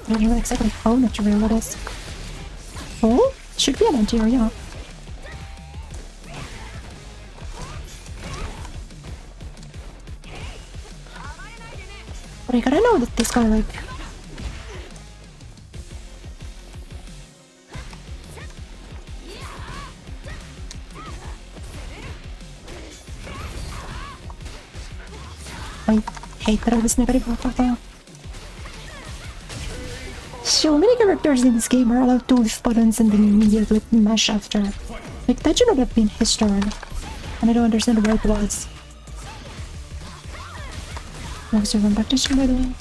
I don't know exactly how not real it is. Oh? Should be an anti-hero, yeah. But I gotta know that this guy like... I hate that I was negative about that. So many characters in this game are allowed to lift buttons and then immediately mash after. Like, that should not have been his turn. And I don't understand why it was. Oh, so run back to stream, by the way.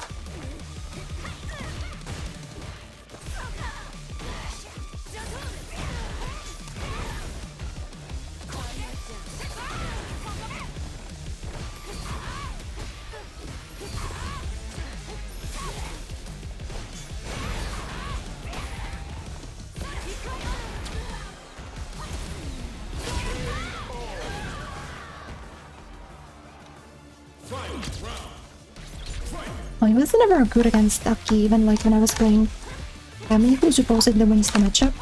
I was never good against Aki, even like when I was playing Caim, who supposedly wins the matchup.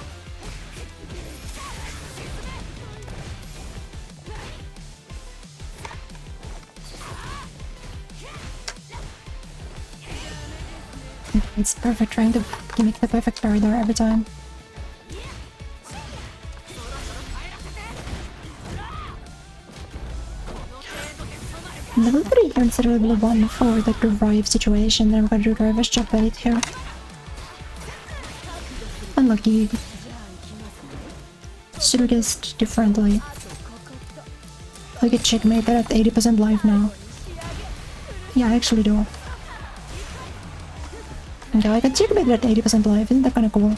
It's perfect, trying to gimmick the perfect parry there every time. Level 3 here instead of level 1 for the revive situation, then I'm gonna do the reverse jump bait here. Unlucky. Should've guessed differently. I get checkmate that at 80% life now. Yeah, I actually do. Okay, I got checkmate at 80% life, isn't that kinda cool?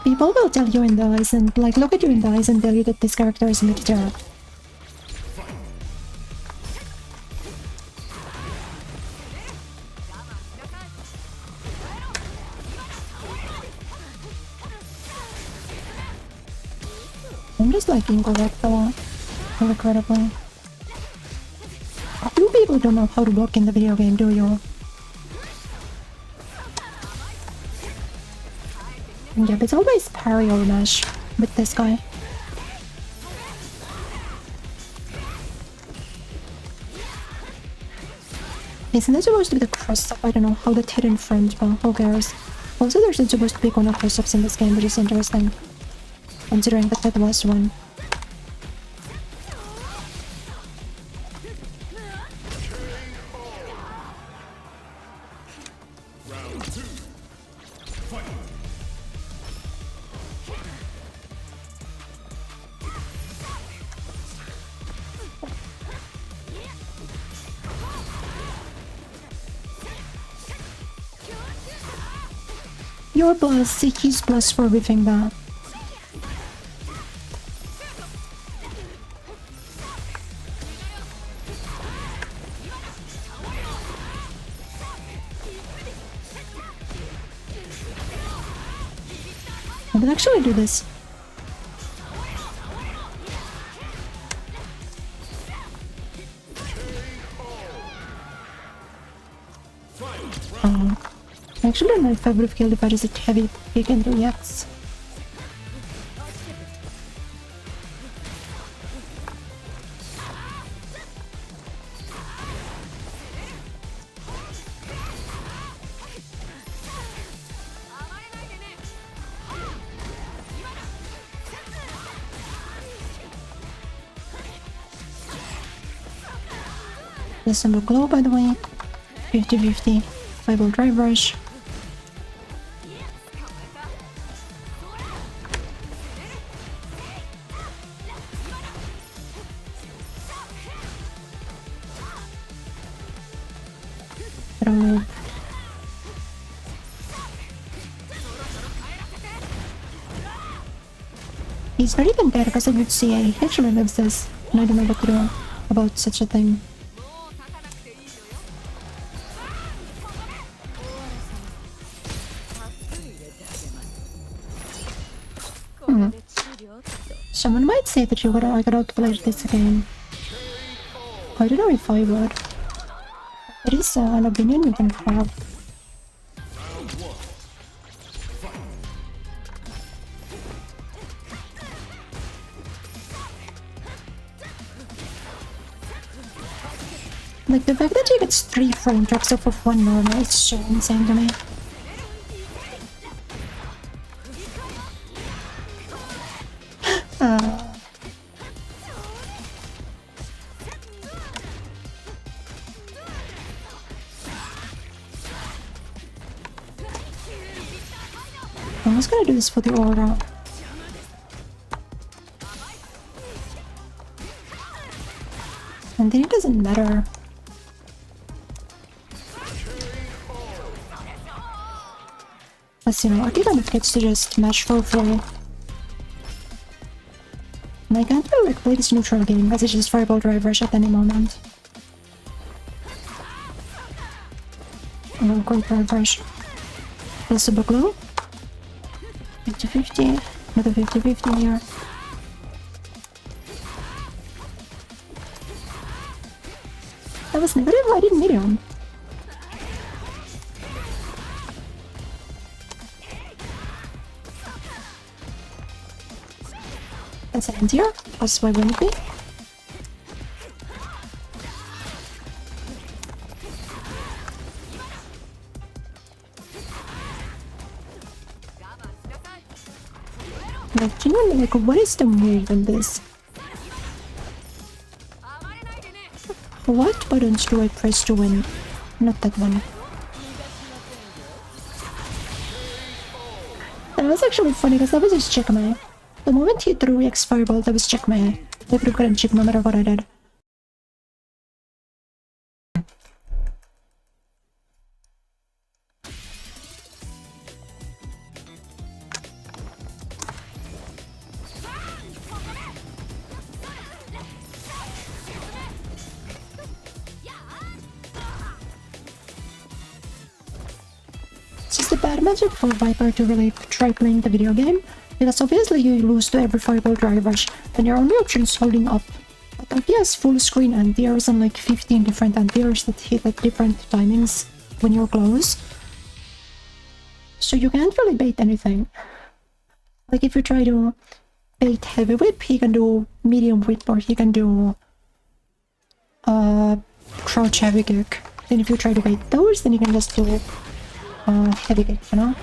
People will tell you in the eyes and like look at you in the eyes and tell you that this character is mid-tier. I'm just like incorrect though. Regrettably. You people don't know how to block in the video game, do you? Yep, it's always parry or mash with this guy. Isn't that supposed to be the cross-up? I don't know how that hit in front, but who cares? Also, there's not supposed to be no cross-ups in this game, which is interesting. Considering that that was one. Your plus, he's plus for whiffing that. I can actually do this. I actually don't know if I would have killed if I just hit heavy kick into the X. There's some glow, by the way. 50-50. Fireball drive rush. He's not even dead because I would see he actually lives this, and I don't know what to do about such a thing. Someone might say that I got outplayed this game. I don't know if I would. It is an opinion you can have. Like, the fact that he gets 3 frame drops off of 1 normal is so insane to me. I was gonna do this for the aura. And then it doesn't matter. As you know, Aki kind of gets to just match for free. And I can't really play this neutral game because it's just fireball drive rush at any moment. And I'm going drive rush. Plus super glow. 50-50. Another 50-50 here. That was negative? I didn't need him. That's an end here. Plus, why wouldn't it be? Like, genuinely, like, what is the move in this? What buttons do I press to win? Not that one. That was actually funny because that was his checkmate. The moment he threw X fireball, that was checkmate. I would have gotten check no matter what I did. It's just a bad matchup for Viper to really try playing the video game, Because obviously you lose to every fireball dry rush, and your only option is holding up. But like, yes, full screen anti-airs and like 15 different anti-airs that hit at different timings when you're close. So you can't really bait anything. Like if you try to bait heavy whip, he can do medium whip, or he can do crouch heavy kick. Then if you try to bait those, then you can just do heavy kick, you know?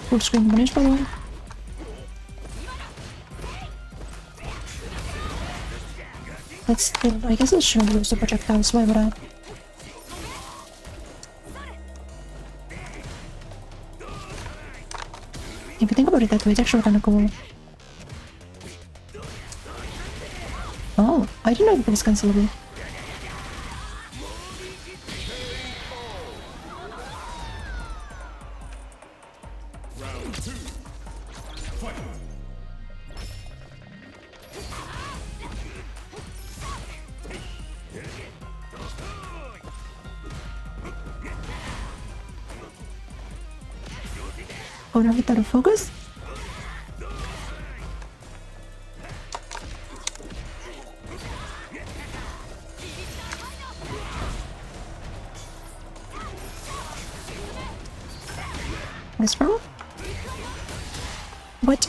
Full screen punish, by the way. That's still, I guess I shouldn't lose the projectiles, why would I? If you think about it that way, it's actually kinda cool. Oh, I didn't know that it was cancelable. Oh, now hit out of focus? This wrong? What?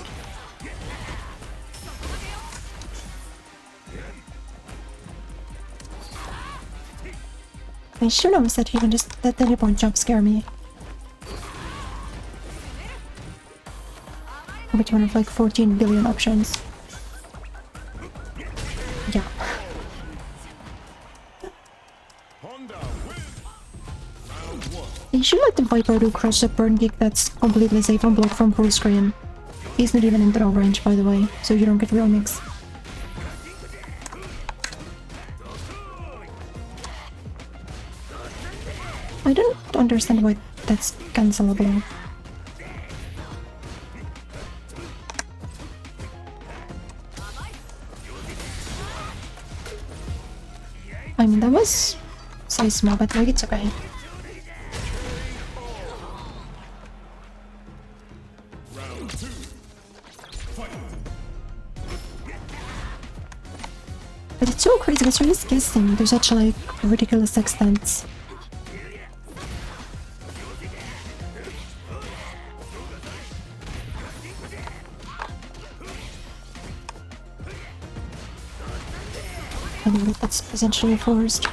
I should have said he can just let the teleport jump scare me. Which one of like 14 billion options? Yeah. You should let the Viper do crush the burn kick that's completely safe and blocked from full screen. He's not even in throw range, by the way, so you don't get real mix. I don't understand why that's cancelable. I mean, that was size small, but like, it's okay. But it's so crazy because he's guessing to such like ridiculous extents. I mean, that's essentially forced.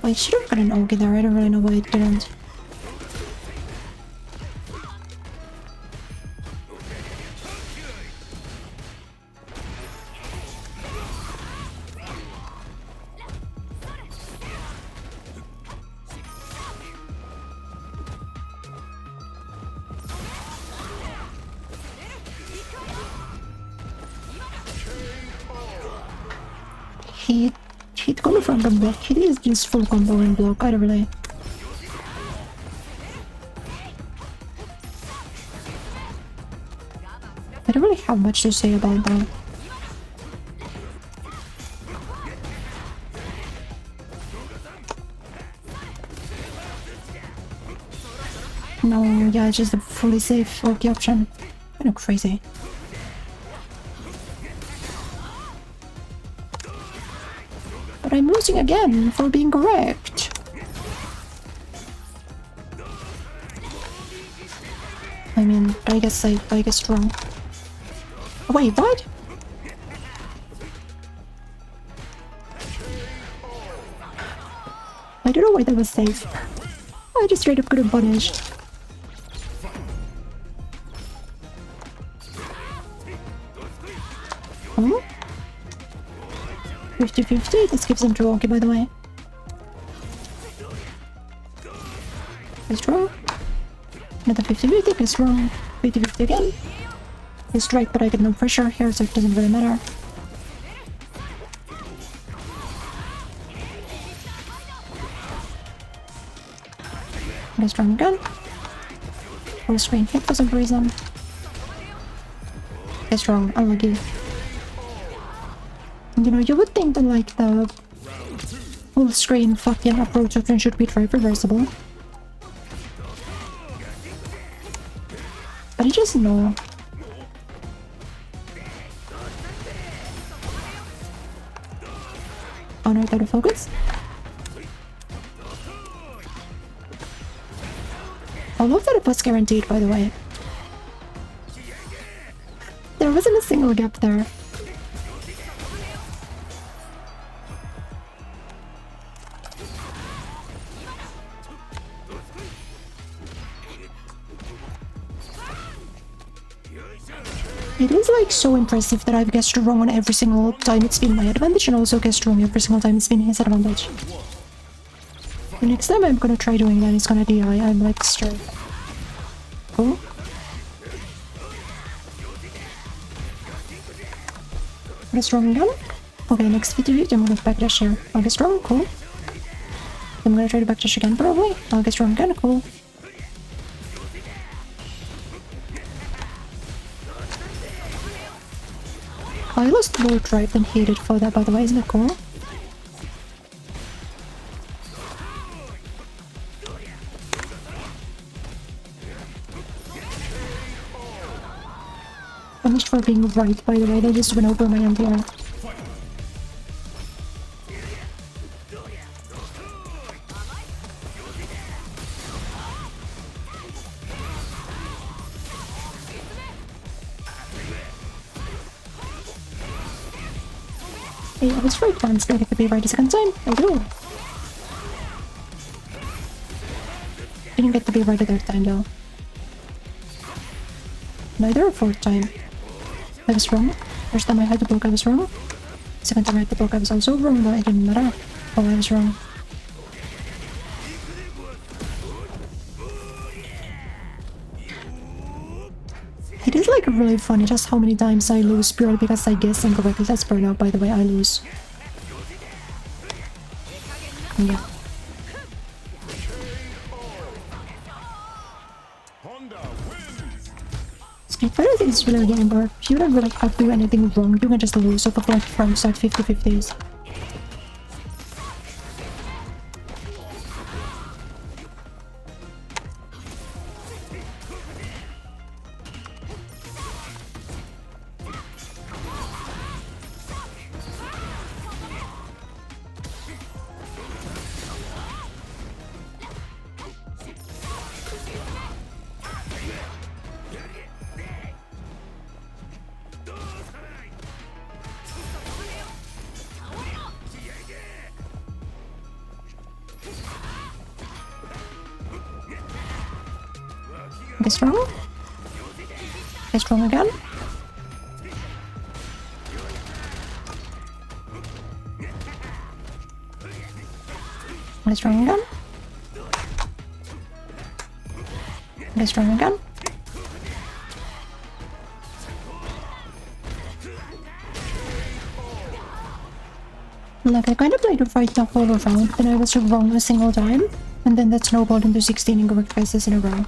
I should have got an Ogi there, I don't really know why it didn't. He'd gone from the block. He is just full combo and block. I don't really. I don't really have much to say about that. No, yeah, it's just a fully safe Oki option. Kind of crazy. But I'm losing again for being correct. I mean, I guess wrong. Oh, wait, what? I don't know why that was safe. I just straight up couldn't punish. Oh? 50-50, this gives him to Oki, by the way. He's wrong. Another 50-50, he's wrong. 50-50 again. He's right, but I get no pressure here, so it doesn't really matter. He's wrong again. Full screen hit for some reason. He's wrong, unlucky. You know, you would think that like the full screen fucking approach option should be drive reversible. But it just no. Oh no, out of focus. I love that it was guaranteed, by the way. There wasn't a single gap there. It is like so impressive that I've guessed wrong on every single time it's been my advantage and also guessed wrong every single time it's been his advantage. The next time I'm gonna try doing that, it's gonna DI. I'm like straight. Cool. Guess wrong again? Okay, next video I'm gonna backdash here. I'll guess wrong, cool. I'm gonna try to backdash again probably. I'll guess wrong again, cool. I lost both right and hated for that, by the way, isn't it cool? Punished for being right, by the way, they just went over my NPR. Hey, I was right once, that I could be right a second time. I do. Didn't get to be right a third time though. Neither a fourth time. I was wrong. First time I had the book, I was wrong. Second time I had the book, I was also wrong, but it didn't matter. Oh, I was wrong. It is like really funny just how many times I lose purely because I guess incorrectly. That's burnout, by the way, I lose. Yeah. Street Fighter is really a game where you don't really have to do anything wrong, you can just lose off of like front start 50-50s. Guess wrong? Guess wrong again? Guess wrong again? Guess wrong again? Like, I kind of played to fight the whole round, then I was wrong a single time, and then that snowballed into 16 incorrect guesses in a row.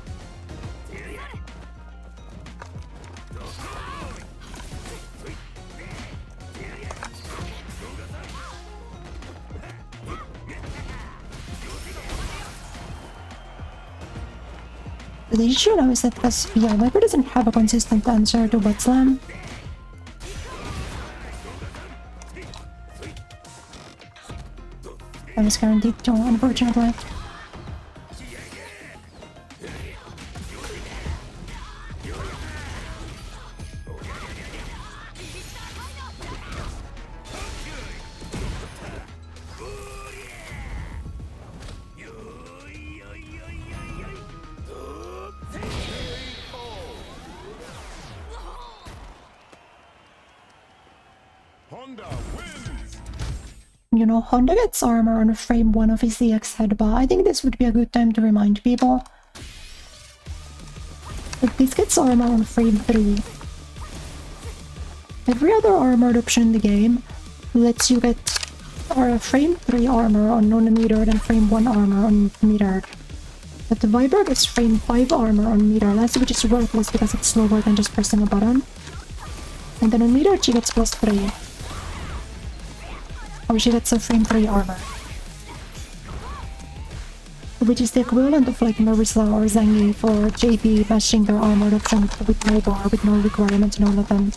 The issue now is that because, yeah, Viper doesn't have a consistent answer to butt slam. I was guaranteed to, unfortunately. You know, Honda gets armor on frame 1 of his EX head, but I think this would be a good time to remind people. Like, this gets armor on frame 3. Every other armored option in the game lets you get frame 3 armor on non-metered and frame 1 armor on metered. But the Viper gets frame 5 armor on meterless, which is worthless because it's slower than just pressing a button. And then on metered she gets +3. Oh, she gets a frame 3 armor. Which is the equivalent of like Marissa or Zangief or JP bashing their armored option with no bar, with no requirement to know all of them.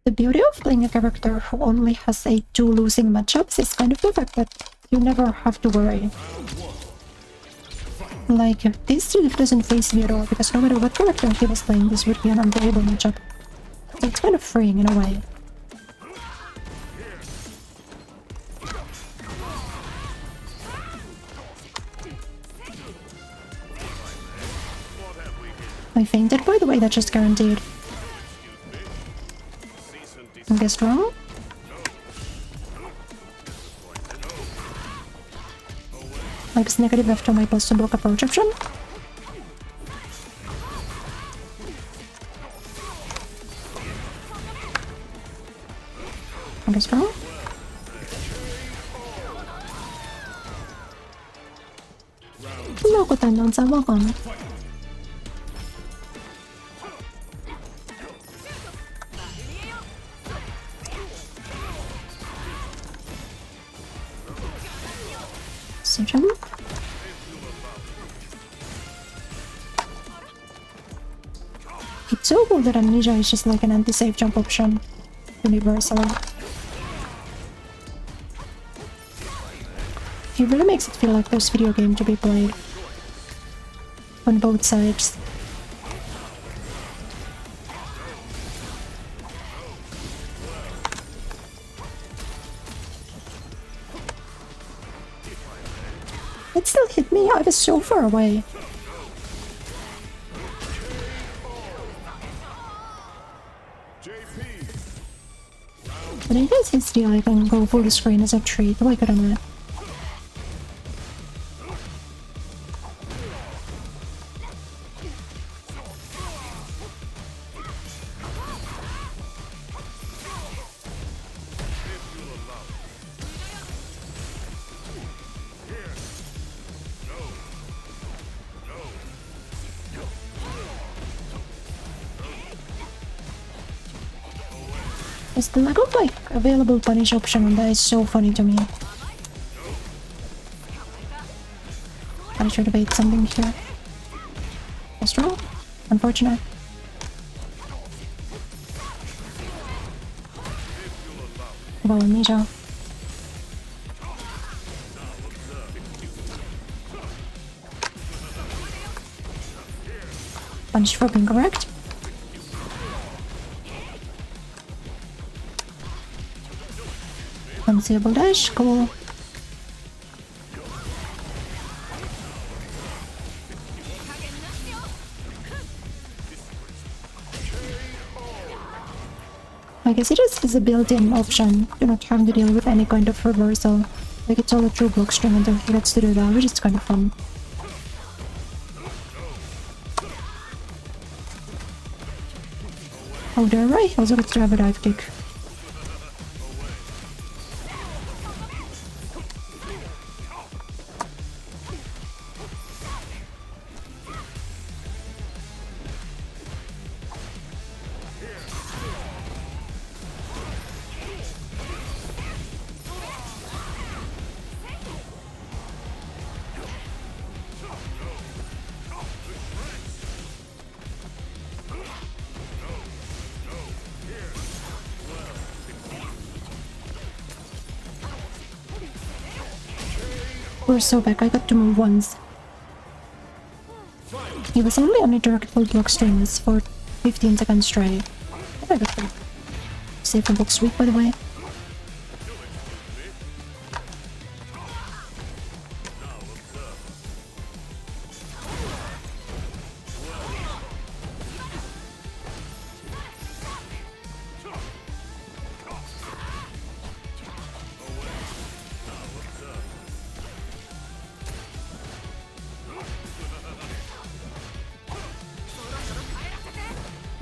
The beauty of playing a character who only has 2 losing matchups is kind of the fact that you never have to worry. Like, this really doesn't faze me at all, because no matter what character he was playing, this would be an unplayable matchup. So it's kind of freeing in a way. I fainted, by the way, that's just guaranteed. I guess wrong? Like negative after my plus to block approach option? I guess wrong? Loko tan sa wakon. Jump. It's so cool that Amnesia is just like an anti-save jump option universally. It really makes it feel like there's video game to be played on both sides. It still hit me, I was so far away. But I guess it's the I can go full screen as a treat, why couldn't I? It's the lack of like available punish option and that is so funny to me. I should debate something here. That's wrong. Unfortunate. Well, Amnesia. Punish for being correct. Unseeable dash, cool. I guess it just is a built-in option. You don't have to deal with any kind of reversal. Like it's all a true block string until he gets to do that, which is kind of fun. Oh, there, right? He also gets to have a dive kick. We're so back, I got to move once. He was only on a direct full block strings for 15 seconds straight. I got to save the block sweep, by the way.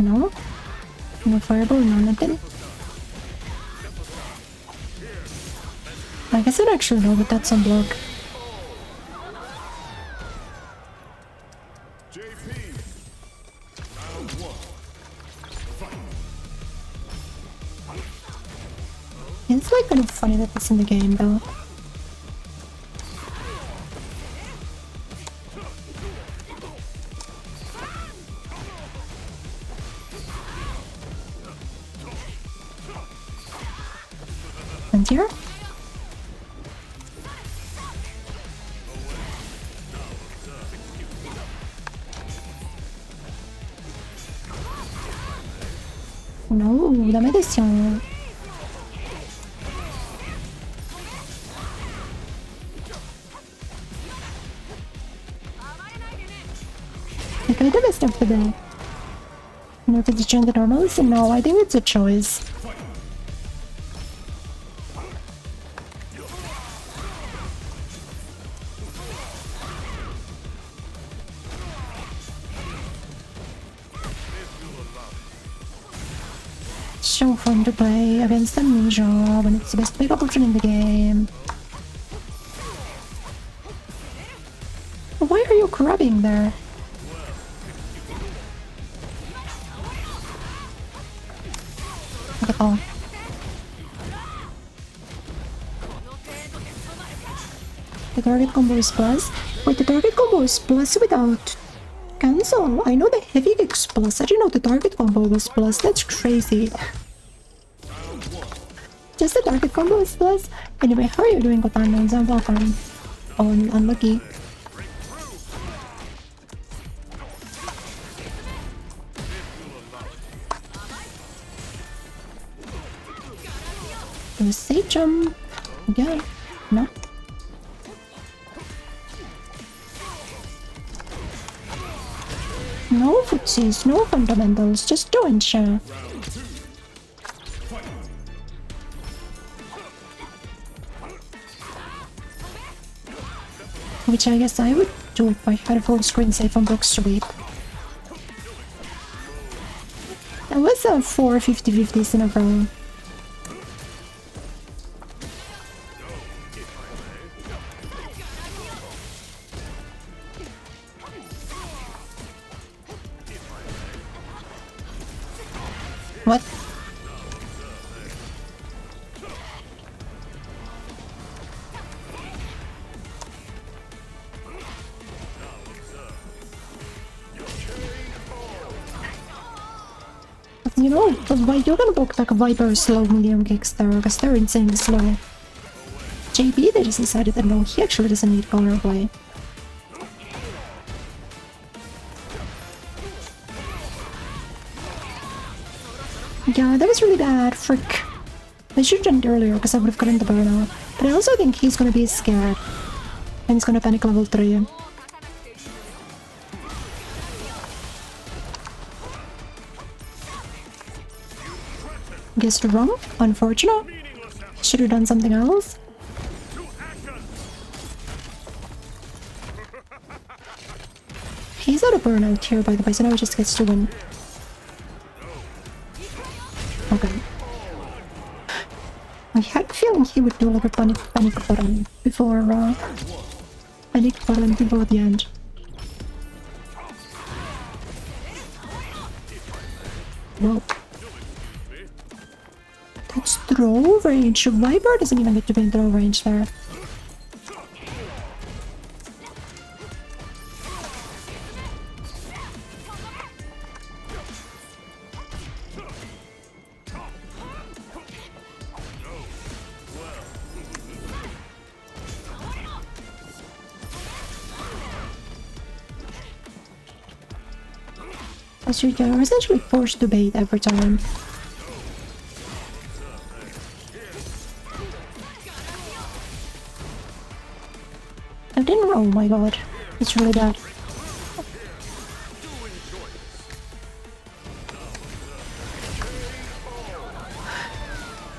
No? No fireball, no nothing? I guess I'd actually know, but that's on block. It's like kind of funny that it's in the game though. And here? No, ダメですよ。Like, I did this stuff for the... You know, to join the normals? No, I think it's a choice. So fun to play against Amnesia when it's the best pickup option in the game. Why are you grabbing there? Oh. The target combo is plus. Wait, the target combo is plus without cancel. I know the heavy kicks plus. I didn't know the target combo was plus. That's crazy. Just the target combo is plus. Anyway, how are you doing, Kotanons? I'm welcome. Oh, unlucky. Do a safe jump. Again. No. No footsies, no fundamentals, just do and share. Which I guess I would do if I had a full screen save on box sweep. That was a 4 50-50s in a row. What? You know, why you're gonna book like a Viper slow medium kicks there, because they're insanely slow. JB, they just decided that no, he actually doesn't need counterplay. Yeah, that was really bad. Frick. I should have done it earlier because I would have gotten the burnout. But I also think he's gonna be scared. And he's gonna panic level 3. Guessed wrong. Unfortunate. Should have done something else. He's out of burnout here, by the way, so now he just gets to win. Okay. I had a feeling he would do like a panic button before panic button before the end. Whoa. That's throw range. Viper doesn't even get to be in throw range there. So you're essentially forced to bait every time. I didn't roll, oh my god. It's really bad.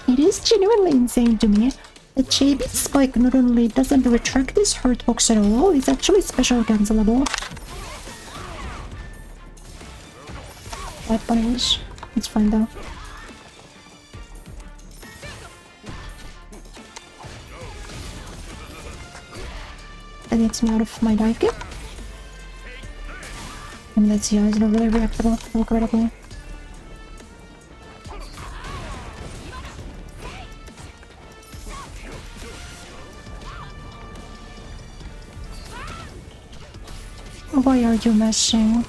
It is genuinely insane to me that JB's spike not only doesn't retract his hurtbox at all, it's actually special cancelable. that punish. It's fine though. That gets me out of my dive kick. And that's, yeah, it's not really reactable incredibly. Why are you meshing?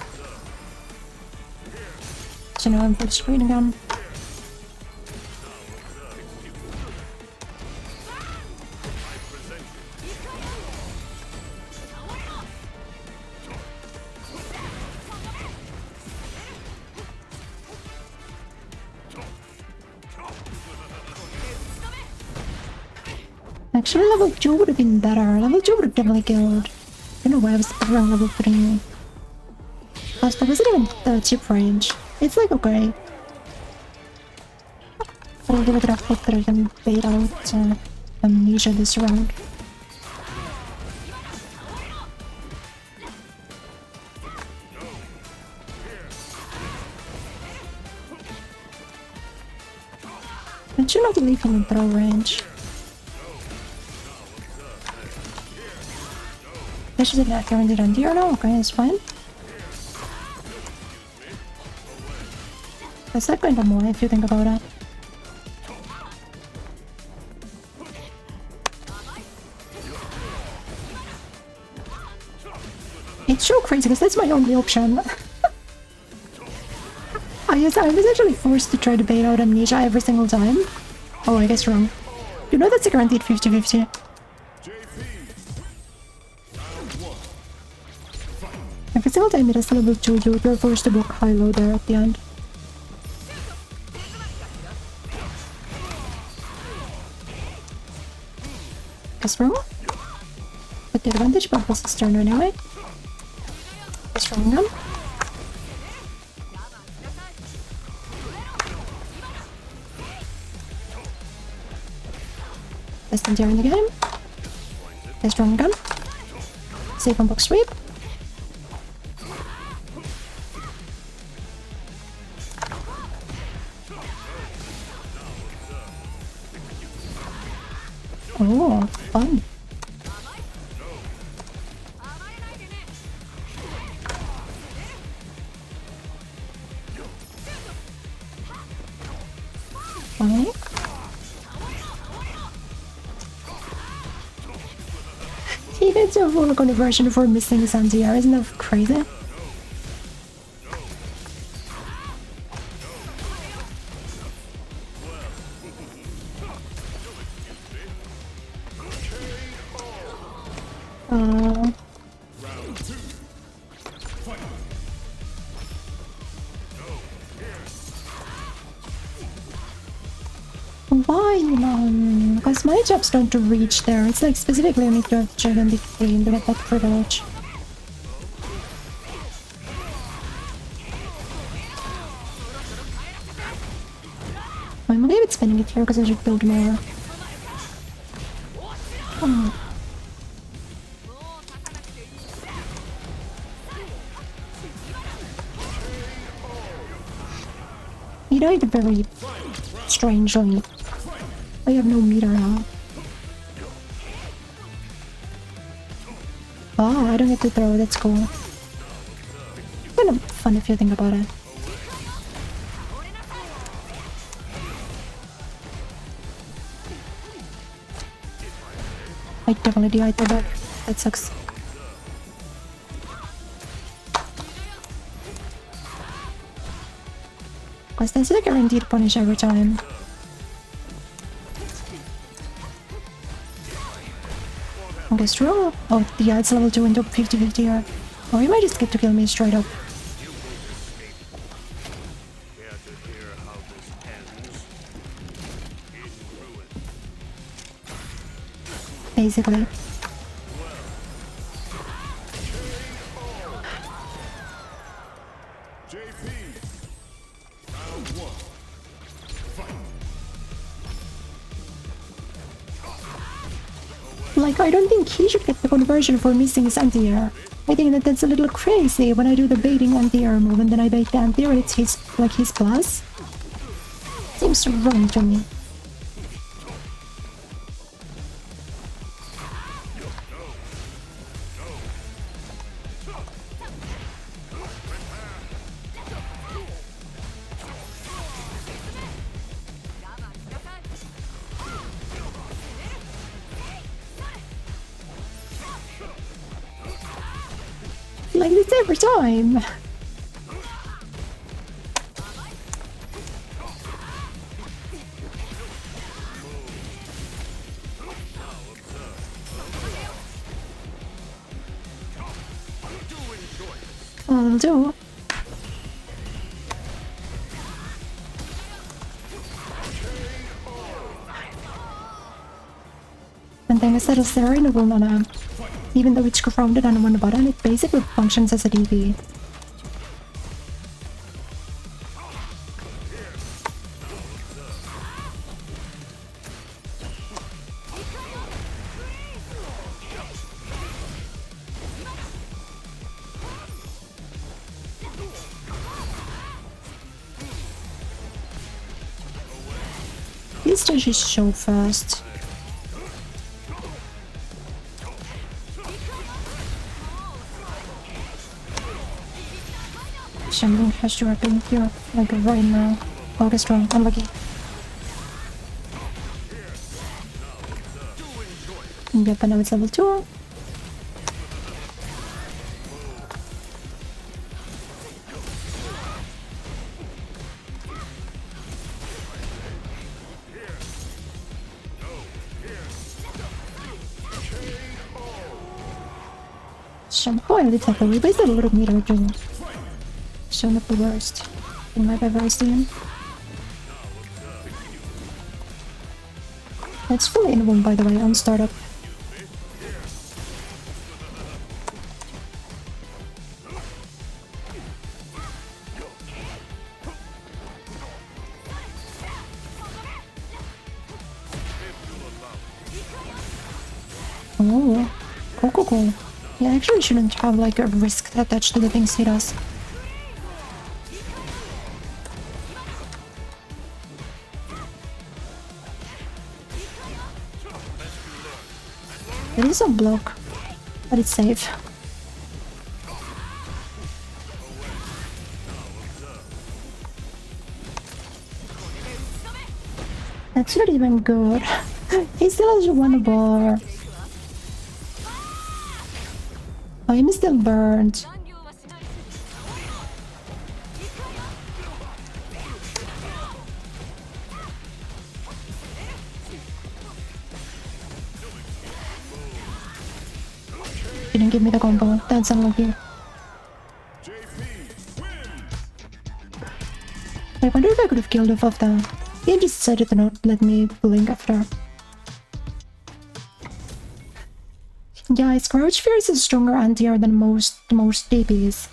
So now I'm full screen again. Actually, level 2 would have been better. Level 2 would have definitely killed. I don't know why I was around level 3. Plus, that wasn't even the chip range. It's like okay. But I'll give it a hope that I can bait out Amnesia this round. I should not leave him in throw range. This is not guaranteed on deer now, okay, it's fine. That's not kind of more if you think about it. It's so crazy because that's my only option. I was actually forced to try to bait out Amnesia every single time. Oh, I guess wrong. You know that's a guaranteed 50-50. Every single time it has level 2, you're forced to block high-low there at the end. Guess wrong? But the advantage buffers his turn anyway. Guess wrong again. Best in in the game. Guess wrong again. Save on box sweep. Oh, fun. Fine. He gets a full conversion for missing Santier, isn't that crazy? Why, because my jobs don't reach there. It's like specifically you need to have gigantic green to get that privilege. I'm okay with spending it here because I should build more. Oh. He died very strangely. I have no meter now. Oh, I don't get to throw, that's cool. Kind of fun if you think about it. I definitely DI'd that back. That sucks. Because that's a guaranteed punish every time. I guess true. Oh, yeah, it's level 2 and top 50-50 here. Or he might just get to kill me straight up. Basically. Like, I don't think he should get the conversion for missing his anti-air. I think that that's a little crazy when I do the baiting anti-air move and then I bait the anti-air and it's his, like his plus. Seems wrong to me. Like this every time. I'll do. And then instead of Serena will not even though it's grounded on one button, it basically functions as a DP. This stage is so fast. Something has to happen here, like right now. Oh, that's wrong. Unlucky. Yep, and now it's level 2. Somehow I did we wasted a lot of meter too. So not the worst thing I've ever seen. It's fully in one, by the way, on startup. Oh, cool. Yeah, I actually shouldn't have like a risk attached to the things he does. It is a block, but it's safe. That's not even good. He still has one bar. I'm still burned. Didn't give me the combo. That's unlucky. I wonder if I could have killed off of that. He just decided to not let me blink after. Yeah, his Crouch Fear is a stronger anti-air than most DPs.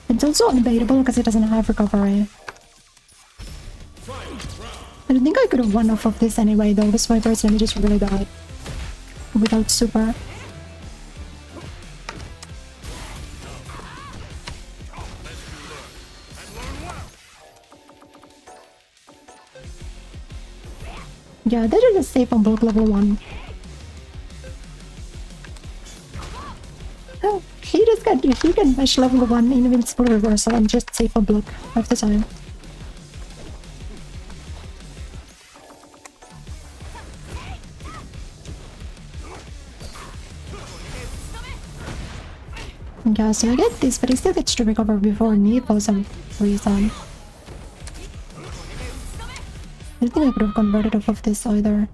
It's also unbeatable because it doesn't have recovery. I don't think I could have won off of this anyway though, this Viper's damage is really bad. Without super. Yeah, that is a safe on block level 1. Oh, he can mash level 1 invincible reversal and just safe on block half the time. Yeah, so I get this, but he still gets to recover before me for some reason. I don't think I could have converted off of this either.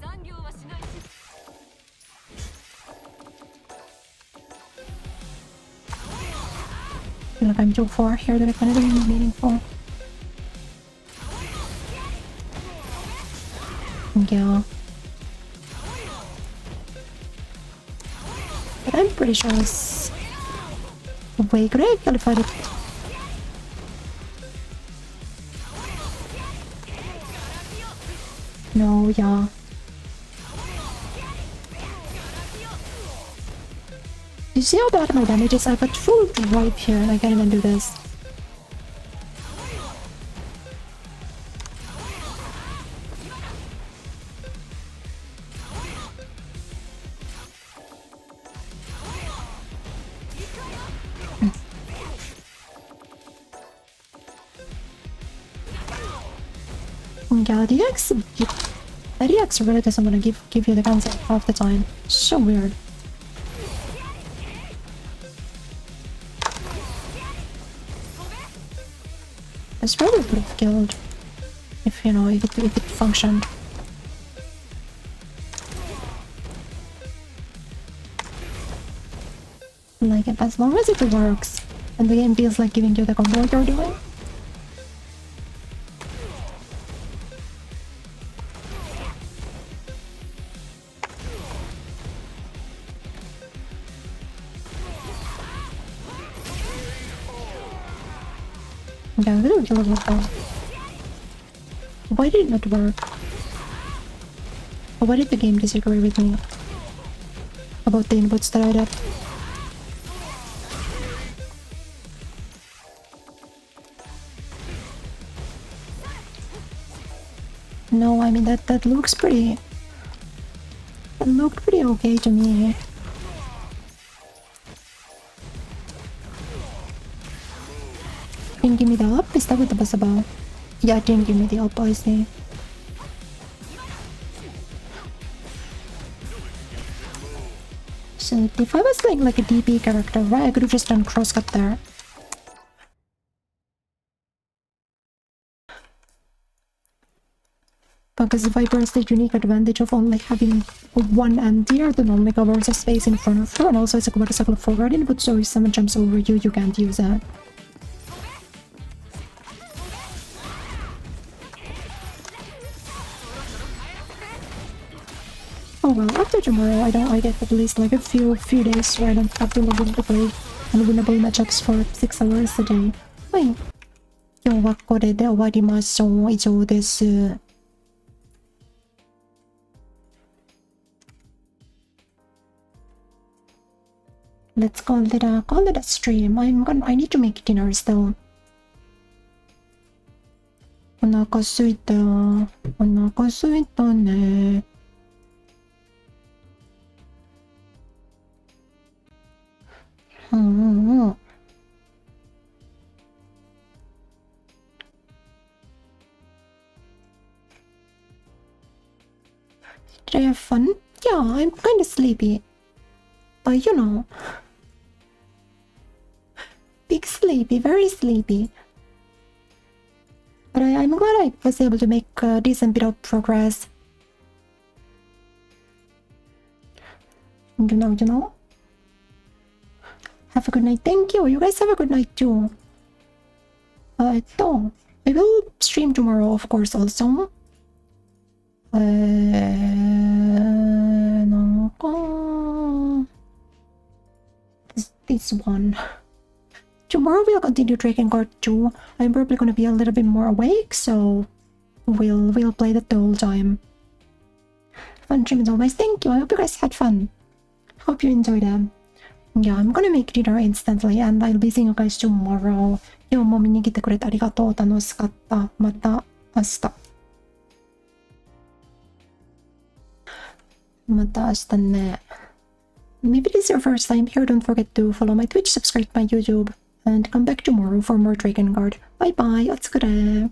I feel like I'm too far here that I find it really meaningful. Yeah. But I'm pretty sure it's way great qualified it. No, yeah. You see how bad my damage is? I've got full drive here and I can't even do this. Yeah, the EX really doesn't want to give you the guns half the time. So weird. This probably would have killed if, you know, if it functioned. Like, as long as it works and the game feels like giving you the combo you're doing. Yeah, I didn't kill it like that. Why did it not work? Or why did the game disagree with me about the inputs that I did? No, I mean that looks pretty. That looked pretty okay to me. Didn't give me the up? Is that what that was about? Yeah, it didn't give me the up, I see. So if I was playing like a DP character, right, I could have just done crosscut there. Because Viper has the unique advantage of only having one anti-air that only covers a space in front of her, and also it's a motorcycle forward input, so if someone jumps over you, you can't use it. Oh well, after tomorrow I get at least like a few days where I don't have to log in to play unwinnable matchups for 6 hours a day. はい。今日はこれで終わりましょう。以上です。Let's call it a stream. I need to make dinner still. お腹すいたね。Did I have fun? Yeah, I'm kind of sleepy. But you know, big sleepy, very sleepy. But I'm glad I was able to make a decent bit of progress. You know. Have a good night. Thank you. You guys have a good night too. I will stream tomorrow, of course, also. This one. Tomorrow we'll continue Drakengard 2. I'm probably gonna be a little bit more awake, so we'll play that the whole time. Fun stream as always. Thank you. I hope you guys had fun. Hope you enjoyed it. Yeah, I'm gonna make dinner instantly and I'll be seeing you guys tomorrow. 今日も見に来てくれてありがとう。楽しかった。また明日。また明日ね。Maybe this is your first time here. Don't forget to follow my Twitch, subscribe to my YouTube, and come back tomorrow for more Drakengard. Bye bye. おつくれ。